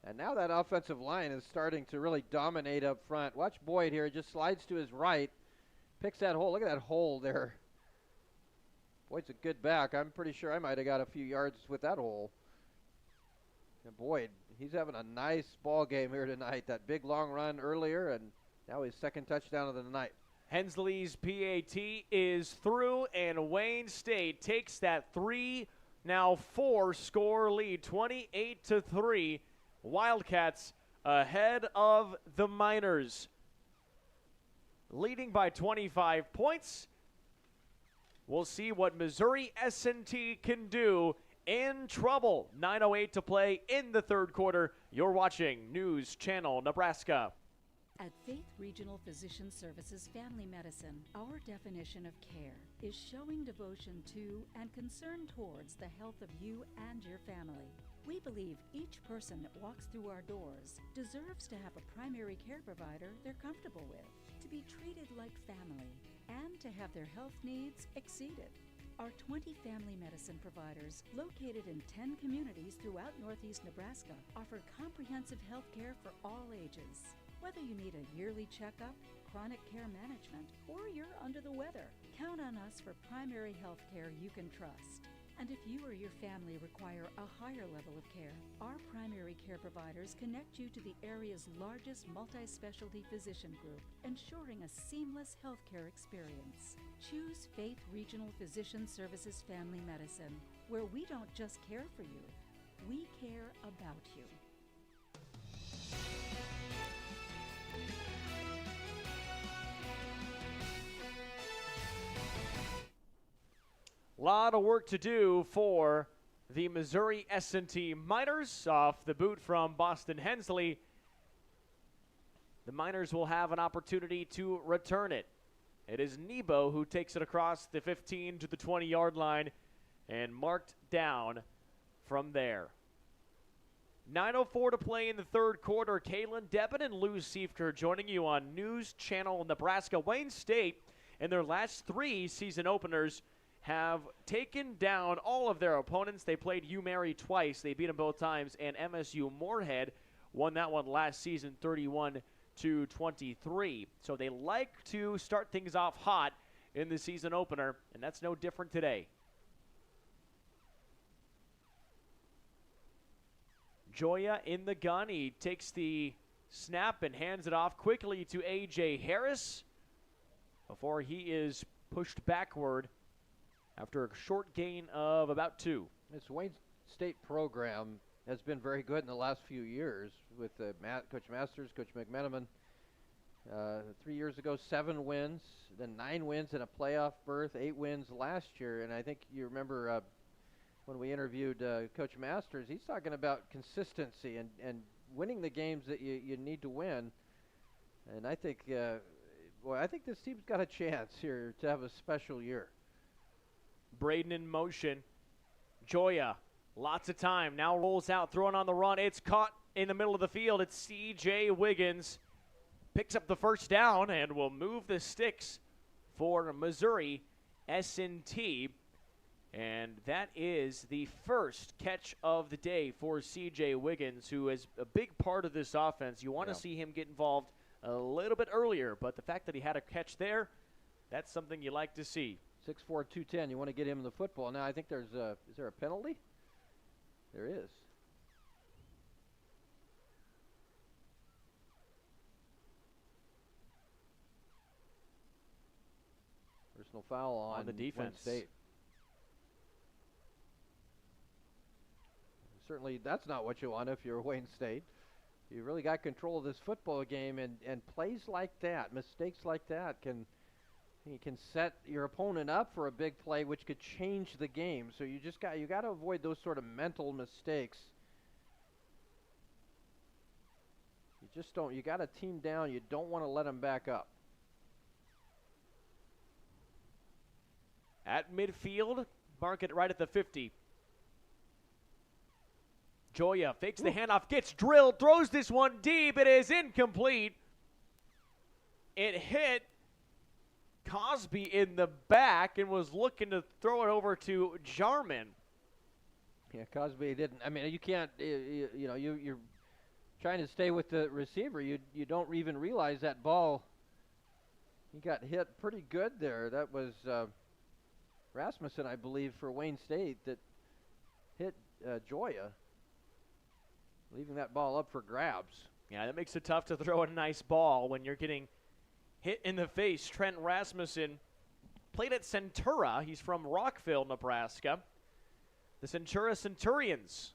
S11: And now that offensive line is starting to really dominate up front. Watch Boyd here. Just slides to his right. Picks that hole. Look at that hole there. Boyd's a good back. I'm pretty sure I might have got a few yards with that hole. And Boyd, he's having a nice ball game here tonight. That big long run earlier, and now his second touchdown of the night.
S18: Hensley's PAT is through, and Wayne State takes that 4 score lead, 28-3. Wildcats ahead of the Miners, leading by 25 points. We'll see what Missouri S&T can do. In trouble. 9:08 to play in the third quarter. You're watching News Channel Nebraska.
S10: At Faith Regional Physician Services Family Medicine, our definition of care is showing devotion to and concern towards the health of you and your family. We believe each person that walks through our doors deserves to have a primary care provider they're comfortable with, to be treated like family, and to have their health needs exceeded. Our 20 family medicine providers, located in 10 communities throughout northeast Nebraska, offer comprehensive health care for all ages. Whether you need a yearly checkup, chronic care management, or you're under the weather, count on us for primary health care you can trust. And if you or your family require a higher level of care, our primary care providers connect you to the area's largest multi-specialty physician group, ensuring a seamless healthcare experience. Choose Faith Regional Physician Services Family Medicine, where we don't just care for you, we care about you.
S18: Lot of work to do for the Missouri S&T Miners off the boot from Boston Hensley. The Miners will have an opportunity to return it. It is Nebo who takes it across the 15 to the 20-yard line and marked down from there. 9:04 to play in the third quarter. Kaylin Deppen and Lou Siefker joining you on News Channel Nebraska. Wayne State, in their last 3 season openers, have taken down all of their opponents. They played UMary twice. They beat them both times, and MSU Moorhead won that one last season 31-23. So they like to start things off hot in the season opener, and that's no different today. Joya in the gun. He takes the snap and hands it off quickly to A.J. Harris before he is pushed backward after a short gain of about 2.
S11: This Wayne State program has been very good in the last few years with Coach Masters, Coach McMenamin. 3 years ago, 7 wins, then 9 wins and a playoff berth, 8 wins last year. And I think you remember when we interviewed Coach Masters, he's talking about consistency and winning the games that you need to win. And I think, I think this team's got a chance here to have a special year.
S18: Braden in motion. Joya, lots of time. Now rolls out, throwing on the run. It's caught in the middle of the field. It's C.J. Wiggins. Picks up the first down and will move the sticks for Missouri S&T. And that is the first catch of the day for C.J. Wiggins, who is a big part of this offense. You want to see him get involved a little bit earlier, but the fact that he had a catch there, that's something you like to see.
S11: 6'4", 210. You want to get him in the football. Now, I think is there a penalty? There is. Personal foul on
S18: the defense.
S11: Wayne State. Certainly, that's not what you want if you're Wayne State. You really got control of this football game, and plays like that, mistakes like that can set your opponent up for a big play, which could change the game. So you got to avoid those sort of mental mistakes. You just don't. You got a team down. You don't want to let them back up.
S18: At midfield, mark it right at the 50. Joya fakes the handoff, gets drilled, throws this one deep. It is incomplete. It hit Cosby in the back and was looking to throw it over to Jarman.
S11: Yeah, Cosby didn't. I mean, you can't. You're trying to stay with the receiver. You don't even realize that ball He got hit pretty good there. That was Rasmussen, I believe, for Wayne State that hit Joya, leaving that ball up for grabs.
S18: Yeah, that makes it tough to throw a nice ball when you're getting hit in the face. Trent Rasmussen played at Centura. He's from Rockville, Nebraska. The Centura Centurions.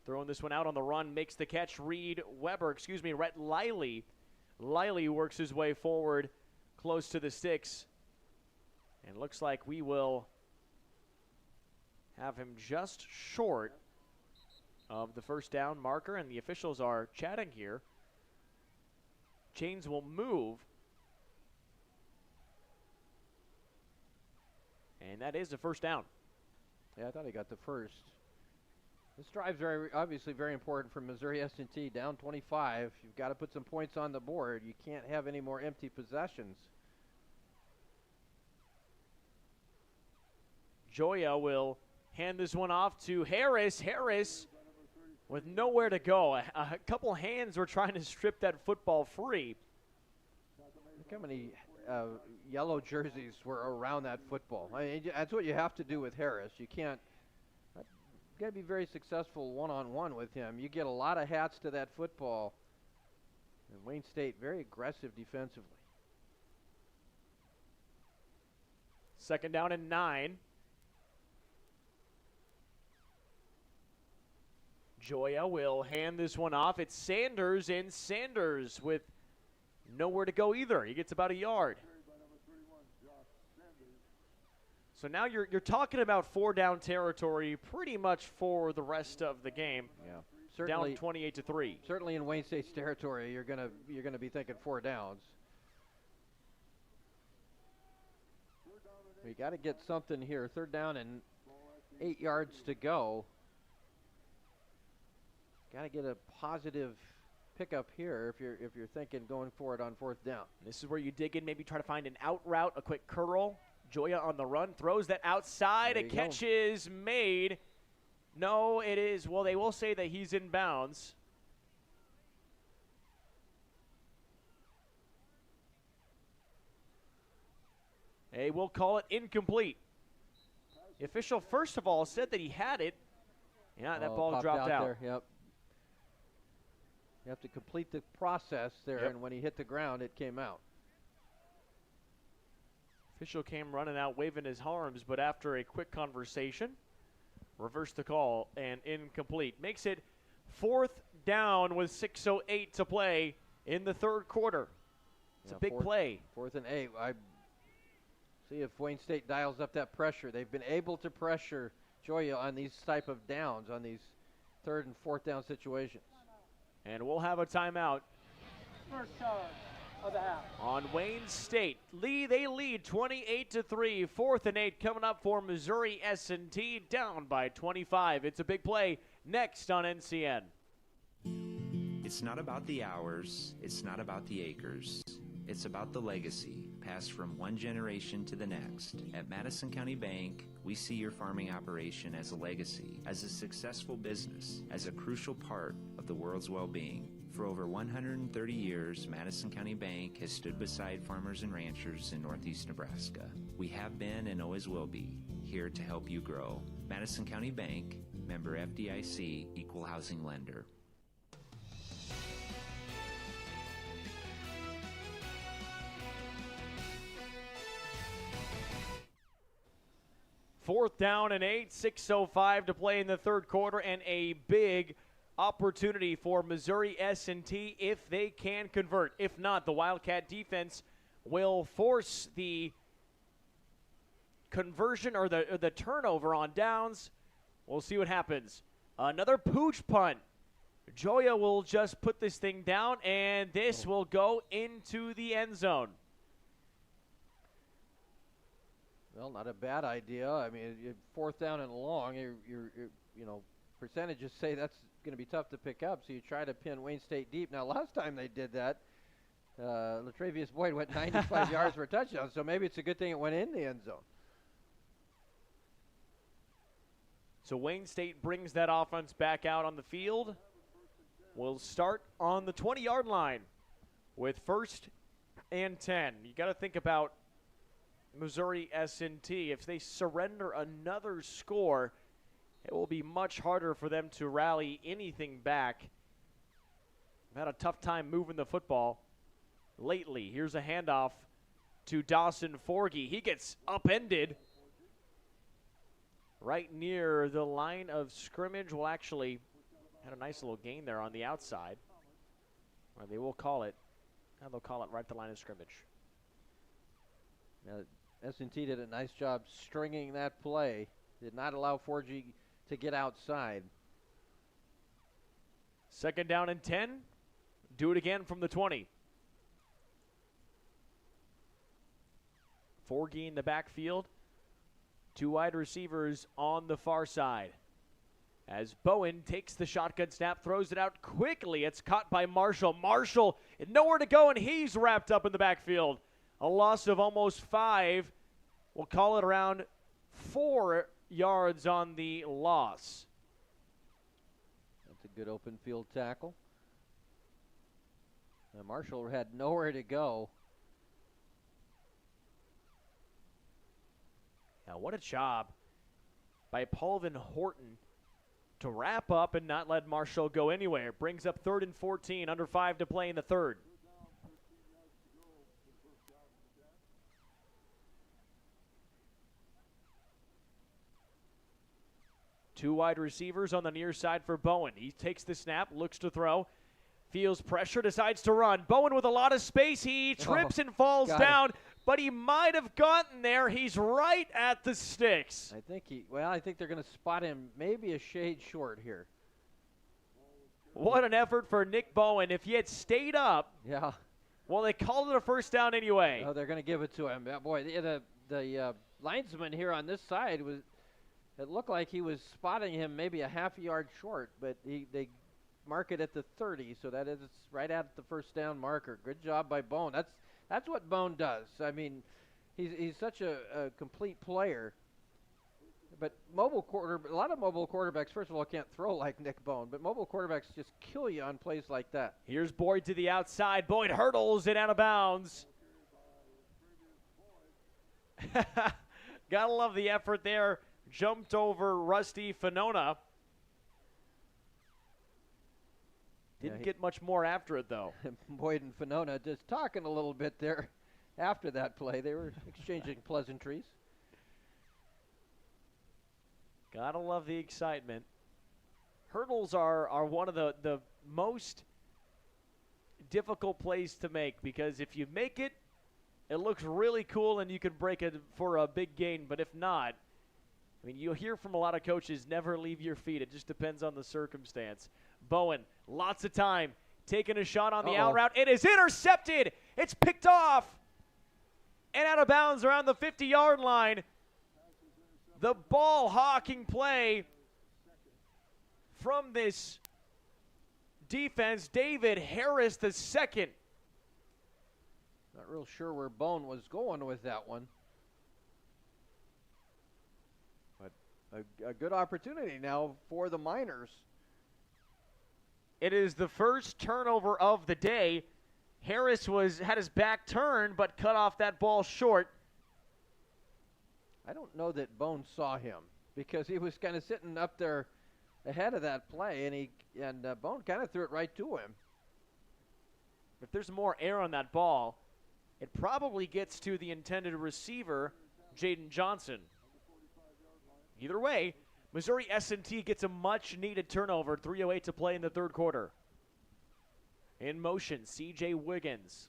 S18: Throwing this one out on the run, makes the catch. Rhett Liley. Liley works his way forward close to the sticks. And looks like we will have him just short of the first down marker, and the officials are chatting here. Chains will move. And that is a first down.
S11: Yeah, I thought he got the first. This drive's obviously very important for Missouri S&T. Down 25. You've got to put some points on the board. You can't have any more empty possessions.
S18: Joya will hand this one off to Harris. Harris with nowhere to go. A couple hands were trying to strip that football free.
S11: Look how many yellow jerseys were around that football. I mean, that's what you have to do with Harris. You can't. You got to be very successful one-on-one with him. You get a lot of hats to that football. And Wayne State very aggressive defensively.
S18: Second down and 9. Joya will hand this one off. It's Sanders, and Sanders with nowhere to go either. He gets about a yard. So now you're talking about 4-down territory pretty much for the rest of the game.
S11: Yeah, certainly
S18: down 28-3.
S11: Certainly in Wayne State's territory, you're gonna be thinking 4 downs. We got to get something here. 3rd down and 8 yards to go. Got to get a positive pickup here if you're thinking going for it on 4th down.
S18: This is where you dig in, maybe try to find an out route, a quick curl. Joya on the run, throws that outside. A catch is made. No, it is. Well, they will say that he's in bounds. They will call it incomplete. The official, first of all, said that he had it. Yeah, that ball dropped out.
S11: There, yep. You have to complete the process there, and when he hit the ground, it came out.
S18: Official came running out, waving his arms, but after a quick conversation, reversed the call and incomplete. Makes it 4th down with 6:08 to play in the 3rd quarter. It's a big play.
S11: 4th and 8. I see if Wayne State dials up that pressure. They've been able to pressure Joya on these type of downs, on these 3rd and 4th down situations.
S18: And we'll have a timeout.
S13: First charge of the half.
S18: On Wayne State. They lead 28-3. 4th and 8 coming up for Missouri S&T, down by 25. It's a big play next on NCN.
S14: It's not about the hours. It's not about the acres. It's about the legacy, passed from one generation to the next. At Madison County Bank, we see your farming operation as a legacy, as a successful business, as a crucial part of the world's well-being. For over 130 years, Madison County Bank has stood beside farmers and ranchers in northeast Nebraska. We have been and always will be here to help you grow. Madison County Bank, member FDIC, equal housing lender.
S18: Fourth down and 8, 6:05 to play in the 3rd quarter, and a big opportunity for Missouri S&T if they can convert. If not, the Wildcat defense will force the conversion or the turnover on downs. We'll see what happens. Another pooch punt. Joya will just put this thing down, and this will go into the end zone.
S11: Well, not a bad idea. I mean, 4th down and long, percentages say that's going to be tough to pick up, so you try to pin Wayne State deep. Now, last time they did that, Latravius Boyd went 95 yards for a touchdown, so maybe it's a good thing it went in the end zone.
S18: So Wayne State brings that offense back out on the field. We'll start on the 20-yard line with 1st and 10. You got to think about Missouri S&T. If they surrender another score, it will be much harder for them to rally anything back. They've had a tough time moving the football lately. Here's a handoff to Dawson Forgy. He gets upended right near the line of scrimmage. Well, actually, had a nice little gain there on the outside. Or they will call it. Now they'll call it right at the line of scrimmage.
S11: Now, S&T did a nice job stringing that play. Did not allow Forgy to get outside.
S18: 2nd down and 10. Do it again from the 20. Forgy in the backfield. 2 wide receivers on the far side. As Bowen takes the shotgun snap, throws it out quickly. It's caught by Marshall. Marshall, nowhere to go, and he's wrapped up in the backfield. A loss of almost 5. We'll call it around 4 yards on the loss.
S11: That's a good open field tackle. Now Marshall had nowhere to go.
S18: Now, what a job by Paulvin Horton to wrap up and not let Marshall go anywhere. It brings up 3rd and 14, under 5 to play in the 3rd. Two wide receivers on the near side for Bowen. He takes the snap, looks to throw, feels pressure, decides to run. Bowen with a lot of space. He trips and falls down, but he might have gotten there. He's right at the sticks.
S11: I think they're going to spot him maybe a shade short here.
S18: What an effort for Nick Bowen. If he had stayed up.
S11: Yeah.
S18: Well, they called it a first down anyway.
S11: Oh, they're going to give it to him. Boy, the linesman here on this side it looked like he was spotting him maybe a half yard short, but they mark it at the 30, so that is right at the first down marker. Good job by Bone. That's what Bone does. I mean, he's such a complete player. But a lot of mobile quarterbacks, first of all, can't throw like Nick Bone, but mobile quarterbacks just kill you on plays like that.
S18: Here's Boyd to the outside. Boyd hurdles it out of bounds. Gotta love the effort there. Jumped over Rusty Fanona. Didn't get much more after it, though.
S11: Boyd and Fanona just talking a little bit there after that play. They were exchanging pleasantries.
S18: Gotta love the excitement. Hurdles are one of the most difficult plays to make, because if you make it, it looks really cool and you can break it for a big gain. But if not, I mean, you'll hear from a lot of coaches, never leave your feet. It just depends on the circumstance. Bowen, lots of time, taking a shot on the out route. It is intercepted. It's picked off and out of bounds around the 50-yard line. The ball hawking play from this defense, David Harris the second.
S11: Not real sure where Bone was going with that one. But a good opportunity now for the Miners.
S18: It is the first turnover of the day. Harris had his back turned, but cut off that ball short.
S11: I don't know that Bone saw him, because he was kind of sitting up there ahead of that play, and Bone kind of threw it right to him.
S18: If there's more air on that ball, it probably gets to the intended receiver, Jaden Johnson. Either way, Missouri S&T gets a much-needed turnover. 3:08 to play in the third quarter. In motion, C.J. Wiggins.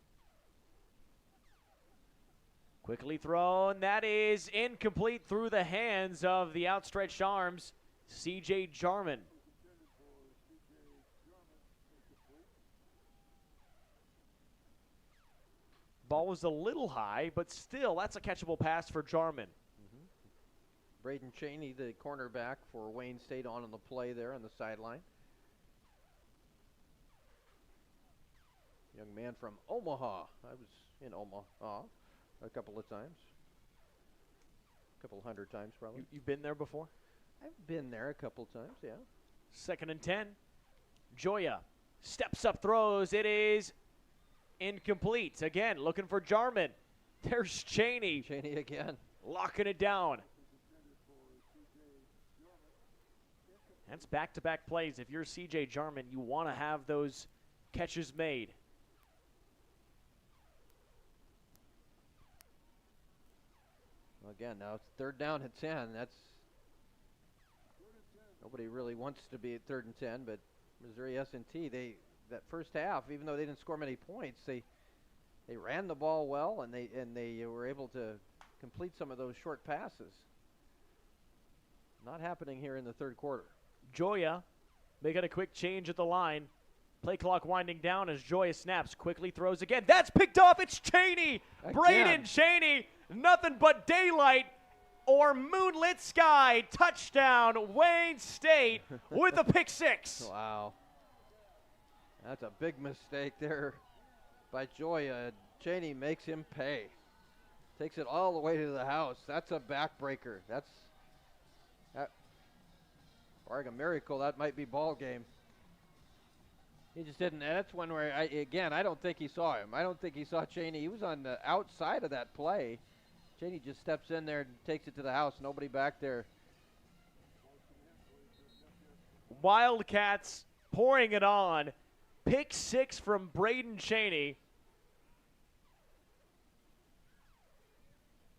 S18: Quickly thrown. That is incomplete through the hands of the outstretched arms, C.J. Jarman. Ball was a little high, but still, that's a catchable pass for Jarman.
S11: Braden Cheney, the cornerback for Wayne State, on the play there on the sideline. Young man from Omaha. I was in Omaha a couple of times. A couple hundred times, probably.
S18: You've been there before?
S11: I've been there a couple times, yeah.
S18: 2nd and 10. Joya steps up, throws. It is incomplete. Again, looking for Jarman. There's Cheney.
S11: Cheney again.
S18: Locking it down. That's back-to-back plays. If you're C.J. Jarman, you want to have those catches made.
S11: Well, again, now it's 3rd down at 10. That's nobody really wants to be at 3rd and 10, but Missouri S&T, that first half, even though they didn't score many points, they ran the ball well, and they were able to complete some of those short passes. Not happening here in the 3rd quarter.
S18: Joya making a quick change at the line. Play clock winding down as Joya snaps. Quickly throws again. That's picked off. It's Cheney. Braden Cheney. Nothing but daylight or moonlit sky. Touchdown, Wayne State with a pick 6.
S11: Wow. That's a big mistake there by Joya. Cheney makes him pay. Takes it all the way to the house. That's a backbreaker. Barring a miracle, that might be ball game. He just didn't. That's one where, I don't think he saw him. I don't think he saw Cheney. He was on the outside of that play. Cheney just steps in there and takes it to the house. Nobody back there.
S18: Wildcats pouring it on. Pick 6 from Braden Cheney.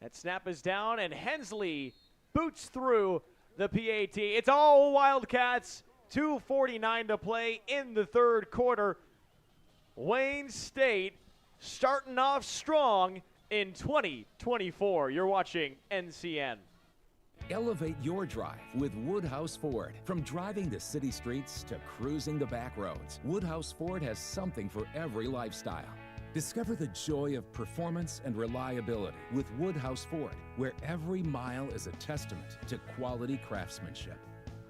S18: That snap is down, and Hensley boots through the PAT. It's all Wildcats. 2:49 to play in the 3rd quarter. Wayne State starting off strong in 2024. You're watching NCN.
S4: Elevate your drive with Woodhouse Ford. From driving the city streets to cruising the back roads, Woodhouse Ford has something for every lifestyle. Discover the joy of performance and reliability with Woodhouse Ford, where every mile is a testament to quality craftsmanship.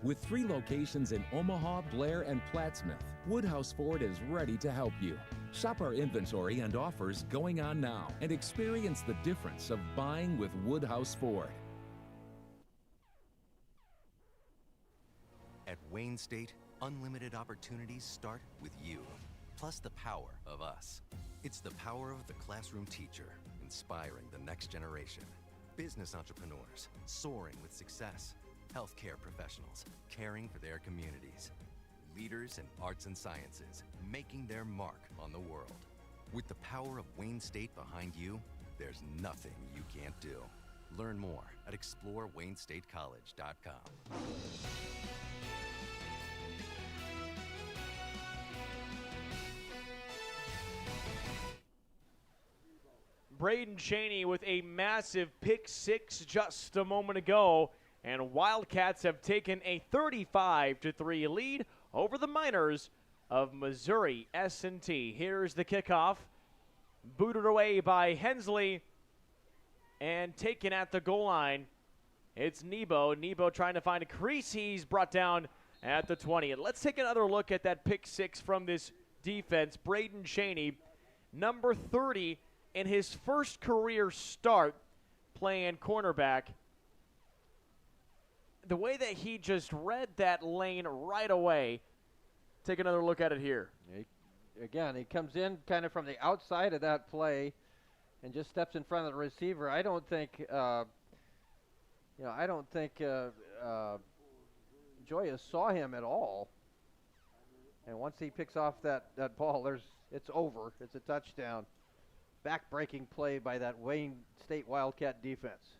S4: With 3 locations in Omaha, Blair, and Plattsmouth, Woodhouse Ford is ready to help you. Shop our inventory and offers going on now and experience the difference of buying with Woodhouse Ford.
S15: At Wayne State, unlimited opportunities start with you, plus the power of us. It's the power of the classroom teacher, inspiring the next generation. Business entrepreneurs, soaring with success. Healthcare professionals, caring for their communities. Leaders in arts and sciences, making their mark on the world. With the power of Wayne State behind you, there's nothing you can't do. Learn more at ExploreWayneStateCollege.com.
S18: Braden Cheney with a massive pick 6 just a moment ago. And Wildcats have taken a 35-3 lead over the Miners of Missouri S&T. Here's the kickoff. Booted away by Hensley and taken at the goal line. It's Nebo. Nebo trying to find a crease. He's brought down at the 20. And let's take another look at that pick 6 from this defense. Braden Cheney, number 30 in his first career start playing cornerback. The way that he just read that lane right away. Take another look at it here.
S11: He comes in kind of from the outside of that play and just steps in front of the receiver. I don't think Joya saw him at all. And once he picks off that ball, it's over. It's a touchdown. Back-breaking play by that Wayne State Wildcat defense.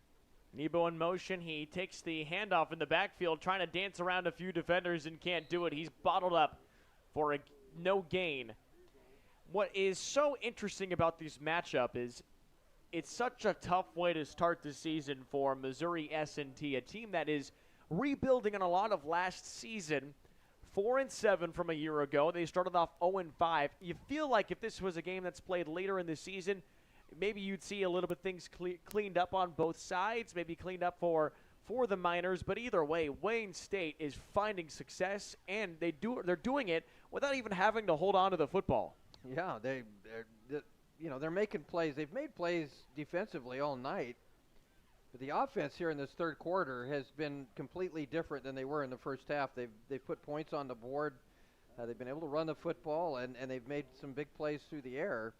S18: Nebo in motion. He takes the handoff in the backfield, trying to dance around a few defenders and can't do it. He's bottled up for no gain. What is so interesting about this matchup is it's such a tough way to start the season for Missouri S&T, a team that is rebuilding on a lot of last season. 4-7 from a year ago. They started off 0-5. You feel like if this was a game that's played later in the season, maybe you'd see a little bit things cleaned up on both sides, maybe cleaned up for the Miners. But either way, Wayne State is finding success, and they're doing it without even having to hold on to the football.
S11: Yeah, they're making plays. They've made plays defensively all night. But the offense here in this 3rd quarter has been completely different than they were in the first half. They've put points on the board. They've been able to run the football, and they've made some big plays through the air.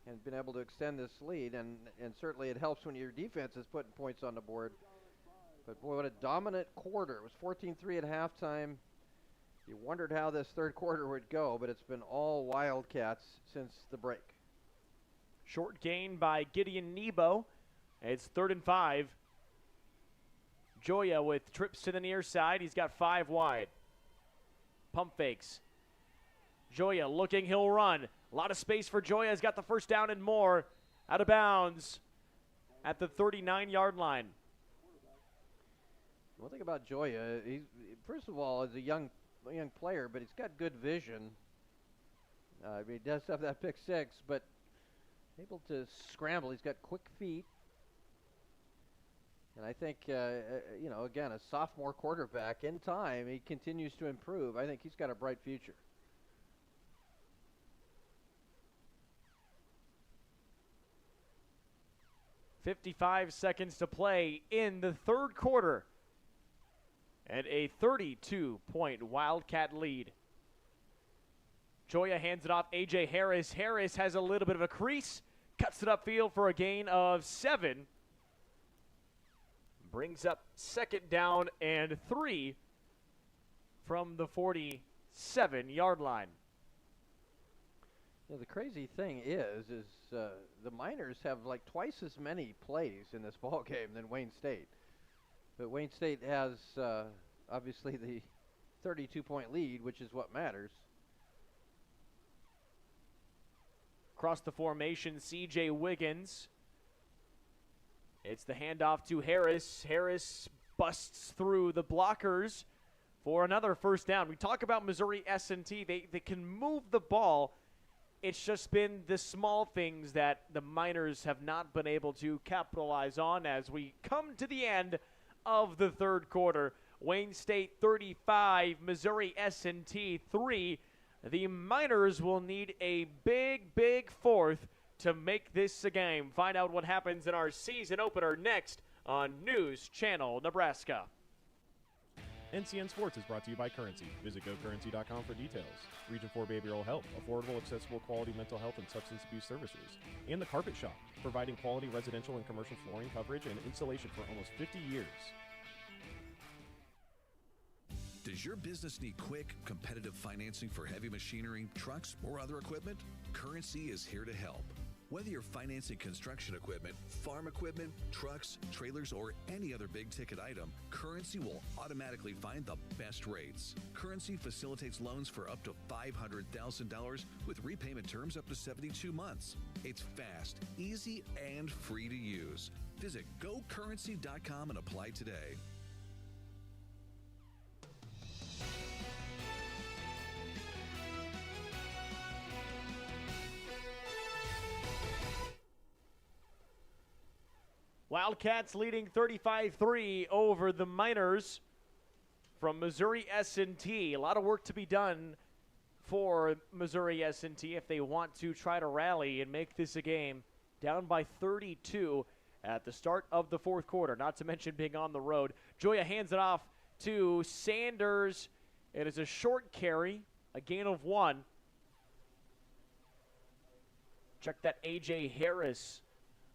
S11: and been able to extend this lead, and certainly it helps when your defense is putting points on the board. But boy, what a dominant quarter. It was 14-3 at halftime. You wondered how this third quarter would go, but it's been all Wildcats since the break.
S18: Short gain by Gideon Nebo. It's 3rd and 5. Joya with trips to the near side. He's got 5 wide. Pump fakes. Joya looking, he'll run. A lot of space for Joya. Has got the first down and more. Out of bounds at the 39-yard line.
S11: One thing about Joya, he's first of all, is a young player, but he's got good vision. He does have that pick 6, but able to scramble. He's got quick feet. And I think, again, a sophomore quarterback, in time, he continues to improve. I think he's got a bright future.
S18: .55 seconds to play in the third quarter. And a 32-point Wildcat lead. Joya hands it off. A.J. Harris. Harris has a little bit of a crease. Cuts it upfield for a gain of 7. Brings up 2nd down and 3 from the 47-yard line.
S11: The crazy thing is the Miners have like twice as many plays in this ball game than Wayne State. But Wayne State has obviously the 32-point lead, which is what matters.
S18: Across the formation, C.J. Wiggins. It's the handoff to Harris. Harris busts through the blockers for another first down. We talk about Missouri S&T. They can move the ball. It's just been the small things that the Miners have not been able to capitalize on as we come to the end of the third quarter. Wayne State 35, Missouri S&T 3. The Miners will need a big fourth to make this a game. Find out what happens in our season opener next on News Channel Nebraska.
S16: NCN Sports is brought to you by Currency. Visit GoCurrency.com for details. Region 4 Behavioral Health, affordable, accessible, quality mental health and substance abuse services. And The Carpet Shop, providing quality residential and commercial flooring coverage and installation for almost 50 years.
S5: Does your business need quick, competitive financing for heavy machinery, trucks, or other equipment? Currency is here to help. Whether you're financing construction equipment, farm equipment, trucks, trailers, or any other big-ticket item, Currency will automatically find the best rates. Currency facilitates loans for up to $500,000 with repayment terms up to 72 months. It's fast, easy, and free to use. Visit GoCurrency.com and apply today.
S18: Wildcats leading 35-3 over the Miners from Missouri S&T. A lot of work to be done for Missouri S&T if they want to try to rally and make this a game. Down by 32 at the start of the fourth quarter, not to mention being on the road. Joya hands it off to Sanders. It is a short carry, a gain of 1. Check that A.J. Harris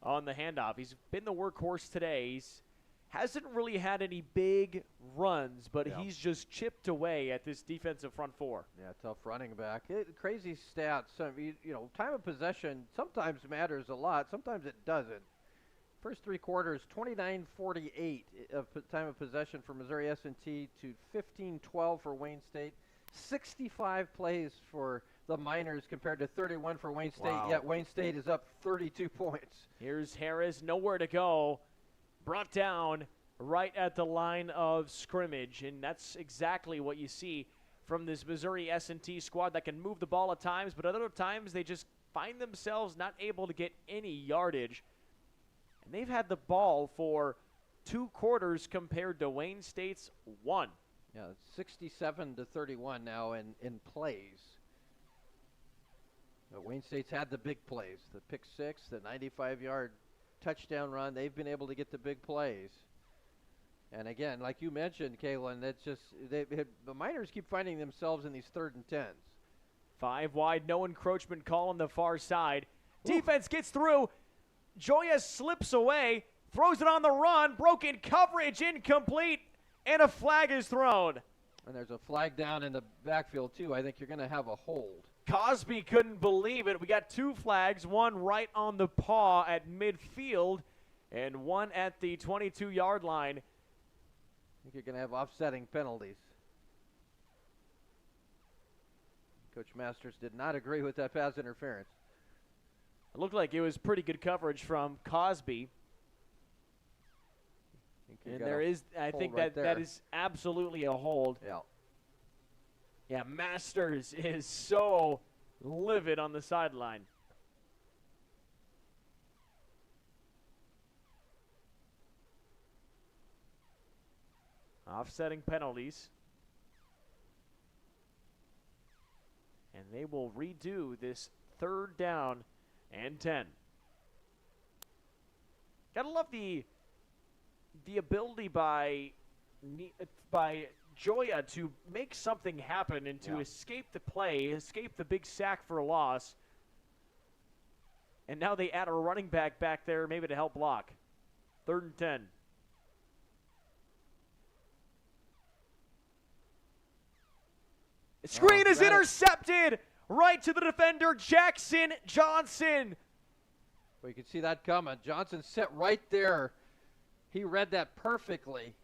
S18: on the handoff. He's been the workhorse today. He's hasn't really had any big runs, but he's just chipped away at this defensive front four.
S11: Yeah, tough running back. Crazy stats. Time of possession sometimes matters a lot. Sometimes it doesn't. First 3 quarters, 29-48 of time of possession for Missouri S&T to 15-12 for Wayne State. 65 plays for the Miners compared to 31 for Wayne State, yet Wayne State is up 32 points.
S18: Here's Harris, nowhere to go. Brought down right at the line of scrimmage, and that's exactly what you see from this Missouri S&T squad that can move the ball at times, but other times they just find themselves not able to get any yardage. And they've had the ball for 2 quarters compared to Wayne State's 1.
S11: Yeah, it's 67-31 now in plays. But Wayne State's had the big plays, the pick 6, the 95-yard touchdown run. They've been able to get the big plays. And again, like you mentioned, Kaylin, that's just the Miners keep finding themselves in these 3rd and 10s.
S18: 5 wide, no encroachment call on the far side. Defense gets through. Joya slips away, throws it on the run, broken coverage, incomplete, and a flag is thrown.
S11: And there's a flag down in the backfield, too. I think you're going to have a hold.
S18: Cosby couldn't believe it. We got 2 flags, one right on the paw at midfield and one at the 22-yard line.
S11: I think you're going to have offsetting penalties. Coach Masters did not agree with that pass interference.
S18: It looked like it was pretty good coverage from Cosby. And there is, I think that is absolutely a hold.
S11: Yeah.
S18: Yeah, Masters is so livid on the sideline. Offsetting penalties. And they will redo this 3rd down and 10. Gotta love the ability by Joya to make something happen and to escape the play, escape the big sack for a loss. And now they add a running back there maybe to help block. 3rd and 10. Screen is intercepted right to the defender, Jackson Johnson.
S11: Well, you can see that coming. Johnson sat right there. He read that perfectly.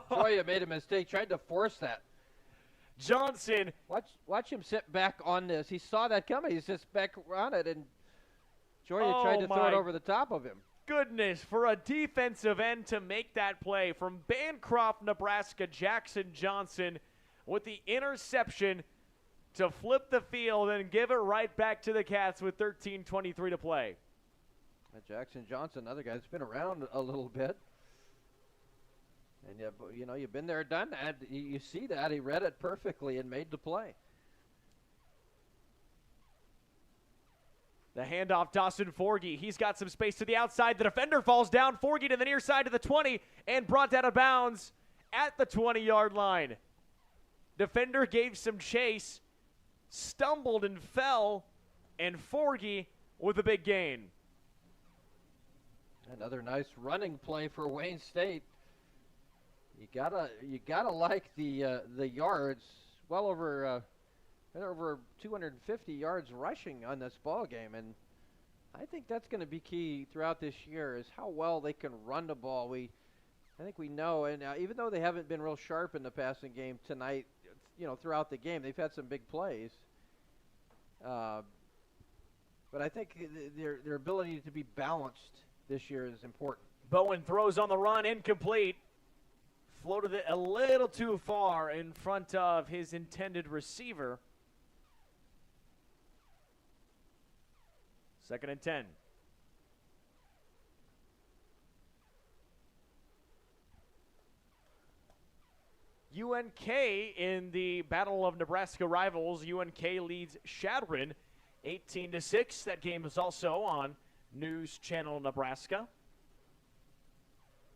S11: Joya made a mistake, tried to force that.
S18: Johnson.
S11: Watch him sit back on this. He saw that coming. He sits back on it, and Joya tried to throw it over the top of him.
S18: Goodness, for a defensive end to make that play from Bancroft, Nebraska, Jackson Johnson with the interception to flip the field and give it right back to the Cats with 13:23 to play.
S11: Jackson Johnson, another guy that's been around a little bit. And, you know, you've been there, done that. You see that. He read it perfectly and made the play.
S18: The handoff, Dawson Forgy. He's got some space to the outside. The defender falls down. Forgy to the near side of the 20 and brought out of bounds at the 20-yard line. Defender gave some chase, stumbled and fell, and Forgy with a big gain.
S11: Another nice running play for Wayne State. You gotta like the yards. Well over 250 yards rushing on this ball game, and I think that's going to be key throughout this year is how well they can run the ball. I think we know, and even though they haven't been real sharp in the passing game tonight, you know, throughout the game, they've had some big plays. But I think their ability to be balanced this year is important.
S18: Bowen throws on the run, incomplete. Floated it a little too far in front of his intended receiver. 2nd and 10. UNK in the Battle of Nebraska rivals. UNK leads Shadron 18-6. That game is also on News Channel Nebraska.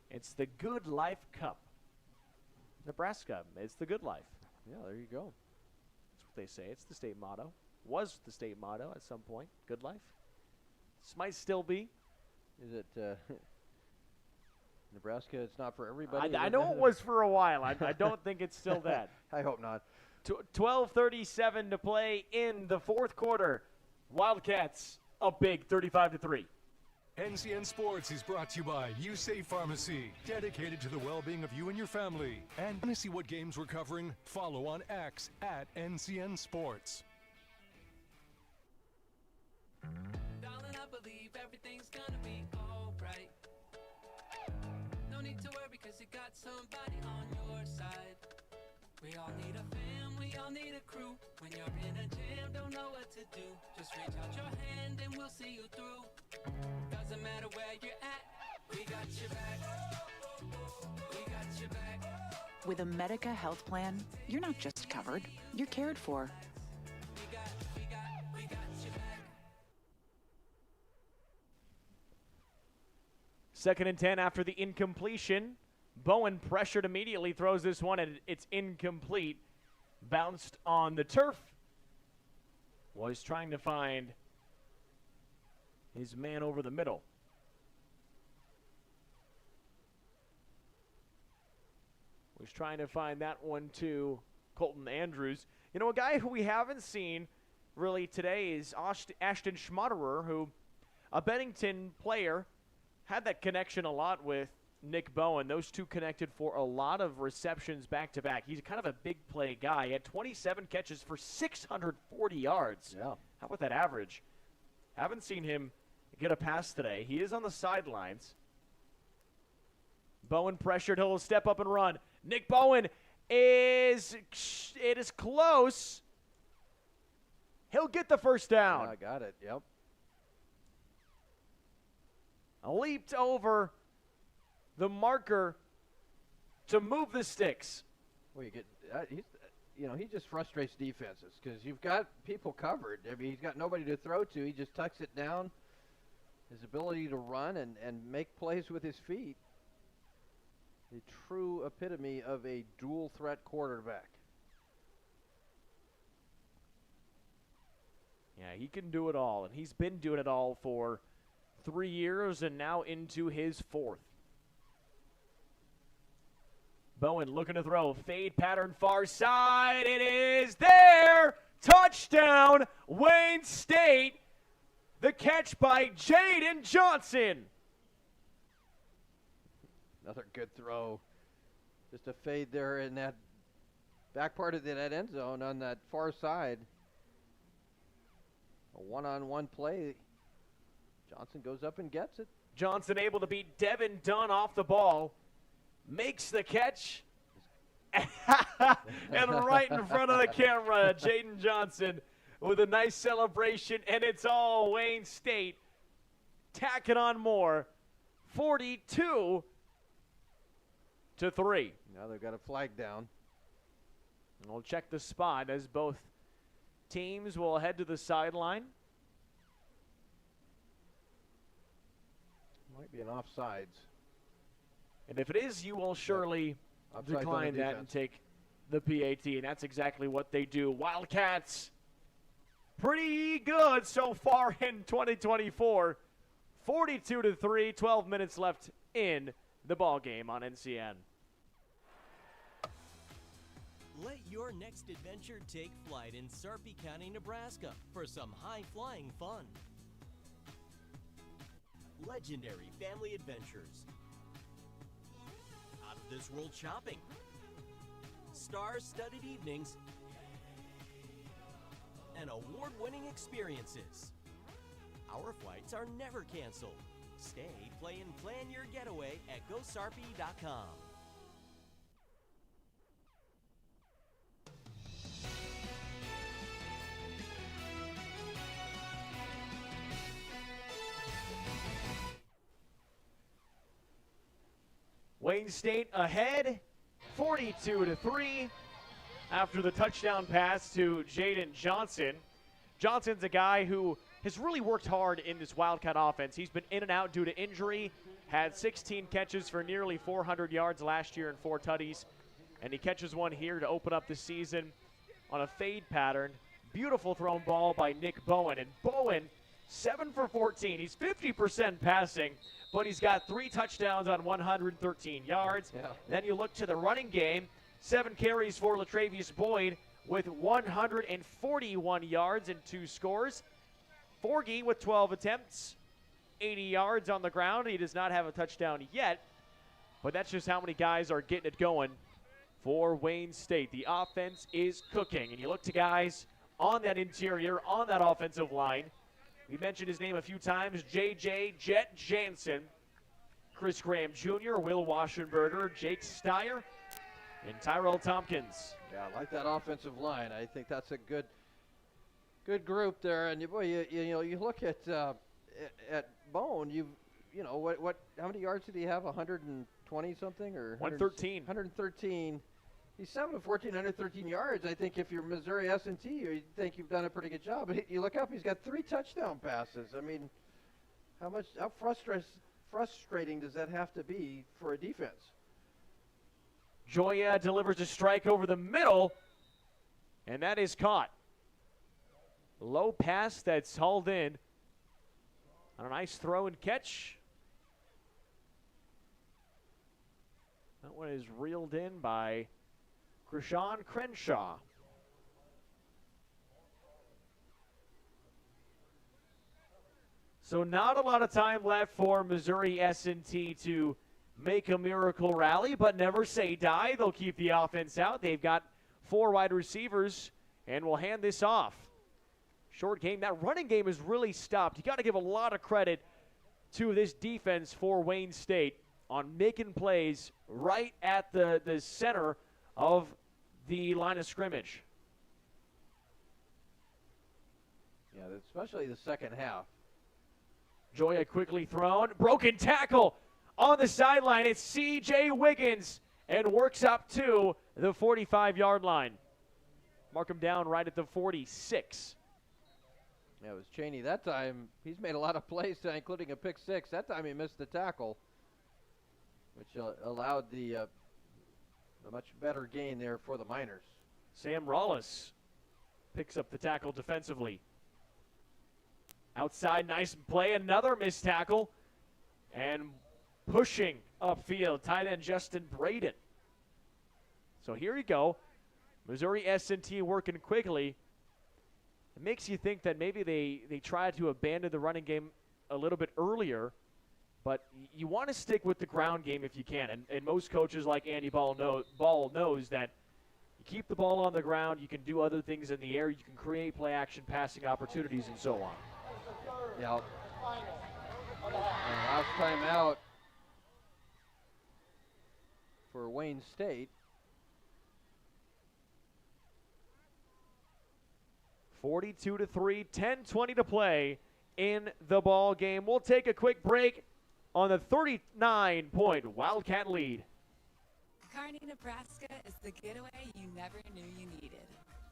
S18: It's the Good Life Cup. Nebraska, it's the good life.
S11: Yeah, there you go.
S18: That's what they say. It's the state motto. Was the state motto at some point. Good life. This might still be.
S11: Is it Nebraska? It's not for everybody.
S18: I know it was for a while. I don't think it's still that.
S11: I hope not.
S18: 12:37 to play in the 4th quarter. Wildcats up big, 35-3.
S3: NCN Sports is brought to you by USAFE Pharmacy, dedicated to the well-being of you and your family. And want to see what games we're covering? Follow on X at NCN Sports.
S21: Darling, I believe everything's gonna be alright. No need to worry, cause you got somebody on your side. We all need a fam, we all need a crew. When you're in a jam, don't know what to do. Just reach out your hand and we'll see you through. Doesn't matter where you're at, we got your back. We got your back.
S22: With a Medica health plan, you're not just covered, you're cared for.
S21: We got your back.
S18: 2nd and 10 after the incompletion. Bowen pressured immediately, throws this one, and it's incomplete. Bounced on the turf. Was trying to find his man over the middle. Was trying to find that one to Colton Andrews. You know, a guy who we haven't seen really today is Ashton Schmaderer, who, a Bennington player, had that connection a lot with Nick Bowen. Those two connected for a lot of receptions back-to-back. He's kind of a big play guy. He had 27 catches for 640 yards.
S11: Yeah.
S18: How about that average? Haven't seen him get a pass today. He is on the sidelines. Bowen pressured. He'll step up and run. Nick Bowen is close. He'll get the first down.
S11: Yeah, I got it. Yep.
S18: Leaped over the marker to move the sticks.
S11: Well, you get he just frustrates defenses because you've got people covered. I mean, he's got nobody to throw to. He just tucks it down. His ability to run and make plays with his feet. The true epitome of a dual threat quarterback.
S18: Yeah, he can do it all, and he's been doing it all for 3 years and now into his 4th. Bowen looking to throw. Fade pattern far side. It is there. Touchdown, Wayne State. The catch by Jaden Johnson.
S11: Another good throw. Just a fade there in that back part of that end zone on that far side. A one-on-one play. Johnson goes up and gets it.
S18: Johnson able to beat Devin Dunn off the ball. Makes the catch. And right in front of the camera, Jaden Johnson with a nice celebration. And it's all Wayne State tacking on more. 42-3.
S11: Now they've got a flag down.
S18: And we'll check the spot as both teams will head to the sideline.
S11: Might be an offsides.
S18: And if it is, you will surely decline that and take the PAT, and that's exactly what they do. Wildcats, pretty good so far in 2024. 42-3, 12 minutes left in the ball game on NCN.
S6: Let your next adventure take flight in Sarpy County, Nebraska for some high-flying fun. Legendary family adventures. Out-of-this-world shopping. Star-studded evenings. And award-winning experiences. Our flights are never canceled. Stay, play, and plan your getaway at GoSarpy.com.
S18: Wayne State ahead, 42-3 after the touchdown pass to Jaden Johnson. Johnson's a guy who has really worked hard in this Wildcat offense. He's been in and out due to injury, had 16 catches for nearly 400 yards last year and 4 tutties, and he catches one here to open up the season on a fade pattern. Beautiful thrown ball by Nick Bowen, and Bowen, 7 for 14. He's 50% passing, but he's got 3 touchdowns on 113 yards.
S11: Yeah.
S18: Then you look to the running game, 7 carries for Latravius Boyd with 141 yards and 2 scores. Forgy with 12 attempts, 80 yards on the ground. He does not have a touchdown yet, but that's just how many guys are getting it going for Wayne State. The offense is cooking, and you look to guys on that interior, on that offensive line. We mentioned his name a few times, J.J. Jet Jansen, Chris Graham Jr., Will Waschenberger, Jake Steyer, and Tyrell Tompkins.
S11: Yeah, I like that offensive line. I think that's a good group there. And boy, you look at Bone. How many yards did he have? 120 something or
S18: 113?
S11: 113. He's 7 of 14, 113 yards. I think if you're Missouri S&T, you think you've done a pretty good job. But you look up, he's got 3 touchdown passes. I mean, how frustrating does that have to be for a defense?
S18: Joya delivers a strike over the middle, and that is caught. Low pass that's hauled in on a nice throw and catch. That one is reeled in by Krishan Crenshaw. So not a lot of time left for Missouri S&T to make a miracle rally, but never say die. They'll keep the offense out. They've got 4 wide receivers and will hand this off. Short game. That running game is really stopped. You got to give a lot of credit to this defense for Wayne State on making plays right at the center of the line of scrimmage.
S11: Yeah, especially the second half.
S18: Joya quickly thrown. Broken tackle on the sideline. It's C.J. Wiggins and works up to the 45-yard line. Mark him down right at the 46.
S11: Yeah, it was Cheney. That time, he's made a lot of plays, including a pick 6. That time he missed the tackle, which allowed a much better gain there for the Miners.
S18: Sam Rollis picks up the tackle defensively. Outside, nice play, another missed tackle, and pushing upfield, tight end Justin Braden. So here you go, Missouri S&T working quickly. It makes you think that maybe they tried to abandon the running game a little bit earlier, but you want to stick with the ground game if you can. And most coaches like Andy Ball knows that you keep the ball on the ground, you can do other things in the air, you can create play action passing opportunities and so on.
S11: Yeah. And last time out for Wayne State.
S18: 42-3, 10-20 to play in the ball game. We'll take a quick break on the 39-point Wildcat lead.
S9: Kearney, Nebraska is the getaway you never knew you needed.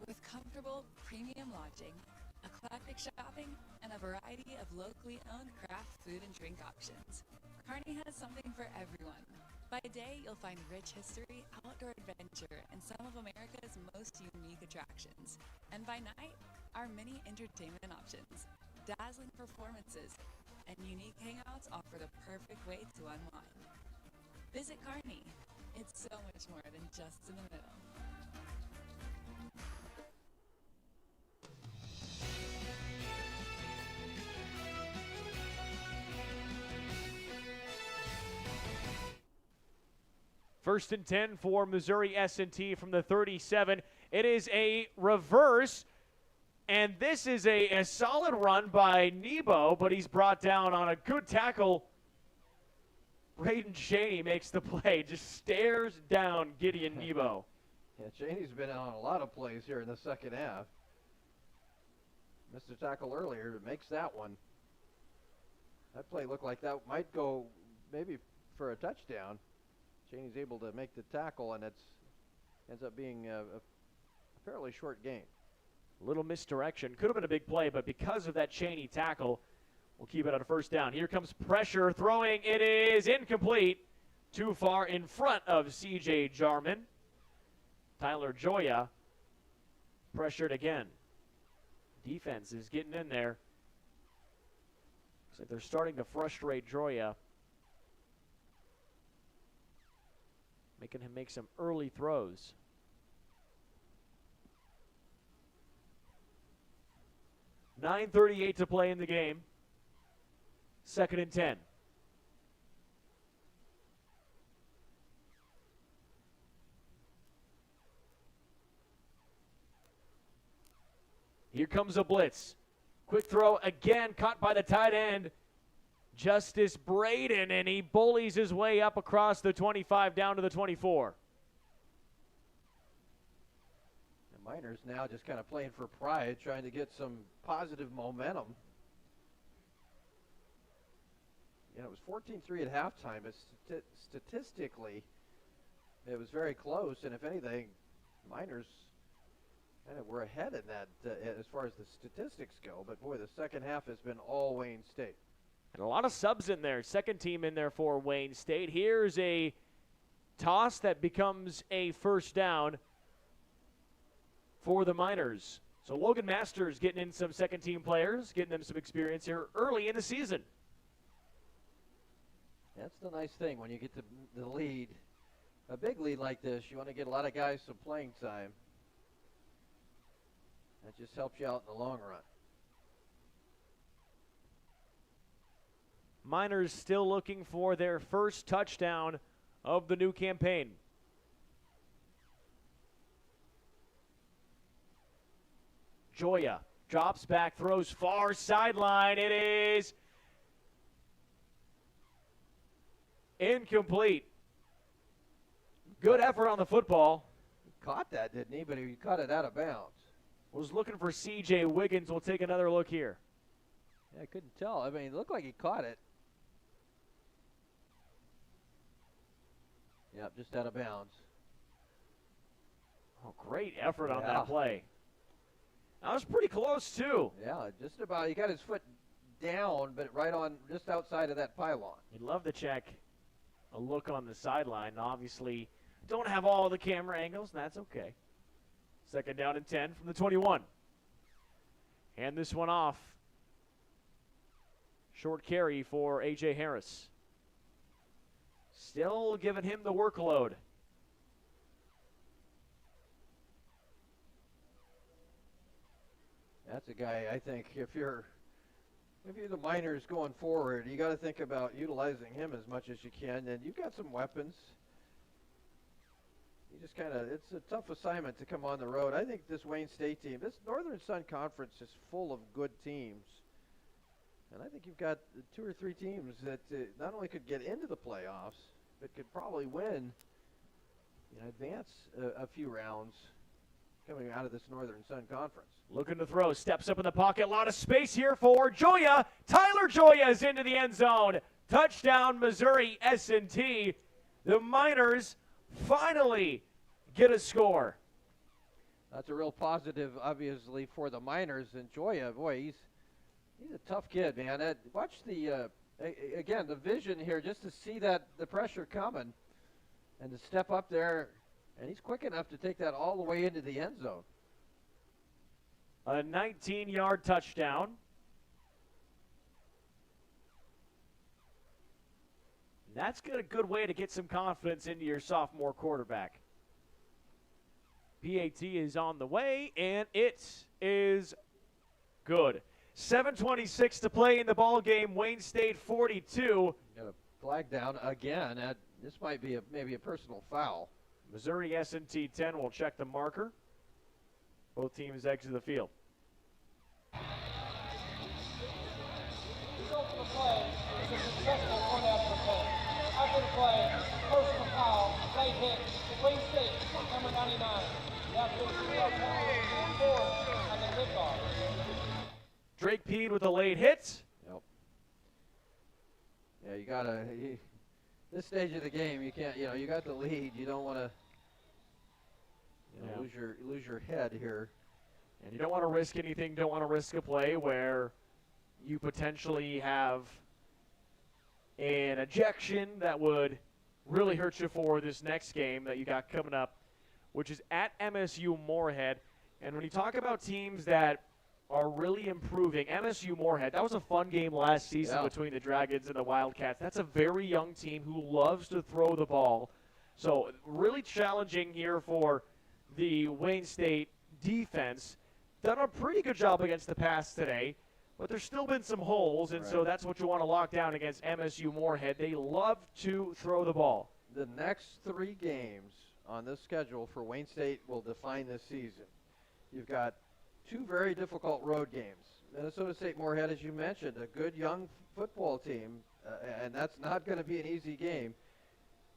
S9: With comfortable, premium lodging, eclectic shopping, and a variety of locally owned craft food and drink options, Kearney has something for everyone. By day, you'll find rich history, outdoor adventure, and some of America's most unique attractions. And by night, our many entertainment options, dazzling performances, and unique hangouts offer the perfect way to unwind. Visit Kearney. It's so much more than just in the middle.
S18: First and 10 for Missouri S&T from the 37. It is a reverse, and this is a solid run by Nebo, but he's brought down on a good tackle. Braden Cheney makes the play, just stares down Gideon Nebo.
S11: Yeah, Cheney's been on a lot of plays here in the second half. Missed a tackle earlier, but makes that one. That play looked like that might go maybe for a touchdown. Cheney's able to make the tackle, and ends up being a fairly short gain.
S18: Little misdirection. Could have been a big play, but because of that Cheney tackle, we'll keep it on a first down. Here comes pressure. Throwing. It is incomplete. Too far in front of C.J. Jarman. Tyler Joya pressured again. Defense is getting in there. Looks like they're starting to frustrate Joya, making him make some early throws. .38 to play in the game. Second and 10. Here comes a blitz. Quick throw again, caught by the tight end, Justice Braden, and he bullies his way up across the 25 down to the 24.
S11: The Miners now just kind of playing for pride, trying to get some positive momentum. Yeah, it was 14-3 at halftime, but statistically, it was very close, and if anything, Miners kind of were ahead in that as far as the statistics go. But boy, the second half has been all Wayne State.
S18: And a lot of subs in there. Second team in there for Wayne State. Here's a toss that becomes a first down for the Miners. So Logan Masters getting in some second team players, getting them some experience here early in the season.
S11: That's the nice thing when you get the lead. A big lead like this, you want to get a lot of guys some playing time. That just helps you out in the long run.
S18: Miners still looking for their first touchdown of the new campaign. Joya drops back, throws far sideline. It is incomplete. Good effort on the football.
S11: He caught that, didn't he? But he caught it out of bounds.
S18: Was looking for C.J. Wiggins. We'll take another look here.
S11: Yeah, I couldn't tell. I mean, it looked like he caught it. Yep, just out of bounds.
S18: Oh, great effort on that play. That was pretty close, too.
S11: Yeah, just about. He got his foot down, but right on, just outside of that pylon.
S18: You'd love to check a look on the sideline. Obviously, don't have all the camera angles, and that's okay. Second down and 10 from the 21. Hand this one off. Short carry for A.J. Harris. Still giving him the workload.
S11: That's a guy, I think, if you're the Miners going forward, you got to think about utilizing him as much as you can, and you've got some weapons. You just kind of, it's a tough assignment to come on the road. I think this Wayne State team, this Northern Sun Conference is full of good teams. And I think you've got 2 or 3 teams that not only could get into the playoffs, but could probably win, advance a few rounds coming out of this Northern Sun Conference.
S18: Looking to throw, steps up in the pocket, a lot of space here for Joya. Tyler Joya is into the end zone. Touchdown, Missouri S&T. The Miners finally get a score.
S11: That's a real positive, obviously, for the Miners. And Joya, boy, he's a tough kid, man. Watch the, again, the vision here, just to see that the pressure coming and to step up there. And he's quick enough to take that all the way into the end zone.
S18: A 19-yard touchdown. That's a good way to get some confidence into your sophomore quarterback. PAT is on the way, and it is good. 7:26 to play in the ball game. Wayne State 42.
S11: Got a flag down again. This might be maybe a personal foul.
S18: Missouri S&T 10 will check the marker. Both teams exit the field.
S13: Result of the play is a successful point after the play. After the play, personal foul, late hit, Wayne State, number 99. After the on the kickoff.
S18: Drake Peed with a late hit.
S11: Yep. Yeah, you gotta. This stage of the game, you can't. You got the lead. You don't want to lose your head here.
S18: And you don't want to risk anything. Don't want to risk a play where you potentially have an ejection that would really hurt you for this next game that you got coming up, which is at MSU Moorhead. And when you talk about teams that are really improving, MSU Moorhead, that was a fun game last season between the Dragons and the Wildcats. That's a very young team who loves to throw the ball. So really challenging here for the Wayne State defense. Done a pretty good job against the pass today, but there's still been some holes, and so that's what you want to lock down against MSU Moorhead. They love to throw the ball.
S11: The next 3 games on this schedule for Wayne State will define this season. You've got 2 very difficult road games. Minnesota State Moorhead, as you mentioned, a good young football team, and that's not going to be an easy game.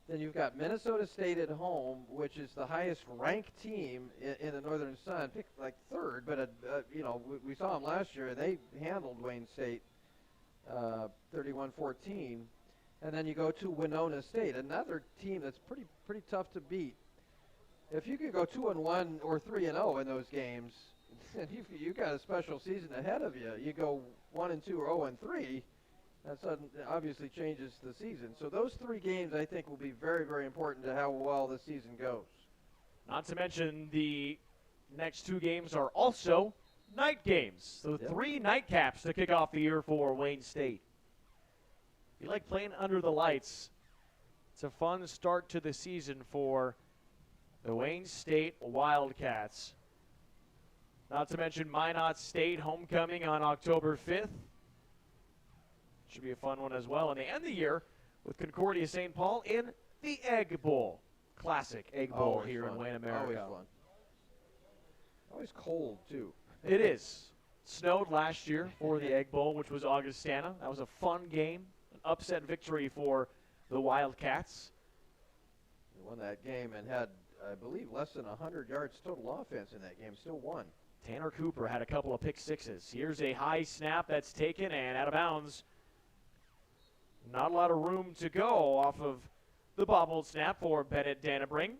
S11: Then you've got Minnesota State at home, which is the highest ranked team in the Northern Sun, picked like 3rd, but we saw them last year, and they handled Wayne State 31-14. And then you go to Winona State, another team that's pretty tough to beat. If you could go 2-1 or 3-0 in those games, then you've got a special season ahead of you. You go 1-2 or 0-3. That obviously changes the season. So those 3 games, I think, will be very, very important to how well the season goes.
S18: Not to mention the next 2 games are also night games. So 3 nightcaps to kick off the year for Wayne State. You like playing under the lights. It's a fun start to the season for the Wayne State Wildcats. Not to mention Minot State homecoming on October 5th. Should be a fun one as well. And they end the year with Concordia St. Paul in the Egg Bowl. Classic Egg Bowl
S11: Always
S18: here
S11: fun.
S18: in Wayne, America.
S11: Always fun. Always cold, too.
S18: It is. Snowed last year for the Egg Bowl, which was Augustana. That was a fun game, an upset victory for the Wildcats.
S11: They won that game and had, I believe, less than 100 yards total offense in that game. Still won.
S18: Tanner Cooper had a couple of pick sixes. Here's a high snap that's taken and out of bounds. Not a lot of room to go off of the bobbled snap for Bennett Dannenbring.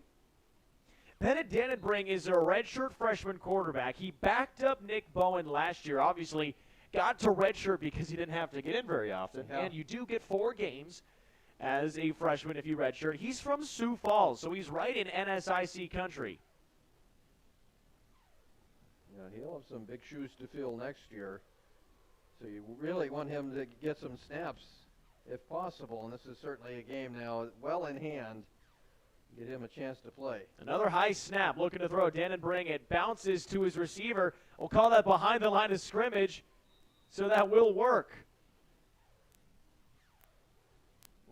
S18: Bennett Dannenbring is a redshirt freshman quarterback. He backed up Nick Bowen last year. Obviously, got to redshirt because he didn't have to get in very often.
S11: Yeah.
S18: And you do get 4 games as a freshman if you redshirt. He's from Sioux Falls, so he's right in NSIC country.
S11: Yeah, he'll have some big shoes to fill next year. So you really want him to get some snaps if possible. And this is certainly a game now well in hand. Get him a chance to play.
S18: Another high snap, looking to throw Dannenbring. It bounces to his receiver. We'll call that behind the line of scrimmage, so that will work.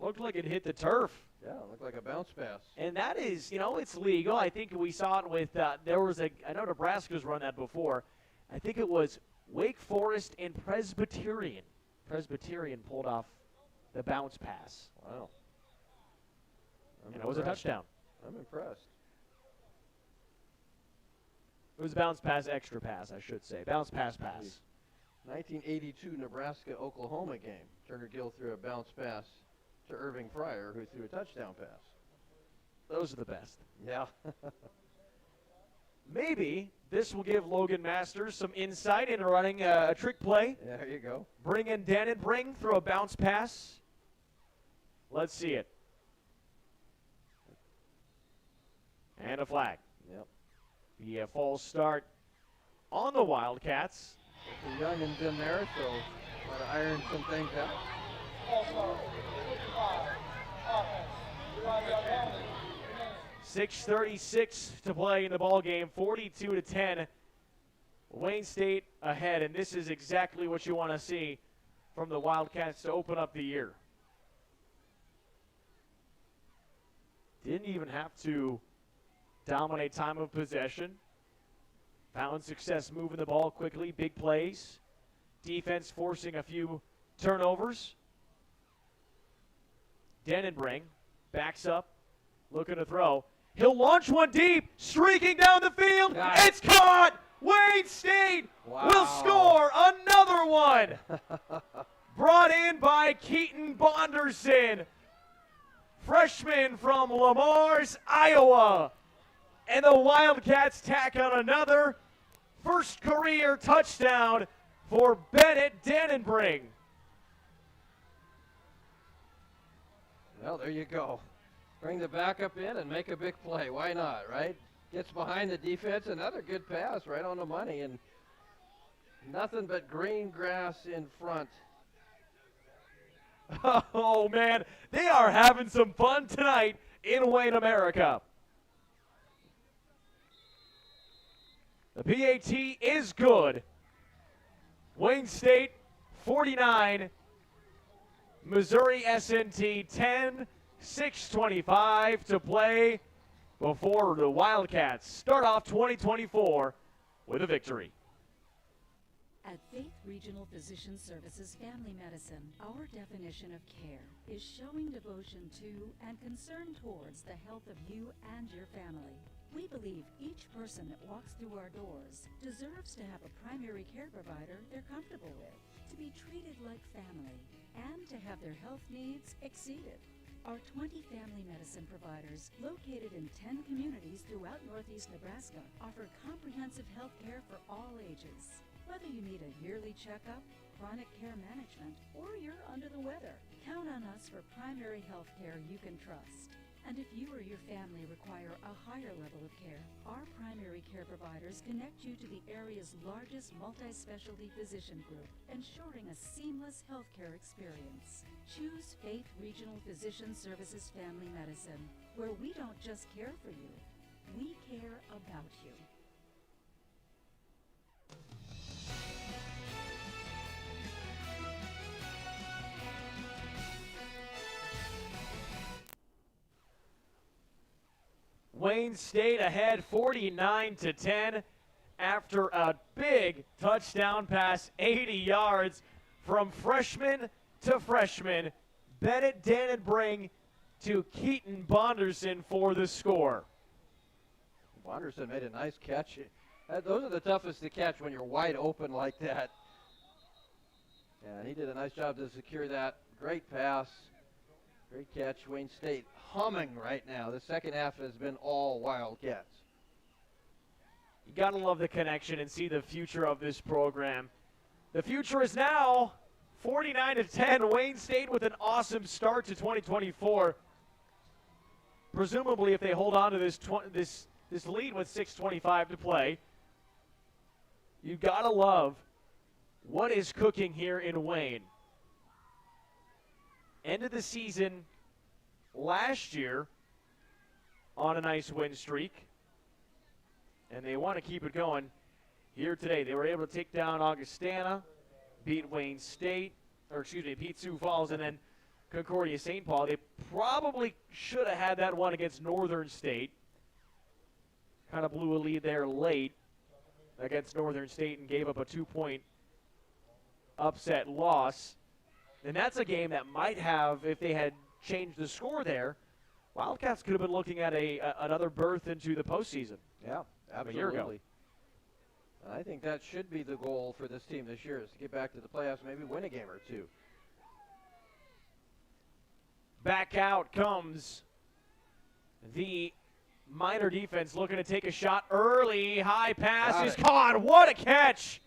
S18: Looked like it hit the turf.
S11: Yeah, it looked like a bounce pass.
S18: And that is, it's legal. I think we saw it with, I know Nebraska's run that before. I think it was Wake Forest and Presbyterian. Presbyterian pulled off the bounce pass.
S11: Wow.
S18: And it was a touchdown.
S11: I'm impressed.
S18: It was bounce pass, extra pass, I should say. Bounce pass, pass.
S11: 1982 Nebraska-Oklahoma game. Turner Gill threw a bounce pass to Irving Fryer, who threw a touchdown pass.
S18: Those are the best.
S11: Yeah.
S18: Maybe this will give Logan Masters some insight into running a trick play.
S11: Yeah, there you go.
S18: Bring in Dannenbring, throw a bounce pass. Let's see it. And a flag.
S11: Yep.
S18: Be a false start on the Wildcats.
S11: The youngins in there, so got to iron some things out.
S18: 6:36 to play in the ball game. 42-10. Wayne State ahead, and this is exactly what you want to see from the Wildcats to open up the year. Didn't even have to dominate time of possession. Found success moving the ball quickly, big plays. Defense forcing a few turnovers. Dannenbring backs up, looking to throw. He'll launch one deep, streaking down the field. It's caught! Wayne State will score another one. Brought in by Keaton Bonderson, freshman from Lamar's, Iowa. And the Wildcats tack on another first career touchdown for Bennett Dannenbring.
S11: Well, there you go. Bring the backup in and make a big play. Why not, right? Gets behind the defense. Another good pass right on the money. And nothing but green grass in front.
S18: Oh, man. They are having some fun tonight in Wayne, America. The PAT is good. Wayne State 49, Missouri S&T 10, 6:25 to play before the Wildcats start off 2024 with a victory.
S10: At Faith Regional Physician Services Family Medicine, our definition of care is showing devotion to and concern towards the health of you and your family. We believe each person that walks through our doors deserves to have a primary care provider they're comfortable with, to be treated like family, and to have their health needs exceeded. Our 20 family medicine providers, located in 10 communities throughout Northeast Nebraska, offer comprehensive health care for all ages. Whether you need a yearly checkup, chronic care management, or you're under the weather, count on us for primary health care you can trust. And if you or your family require a higher level of care, our primary care providers connect you to the area's largest multi-specialty physician group, ensuring a seamless healthcare experience. Choose Faith Regional Physician Services Family Medicine, where we don't just care for you, we care about you.
S18: Wayne State ahead 49-10 after a big touchdown pass, 80 yards from freshman to freshman. Bennett Dannenbring to Keaton Bonderson for the score.
S11: Bonderson made a nice catch. Those are the toughest to catch when you're wide open like that. And he did a nice job to secure that. Great pass. Great catch. Wayne State humming right now. The second half has been all Wildcats.
S18: You got to love the connection and see the future of this program. The future is now 49-10. Wayne State with an awesome start to 2024. Presumably, if they hold on to this lead with 6:25 to play, you got to love what is cooking here in Wayne. End of the season last year on a nice win streak, and they want to keep it going here today. They were able to take down Augustana, beat Wayne State, beat Sioux Falls, and then Concordia St. Paul. They probably should have had that one against Northern State. Kind of blew a lead there late against Northern State and gave up a 2-point upset loss. And that's a game that might have, if they had changed the score there, Wildcats could have been looking at another berth into the postseason.
S11: Yeah, absolutely.
S18: A year ago.
S11: I think that should be the goal for this team this year, is to get back to the playoffs, maybe win a game or two.
S18: Back out comes the Miner defense, looking to take a shot early. High pass is caught. What a catch!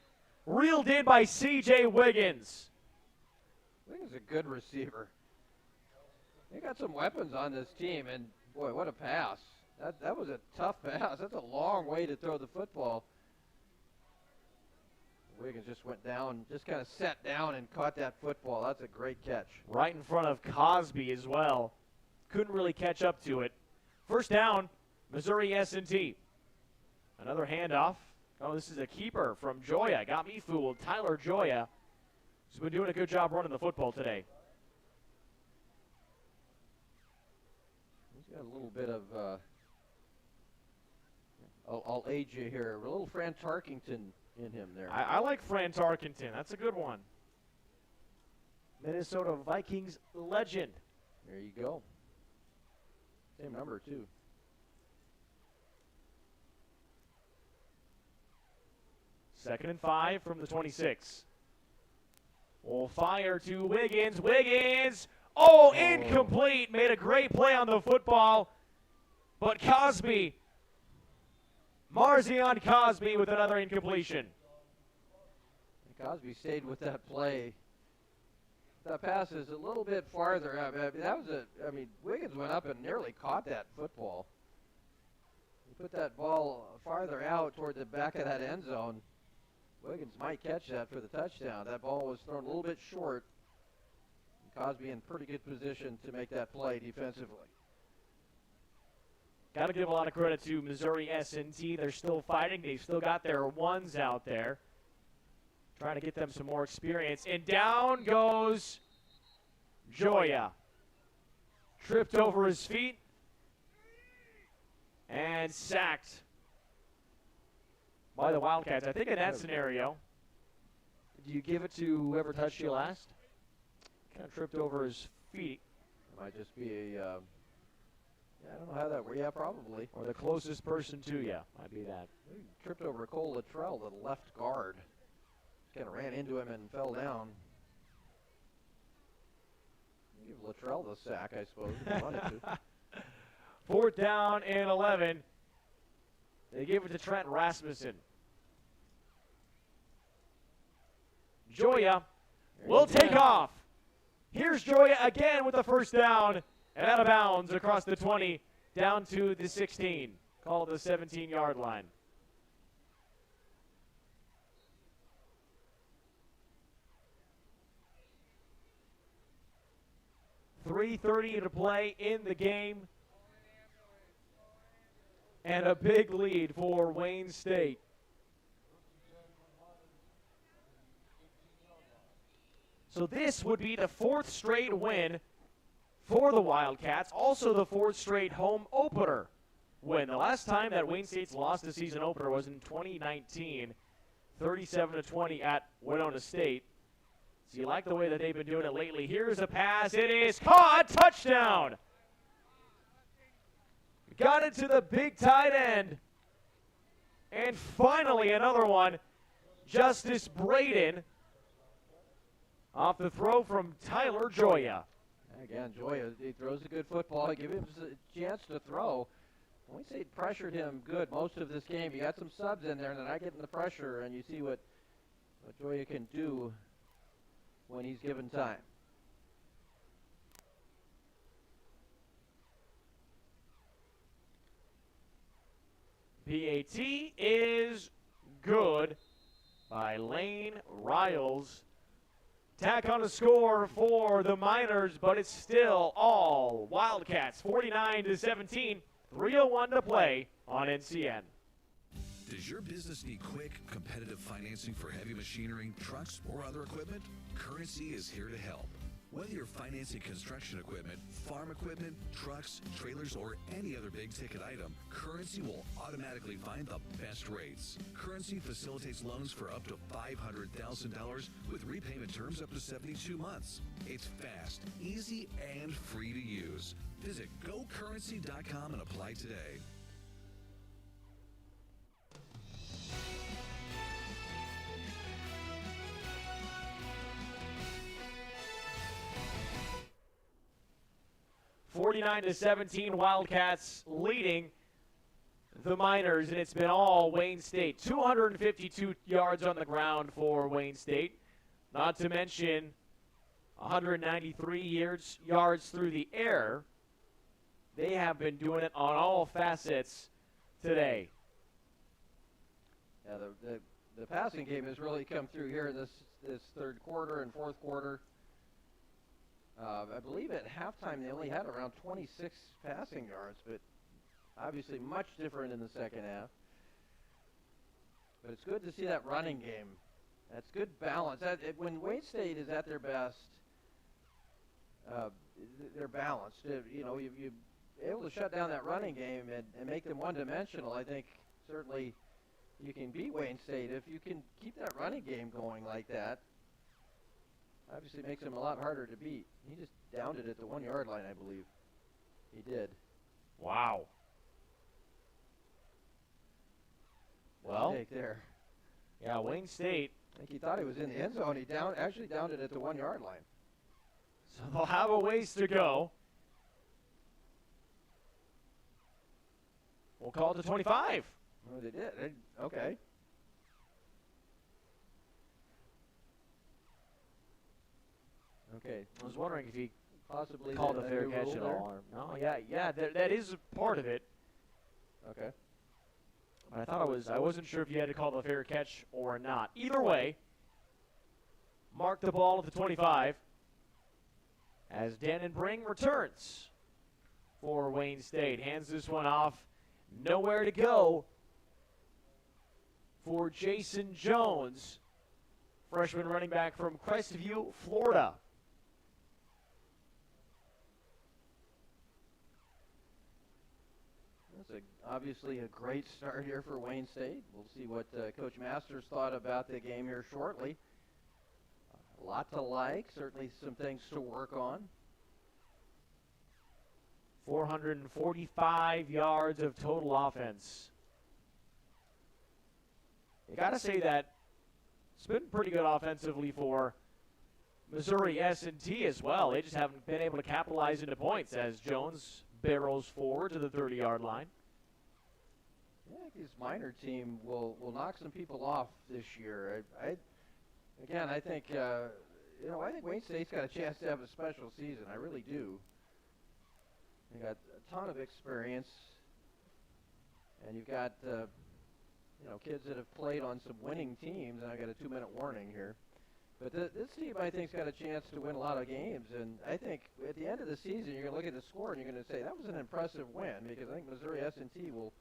S18: Reeled in by C.J. Wiggins.
S11: Wiggins is a good receiver. They got some weapons on this team, and boy, what a pass. That was a tough pass. That's a long way to throw the football. Wiggins just went down, just kind of sat down and caught that football. That's a great catch.
S18: Right in front of Cosby as well. Couldn't really catch up to it. First down, Missouri S&T. Another handoff. Oh, this is a keeper from Joya. Got me fooled. Tyler Joya has been doing a good job running the football today.
S11: He's got a little bit of, I'll age you here, a little Fran Tarkington in him there.
S18: I like Fran Tarkenton. That's a good one. Minnesota Vikings legend.
S11: There you go. Same number, too.
S18: Second and 5 from the 26. Will fire to Wiggins. Wiggins! Oh, incomplete. Made a great play on the football. But Cosby, Marzion Cosby with another incompletion.
S11: Cosby stayed with that play. That pass is a little bit farther out. Wiggins went up and nearly caught that football. He put that ball farther out toward the back of that end zone. Wiggins might catch that for the touchdown. That ball was thrown a little bit short. Cosby in pretty good position to make that play defensively.
S18: Got to give a lot of credit to Missouri S&T. They're still fighting. They've still got their ones out there. Trying to get them some more experience. And down goes Joya. Tripped over his feet and sacked by the Wildcats. I think in that scenario, do you give it to whoever touched you last? Kind of tripped over his feet.
S11: It might just be a, I don't know how that works. Yeah, probably.
S18: Or the closest person to you. Might be that.
S11: He tripped over Cole Luttrell, the left guard. Kind of ran into him and fell down. Give Luttrell the sack, I suppose, if you wanted to.
S18: Fourth down and 11. They gave it to Trent Rasmussen. Joya will take off. Here's Joya again with the first down. and out of bounds across the 20 down to the 16. Call it the 17-yard line. .3:30 to play in the game. And a big lead for Wayne State. So this would be the 4th straight win for the Wildcats, also the 4th straight home opener win. The last time that Wayne State's lost a season opener was in 2019, 37-20 at Winona State. So you like the way that they've been doing it lately. Here's a pass. It is caught. Touchdown. Got it to the big tight end. And finally another one. Justice Braden off the throw from Tyler Joya.
S11: Again, Joya, he throws a good football. Give him a chance to throw. Wayne State pressured him good most of this game. You got some subs in there, and they're not getting the pressure, and you see what Joya can do when he's given time.
S18: PAT is good by Lane Riles. Tack on a score for the Miners, but it's still all Wildcats. 49-17, 3:01 to play on NCN.
S5: Does your business need quick, competitive financing for heavy machinery, trucks, or other equipment? Currency is here to help. Whether you're financing construction equipment, farm equipment, trucks, trailers, or any other big-ticket item, Currency will automatically find the best rates. Currency facilitates loans for up to $500,000 with repayment terms up to 72 months. It's fast, easy, and free to use. Visit gocurrency.com and apply today.
S18: (49-17), Wildcats leading the Miners, and it's been all Wayne State. 252 yards on the ground for Wayne State, not to mention 193 yards through the air. They have been doing it on all facets today.
S11: Yeah, the passing game has really come through here in this third quarter and fourth quarter. I believe at halftime they only had around 26 passing yards, but obviously much different in the second half. But it's good to see that running game. That's good balance. When Wayne State is at their best, they're balanced. You're able to shut down that running game and make them one-dimensional. I think certainly you can beat Wayne State if you can keep that running game going like that. Obviously makes him a lot harder to beat. He just downed it at the 1 yard line, I believe. He did.
S18: Wow. Well,
S11: take there.
S18: Yeah, Wayne State.
S11: I think he thought he was in the end zone. He actually downed it at the 1 yard line.
S18: So they'll have a ways to go. We'll call it to 25.
S11: Oh, they did. Okay. Okay.
S18: I was wondering if he
S11: possibly
S18: called a fair catch at all. No, yeah, that is part of it.
S11: Okay.
S18: But I wasn't sure if you had to call the fair catch or not. Either way, mark the ball at the 25 as Dannon Bring returns for Wayne State. Hands this one off. Nowhere to go for Jason Jones, freshman running back from Crestview, Florida.
S11: That's obviously a great start here for Wayne State. We'll see what Coach Masters thought about the game here shortly. A lot to like, certainly some things to work on.
S18: 445 yards of total offense. You got to say that it's been pretty good offensively for Missouri S&T as well. They just haven't been able to capitalize into points as Jones barrels forward to the 30-yard line.
S11: Yeah, I think this minor team will knock some people off this year. I think I think Wayne State's got a chance to have a special season. I really do. You got a ton of experience, and you've got kids that have played on some winning teams. And I got a 2-minute warning here. But this team, I think, has got a chance to win a lot of games. And I think at the end of the season, you're going to look at the score and you're going to say that was an impressive win, because I think Missouri S&T will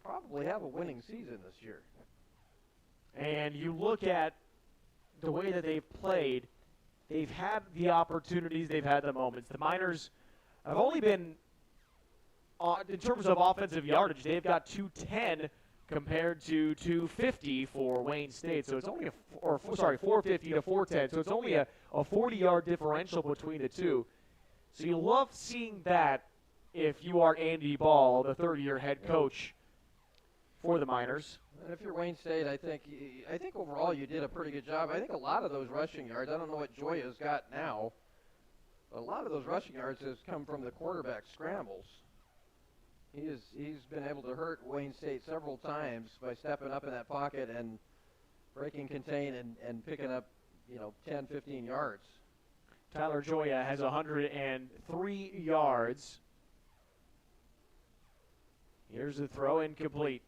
S11: probably have a winning season this year.
S18: And you look at the way that they've played, they've had the opportunities, they've had the moments. The Miners have only been, in terms of offensive yardage, they've got 210 compared to 250 for Wayne State. So it's only 450 to 410. So it's only a 40-yard differential between the two. So you love seeing that if you are Andy Ball, the third-year head coach for the Miners.
S11: And if you're Wayne State, I think overall you did a pretty good job. I think a lot of those rushing yards, I don't know what Joya's got now, but a lot of those rushing yards has come from the quarterback scrambles. He's been able to hurt Wayne State several times by stepping up in that pocket and breaking contain and picking up, 10, 15 yards.
S18: Tyler Joya has 103 yards. Here's the throw, incomplete.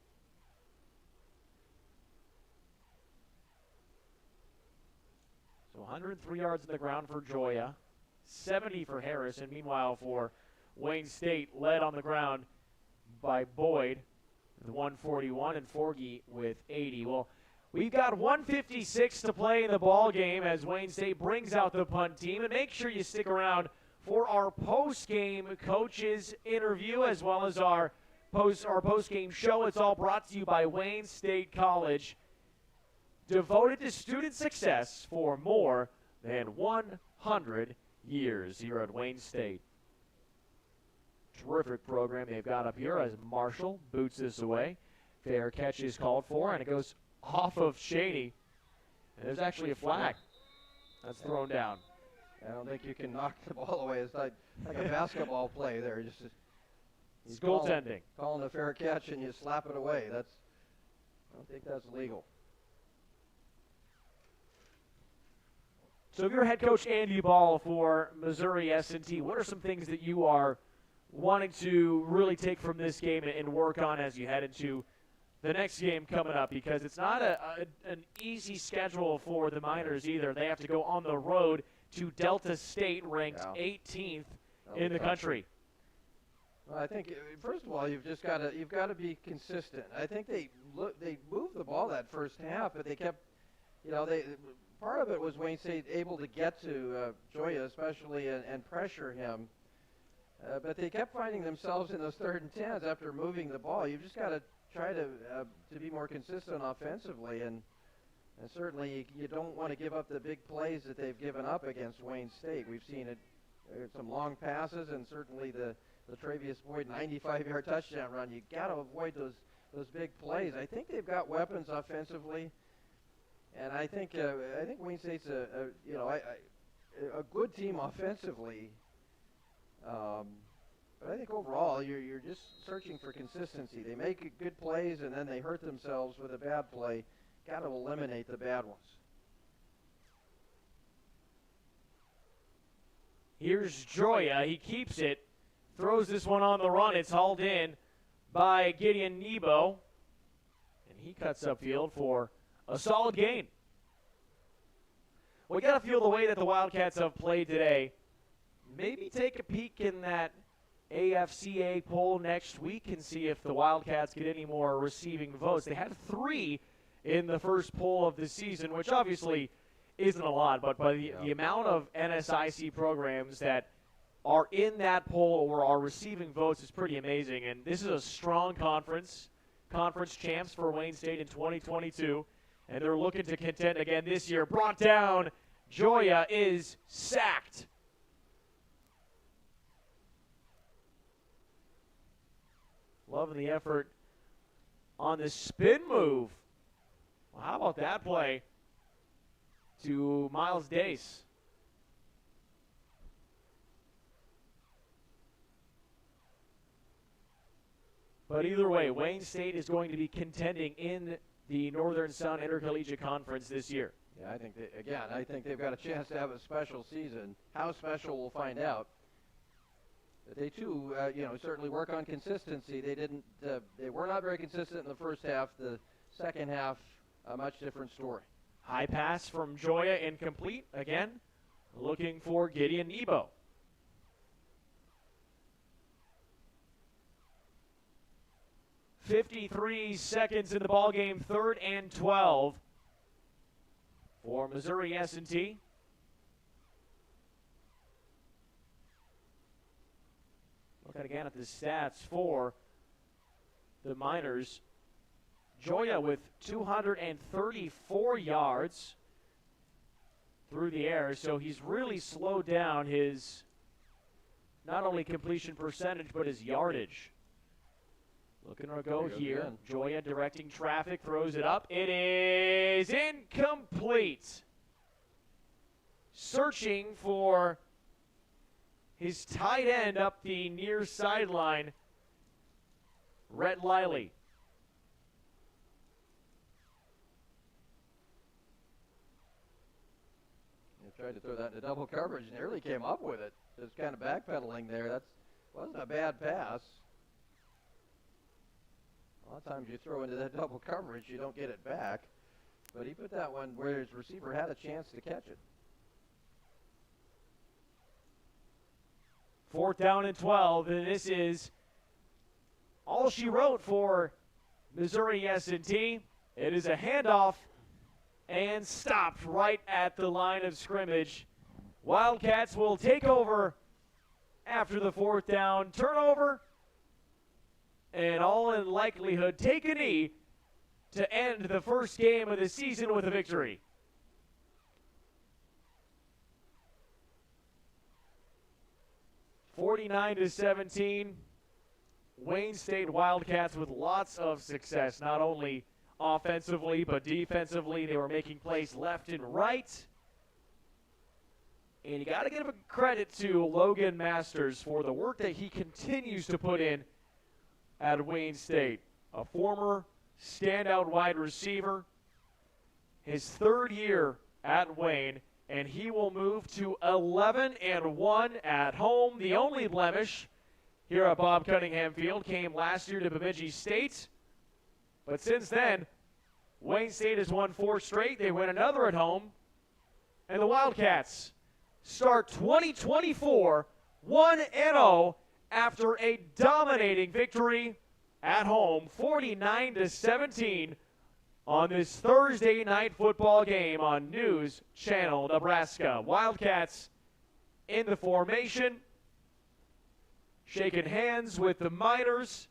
S18: So 103 yards on the ground for Joya, 70 for Harris, and meanwhile for Wayne State, led on the ground by Boyd with 141 and Forgy with 80. Well, we've got 1:56 to play in the ball game as Wayne State brings out the punt team. And make sure you stick around for our post-game coaches interview as well as our post-game show. It's all brought to you by Wayne State College, devoted to student success for more than 100 years here at Wayne State. Terrific program they've got up here as Marshall boots this away. Fair catch is called for, and it goes off of Shady. And there's actually a flag that's thrown down.
S11: I don't think you can knock the ball away. It's like a basketball play there.
S18: It's goaltending.
S11: Calling a fair catch and you slap it away. I don't think that's legal.
S18: So if you're head coach Andy Ball for Missouri S&T, what are some things that you are wanting to really take from this game and work on as you head into the next game coming up? Because it's not an easy schedule for the Miners either. They have to go on the road to Delta State, ranked 18th in the country.
S11: Well, I think first of all you've got to be consistent. I think they moved the ball that first half, but they kept, part of it was Wayne State able to get to Joya especially and pressure him. But they kept finding themselves in those 3rd and 10s after moving the ball. You've just got to try to be more consistent offensively, and certainly you don't want to give up the big plays that they've given up against Wayne State. We've seen it, some long passes, and certainly the Latravius Boyd 95-yard touchdown run. You got to avoid those big plays. I think they've got weapons offensively, and I think Wayne State's a good team offensively. But I think overall you're just searching for consistency. They make good plays and then they hurt themselves with a bad play. Got to eliminate the bad ones.
S18: Here's Joya. He keeps it, throws this one on the run. It's hauled in by Gideon Nebo, and he cuts upfield for a solid gain. We got to feel the way that the Wildcats have played today. Maybe take a peek in that AFCA poll next week and see if the Wildcats get any more receiving votes. They had 3 in the first poll of the season, which obviously isn't a lot, but by the amount of NSIC programs that are in that poll or are receiving votes is pretty amazing. And this is a strong conference champs for Wayne State in 2022, and they're looking to contend again this year. Brought down, Joya is sacked. Loving the effort on the spin move. Well, how about that play to Miles Dace? But either way, Wayne State is going to be contending in the Northern Sun Intercollegiate Conference this year.
S11: Yeah, I think they've got a chance to have a special season. How special, we'll find out. They too, certainly work on consistency. They were not very consistent in the first half. The second half, a much different story.
S18: High pass from Joya, incomplete. Again, looking for Gideon Nebo. .53 seconds in the ball game, 3rd and 12 for Missouri S&T. Looking again at the stats for the Miners. Joya with 234 yards through the air, so he's really slowed down his not only completion percentage, but his yardage. Looking to go here. Again. Joya directing traffic, throws it up. It is incomplete. Searching for his tight end up the near sideline, Rhett Liley.
S11: Tried to throw that into double coverage, nearly came up with it. Just kind of backpedaling there. That wasn't a bad pass. A lot of times you throw into that double coverage, you don't get it back. But he put that one where his receiver had a chance to catch it.
S18: 4th down and 12, and this is all she wrote for Missouri S&T. It is a handoff and stopped right at the line of scrimmage. Wildcats will take over after the 4th down. Turnover, and all in likelihood take a knee to end the first game of the season with a victory. (49-17). Wayne State Wildcats with lots of success, not only offensively, but defensively. They were making plays left and right. And you got to give credit to Logan Masters for the work that he continues to put in at Wayne State. A former standout wide receiver, his 3rd year at Wayne, and he will move to 11-1 at home. The only blemish here at Bob Cunningham Field came last year to Bemidji State. But since then, Wayne State has won 4 straight. They win another at home. And the Wildcats start 2024 1-0 after a dominating victory at home, 49-17 on this Thursday night football game on News Channel Nebraska. Wildcats in the formation, shaking hands with the Miners.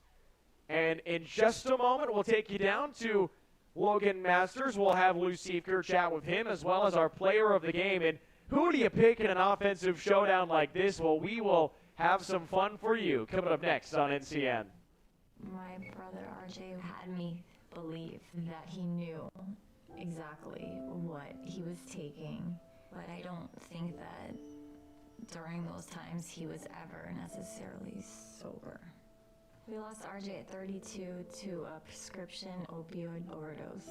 S18: And in just a moment, we'll take you down to Logan Masters. We'll have Lou Siefker chat with him, as well as our player of the game. And who do you pick in an offensive showdown like this? Well, we will have some fun for you coming up next on NCN.
S17: My brother RJ had me believe that he knew exactly what he was taking, but I don't think that during those times he was ever necessarily sober. We lost RJ at 32 to a prescription opioid overdose.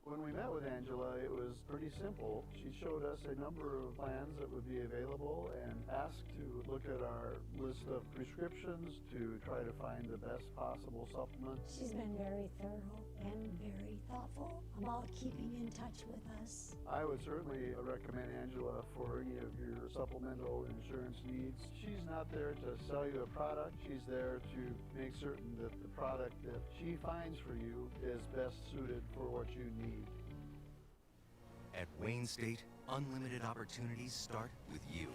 S19: When we met with Angela, it was pretty simple. She showed us a number of plans that would be available and asked to look at our list of prescriptions to try to find the best possible supplement.
S20: She's been very thorough and very thoughtful about keeping in touch with us.
S19: I would certainly recommend Angela for any of your supplemental insurance needs. She's not there to sell you a product. She's there to make certain that the product that she finds for you is best suited for what you need.
S15: At Wayne State, unlimited opportunities start with you,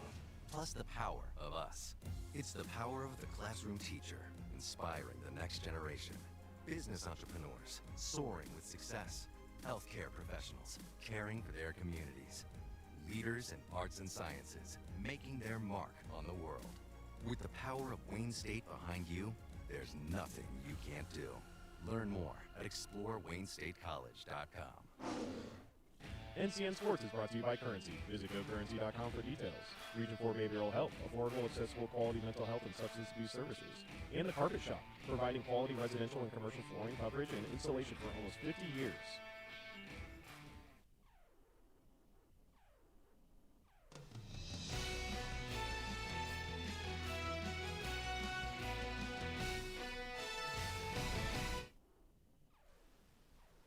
S15: plus the power of us. It's the power of the classroom teacher, inspiring the next generation. Business entrepreneurs, soaring with success. Healthcare professionals, caring for their communities. Leaders in arts and sciences, making their mark on the world. With the power of Wayne State behind you, there's nothing you can't do. Learn more at exploreWayneStateCollege.com.
S16: NCN Sports is brought to you by Currency. Visit GoCurrency.com for details. Region 4 Behavioral Health, affordable, accessible, quality mental health and substance abuse services. And The Carpet Shop, providing quality residential and commercial flooring coverage and installation for almost 50 years.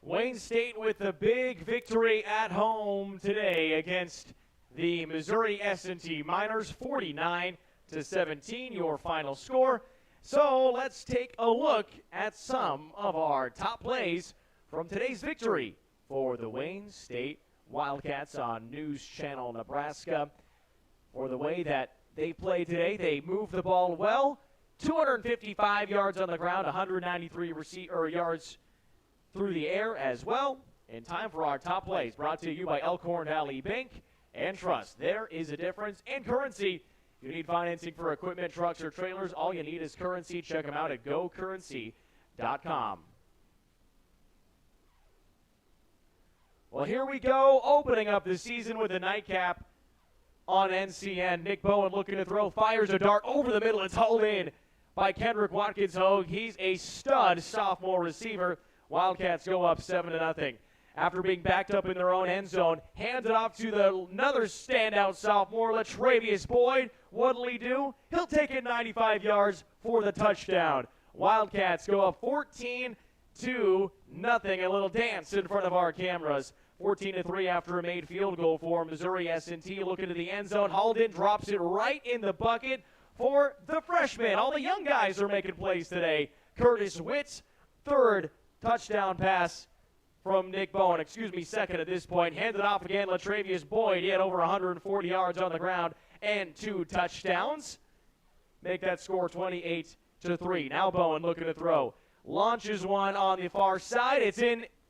S18: Wayne State with the big victory at home today against the Missouri S&T Miners, 49-17, your final score. So let's take a look at some of our top plays from today's victory for the Wayne State Wildcats on News Channel Nebraska. For the way that they play today, they move the ball well, 255 yards on the ground, 193 yards through the air as well. In time for our top plays, brought to you by Elkhorn Valley Bank and Trust. There is a difference in Currency. If you need financing for equipment, trucks, or trailers, all you need is Currency. Check them out at gocurrency.com. Well, here we go, opening up the season with a nightcap on NCN. Nick Bowen looking to throw, fires a dart over the middle. It's hauled in by Kendrick Watkins-Hogue. He's a stud sophomore receiver. Wildcats go up 7-0. After being backed up in their own end zone, hands it off to another standout sophomore, Latravius Boyd. What'll he do? He'll take it 95 yards for the touchdown. Wildcats go up 14-0. A little dance in front of our cameras. 14-3 after a made field goal for Missouri S&T. Looking to the end zone. Halden drops it right in the bucket for the freshman. All the young guys are making plays today. Curtis Witt's third touchdown pass from Nick Bowen. Second at this point. Handed off again, Latravius Boyd. He had over 140 yards on the ground and 2 touchdowns. Make that score 28-3. Now Bowen looking to throw. Launches one on the far side. It's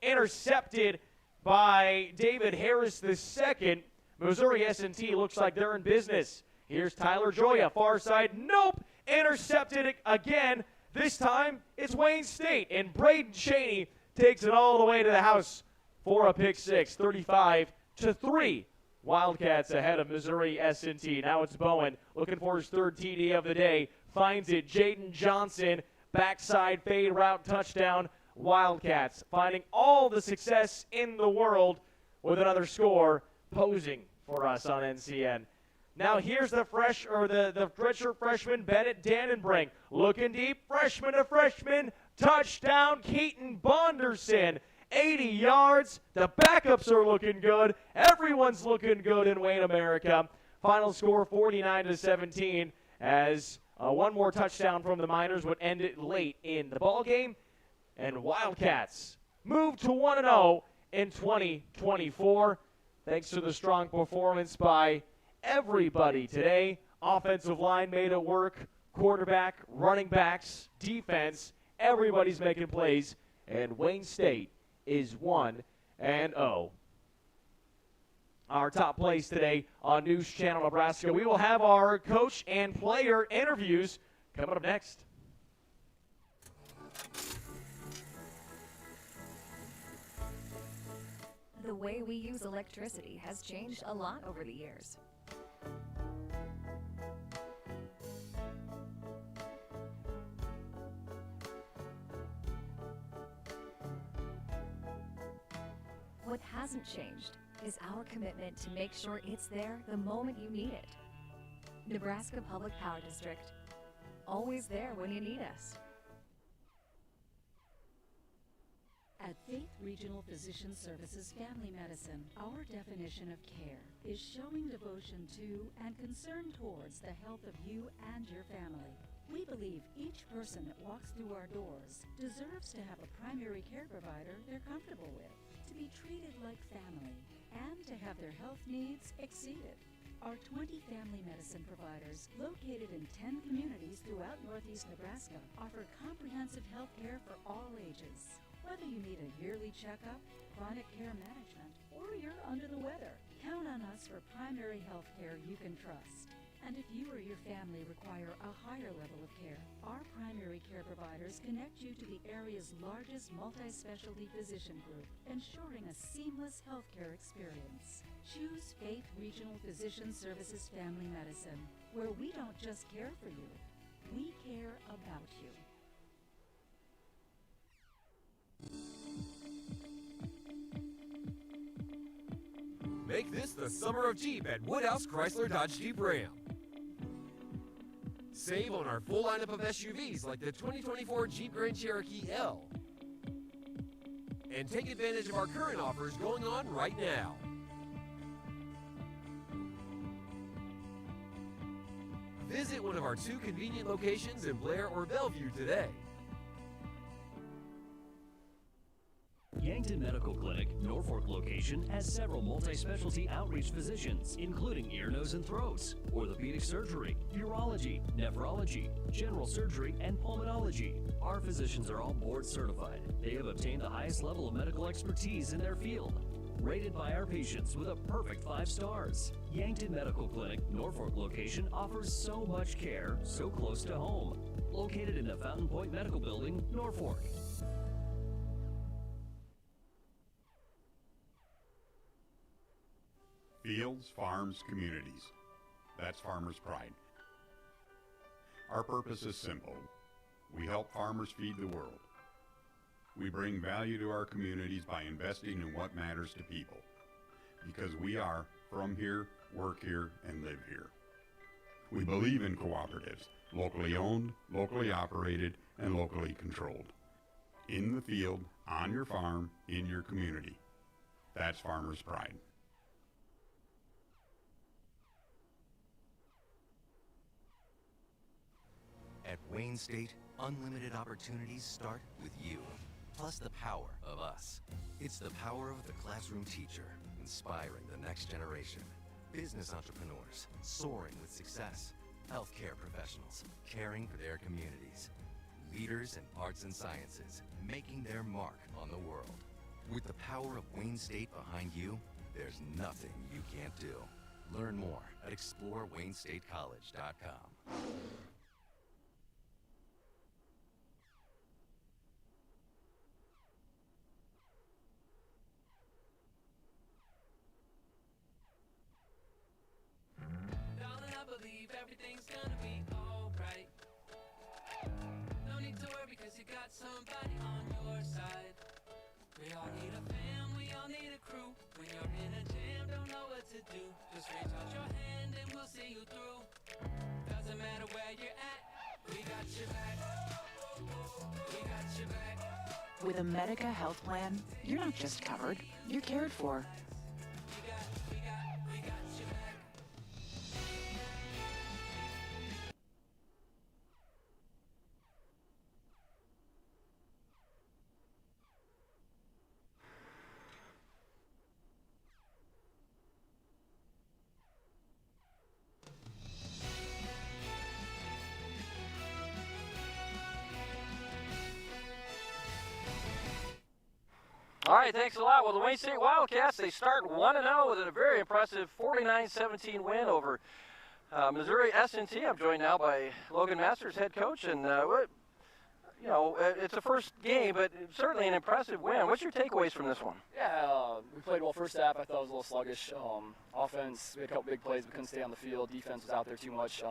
S18: intercepted by David Harris II. Missouri S&T looks like they're in business. Here's Tyler Joya, far side. Nope. Intercepted again. This time, it's Wayne State, and Braden Cheney takes it all the way to the house for a pick six, 35-3. Wildcats ahead of Missouri S&T. Now it's Bowen looking for his third TD of the day. Finds it, Jaden Johnson, backside fade route touchdown. Wildcats finding all the success in the world with another score posing for us on NCN. Now here's the redshirt freshman, Bennett Dannenbrink. Looking deep, freshman to freshman, touchdown, Keaton Bonderson. 80 yards. The backups are looking good. Everyone's looking good in Wayne, America. Final score 49-17 as one more touchdown from the Miners would end it late in the ballgame. And Wildcats move to 1-0 in 2024 thanks to the strong performance by everybody today. Offensive line made it work. Quarterback, running backs, defense, everybody's making plays. And Wayne State is 1-0. Our top plays today on News Channel Nebraska. We will have our coach and player interviews coming up next.
S1: The way we use electricity has changed a lot over the years. What hasn't changed is our commitment to make sure it's there the moment you need it. Nebraska Public Power District, always there when you need us.
S10: At Faith Regional Physician Services Family Medicine, our definition of care is showing devotion to and concern towards the health of you and your family. We believe each person that walks through our doors deserves to have a primary care provider they're comfortable with, to be treated like family, and to have their health needs exceeded. Our 20 family medicine providers, located in 10 communities throughout Northeast Nebraska, offer comprehensive health care for all ages. Whether you need a yearly checkup, chronic care management, or you're under the weather, count on us for primary health care you can trust. And if you or your family require a higher level of care, our primary care providers connect you to the area's largest multi-specialty physician group, ensuring a seamless healthcare experience. Choose Faith Regional Physician Services Family Medicine, where we don't just care for you, we care about you.
S2: Make this the summer of Jeep at Woodhouse Chrysler Dodge Jeep Ram. Save on our full lineup of SUVs like the 2024 Jeep Grand Cherokee L. And take advantage of our current offers going on right now. Visit one of our 2 convenient locations in Blair or Bellevue today.
S7: Yankton Medical Clinic, Norfolk location, has several multi-specialty outreach physicians, including ear, nose, and throats, orthopedic surgery, urology, nephrology, general surgery, and pulmonology. Our physicians are all board certified. They have obtained the highest level of medical expertise in their field. Rated by our patients with a perfect 5 stars. Yankton Medical Clinic, Norfolk location, offers so much care, so close to home. Located in the Fountain Point Medical Building, Norfolk.
S23: Fields, farms, communities. That's Farmers Pride. Our purpose is simple. We help farmers feed the world. We bring value to our communities by investing in what matters to people. Because we are from here, work here, and live here. We believe in cooperatives, locally owned, locally operated, and locally controlled. In the field, on your farm, in your community. That's Farmers Pride.
S15: At Wayne State, unlimited opportunities start with you, plus the power of us. It's the power of the classroom teacher, inspiring the next generation. Business entrepreneurs, soaring with success. Healthcare professionals, caring for their communities. Leaders in arts and sciences, making their mark on the world. With the power of Wayne State behind you, there's nothing you can't do. Learn more at ExploreWayneStateCollege.com.
S21: Everything's gonna be alright. No need to worry because you got somebody on your side. We all need a fam, we all need a crew. When you're in a jam, don't know what to do. Just reach out your hand and we'll see you through. Doesn't matter where you're at, we got your back. We got your back.
S22: With a Medica health plan, you're not just covered, you're cared for.
S11: All right, thanks a lot. Well, the Wayne State Wildcats, they start 1-0 with a very impressive 49-17 win over Missouri S&T. I'm joined now by Logan Masters, head coach, and it's a first game, but certainly an impressive win. What's your takeaways from this one?
S24: Yeah, we played well first half. I thought it was a little sluggish. Offense, we had a couple big plays. We couldn't stay on the field. Defense was out there too much,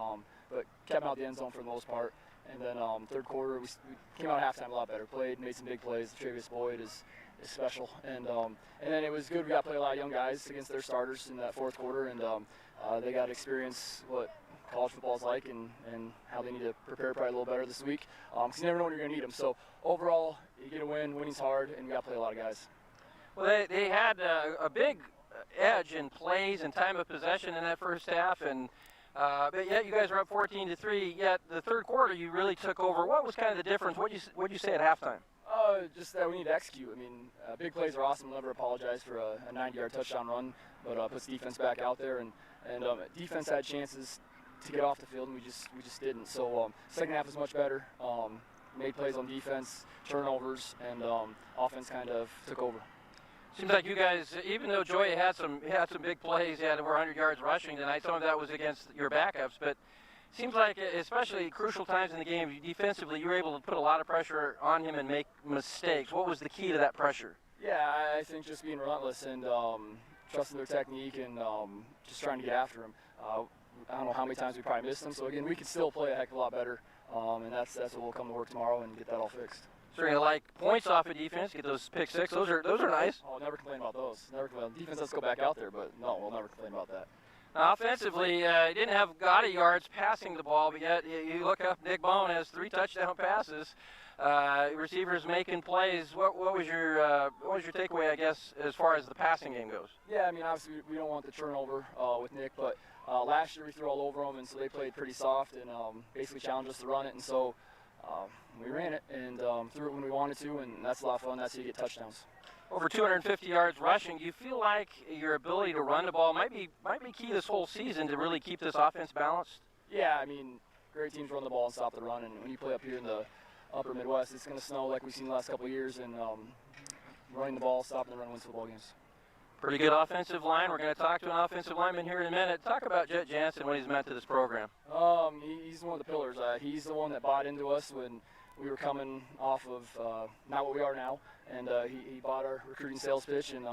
S24: but kept out the end zone for the most part. And then third quarter, we came out at halftime a lot better. Made some big plays. Latravius Boyd is special, and then it was good. We got to play a lot of young guys against their starters in that fourth quarter, and they got to experience what college football is like and how they need to prepare probably a little better this week, because you never know when you're going to need them. So overall, you get a win. Winning's hard, and we got to play a lot of guys.
S11: Well, they had a big edge in plays and time of possession in that first half, and but yet you guys were up 14-3. Yet the third quarter, you really took over. What was kind of the difference? What'd you say at halftime?
S24: Just that we need to execute. I mean, big plays are awesome. We'll never apologize for a 90-yard touchdown run, but puts defense back out there, and defense had chances to get off the field, and we just didn't. So second half was much better. Made plays on defense, turnovers, and offense kind of took over.
S11: Seems like you guys, even though Joya had some big plays, he had over 100 yards rushing tonight. Some of that was against your backups, but seems like, especially crucial times in the game, defensively, you were able to put a lot of pressure on him and make mistakes. What was the key to that pressure?
S24: Yeah, I think just being relentless and trusting their technique and just trying to get after him. I don't know how many times we probably missed him, so again, we could still play a heck of a lot better, and that's what we'll come to work tomorrow and get that all fixed.
S11: So you're gonna like points off of defense, get those pick six. Those are nice.
S24: Oh, never complain about those. Never complain. Defense, let's go back out there, but no, we'll never complain about that.
S11: Now, offensively, you didn't have gaudy yards passing the ball, but yet you look up, Nick Bone has 3 touchdown passes. Receivers making plays. What was your takeaway, I guess, as far as the passing game goes?
S24: Yeah, I mean, obviously we don't want the turnover with Nick, but last year we threw all over them, and so they played pretty soft and basically challenged us to run it, and so we ran it and threw it when we wanted to, and that's a lot of fun. That's how you get touchdowns.
S11: Over 250 yards rushing. Do you feel like your ability to run the ball might be key this whole season to really keep this offense balanced?
S24: Yeah, I mean, great teams run the ball and stop the run, and when you play up here in the upper Midwest, it's going to snow like we've seen the last couple of years, and running the ball, stopping the run wins football games.
S11: Pretty good offensive line. We're going to talk to an offensive lineman here in a minute. Talk about Jet Jansen, what he's meant to this program.
S24: He's one of the pillars. He's the one that bought into us when we were coming off of not what we are now, and he bought our recruiting sales pitch and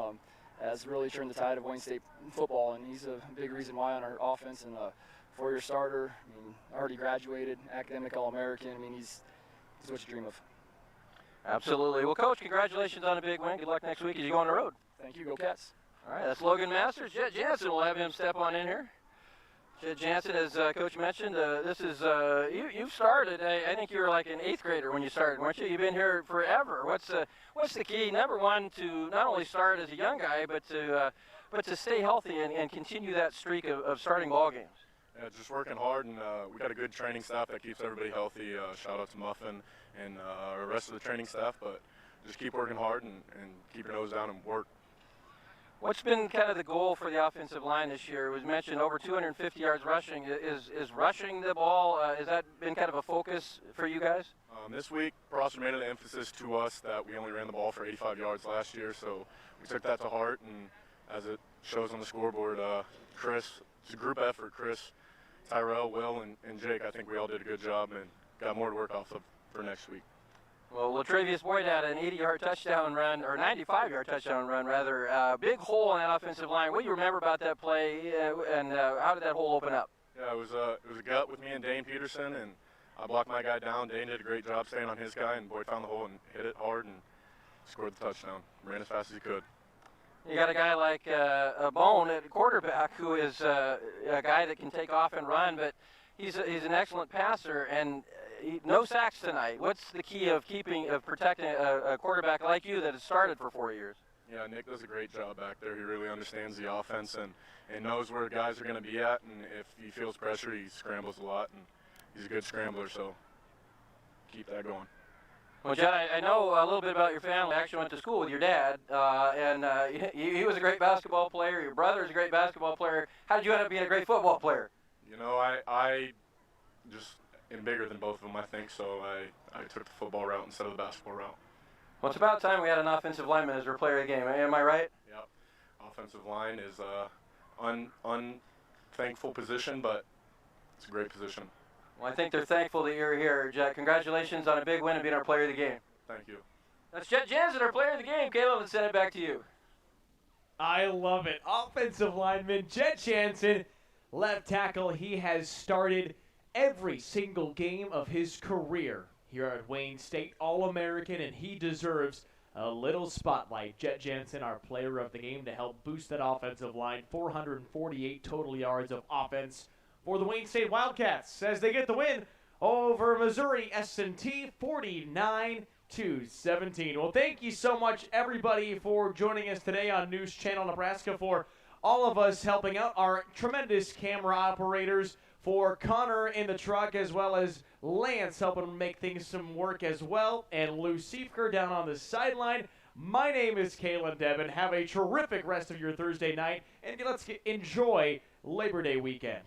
S24: has really turned the tide of Wayne State football, and he's a big reason why on our offense, and a 4-year starter. I mean, already graduated, academic All-American. I mean, he's what you dream of.
S11: Absolutely. Well, Coach, congratulations on a big win. Good luck next week as you go on the road.
S24: Thank you. Go Cats.
S11: All right, that's Logan Masters. Jet Jansen, we'll have him step on in here. Jet Jansen, as Coach mentioned, this is you've started. I think you were like an 8th grader when you started, weren't you? You've been here forever. What's the key? Number one, to not only start as a young guy, but to stay healthy and continue that streak of starting ball games.
S4: Yeah, just working hard, and we got a good training staff that keeps everybody healthy. Shout out to Muffin and the rest of the training staff, but just keep working hard and keep your nose down and work.
S11: What's been kind of the goal for the offensive line this year? It was mentioned over 250 yards rushing. Is rushing the ball, has that been kind of a focus for you guys?
S4: This week, Prosser made an emphasis to us that we only ran the ball for 85 yards last year, so we took that to heart, and as it shows on the scoreboard, Chris, it's a group effort. Chris, Tyrell, Will, and Jake, I think we all did a good job and got more to work off of for next week.
S11: Well, Latravius Boyd had an 80-yard touchdown run, or 95-yard touchdown run, rather. Big hole in that offensive line. What do you remember about that play, and how did that hole open up?
S4: Yeah, it was a gut with me and Dane Peterson, and I blocked my guy down. Dane did a great job staying on his guy, and Boyd found the hole and hit it hard and scored the touchdown. Ran as fast as he could.
S11: You got a guy like a Bone at quarterback who is a guy that can take off and run, but he's an excellent passer, and no sacks tonight. What's the key of protecting a quarterback like you that has started for 4 years?
S4: Yeah, Nick does a great job back there. He really understands the offense and knows where guys are going to be at, and if he feels pressure, he scrambles a lot, and he's a good scrambler, so keep that going.
S11: Well, Jet, I know a little bit about your family. I actually went to school with your dad, and he was a great basketball player. Your brother is a great basketball player. How did you end up being a great football player?
S4: You know, I just am bigger than both of them, I think, so I took the football route instead of the basketball route.
S11: Well, it's about time we had an offensive lineman as our player of the game. Am I right?
S4: Yep. Offensive line is a unthankful position, but it's a great position.
S11: Well, I think they're thankful that you're here, Jet. Congratulations on a big win and being our player of the game.
S4: Thank you.
S11: That's Jet Jansen, our player of the game. Caleb, let's send it back to you.
S18: I love it. Offensive lineman Jet Jansen, left tackle. He has started every single game of his career here at Wayne State, All-American, and he deserves a little spotlight. Jet Jansen, our player of the game, to help boost that offensive line. 448 total yards of offense for the Wayne State Wildcats as they get the win over Missouri S&T 49-17. Well, thank you so much, everybody, for joining us today on News Channel Nebraska, for all of us helping out, our tremendous camera operators, for Connor in the truck, as well as Lance helping make things some work as well, and Lou Siefker down on the sideline. My name is Kalen Devin. Have a terrific rest of your Thursday night, and let's enjoy Labor Day weekend.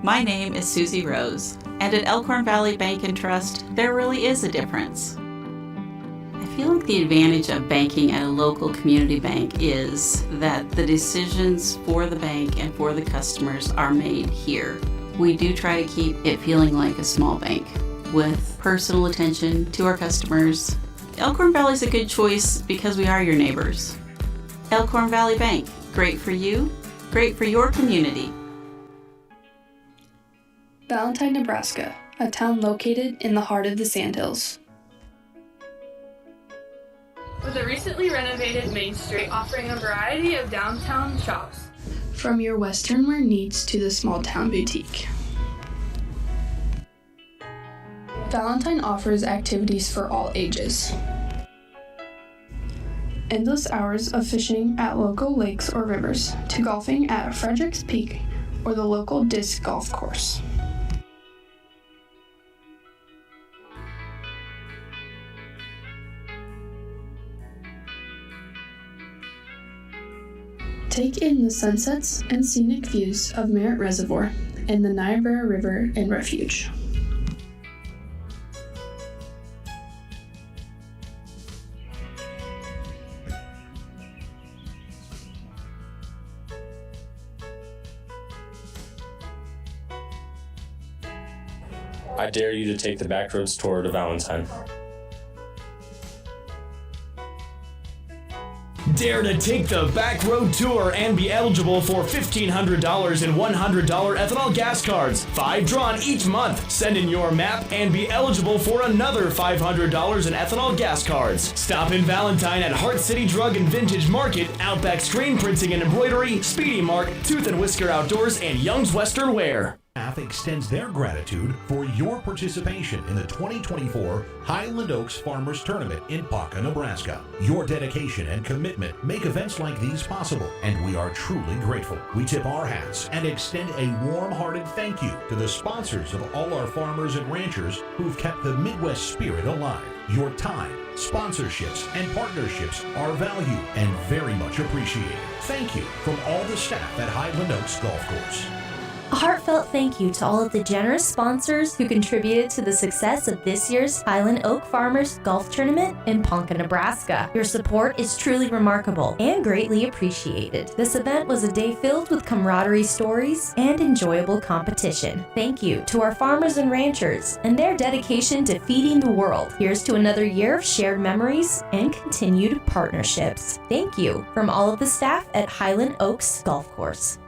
S3: My name is Susie Rose, and at Elkhorn Valley Bank and Trust, there really is a difference. I feel like the advantage of banking at a local community bank is that the decisions for the bank and for the customers are made here. We do try to keep it feeling like a small bank with personal attention to our customers. Elkhorn Valley is a good choice because we are your neighbors. Elkhorn Valley Bank, great for you, great for your community.
S8: Valentine, Nebraska, a town located in the heart of the Sandhills.
S12: With a recently renovated Main Street offering a variety of downtown shops.
S8: From your Western wear needs to the small town boutique. Valentine offers activities for all ages. Endless hours of fishing at local lakes or rivers, to golfing at Frederick's Peak or the local disc golf course. Take in the sunsets and scenic views of Merritt Reservoir and the Niobrara River and Refuge.
S14: I dare you to take the Backroads tour to Valentine.
S25: Dare to take the back road tour and be eligible for $1,500 in $100 ethanol gas cards. 5 drawn each month. Send in your map and be eligible for another $500 in ethanol gas cards. Stop in Valentine at Heart City Drug and Vintage Market, Outback Screen Printing and Embroidery, Speedy Mark, Tooth and Whisker Outdoors, and Young's Western Wear.
S26: Staff extends their gratitude for your participation in the 2024 Highland Oaks Farmers Tournament in Paca, Nebraska. Your dedication and commitment make events like these possible, and we are truly grateful. We tip our hats and extend a warm-hearted thank you to the sponsors of all our farmers and ranchers who've kept the Midwest spirit alive. Your time, sponsorships, and partnerships are valued and very much appreciated. Thank you from all the staff at Highland Oaks Golf Course.
S27: A heartfelt thank you to all of the generous sponsors who contributed to the success of this year's Highland Oak Farmers Golf Tournament in Ponca, Nebraska. Your support is truly remarkable and greatly appreciated. This event was a day filled with camaraderie stories and enjoyable competition. Thank you to our farmers and ranchers and their dedication to feeding the world. Here's to another year of shared memories and continued partnerships. Thank you from all of the staff at Highland Oaks Golf Course.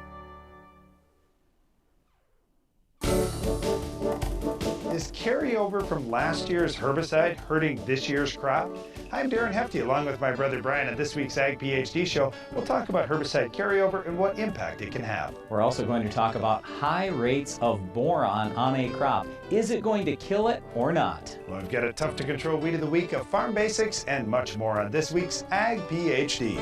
S28: Is carryover from last year's herbicide hurting this year's crop? I'm Darren Hefty, along with my brother Brian. On this week's Ag PhD show, we'll talk about herbicide carryover and what impact it can have.
S29: We're also going to talk about high rates of boron on a crop. Is it going to kill it or not?
S28: Well, we've got a tough to control weed of the week, of farm basics, and much more on this week's Ag PhD.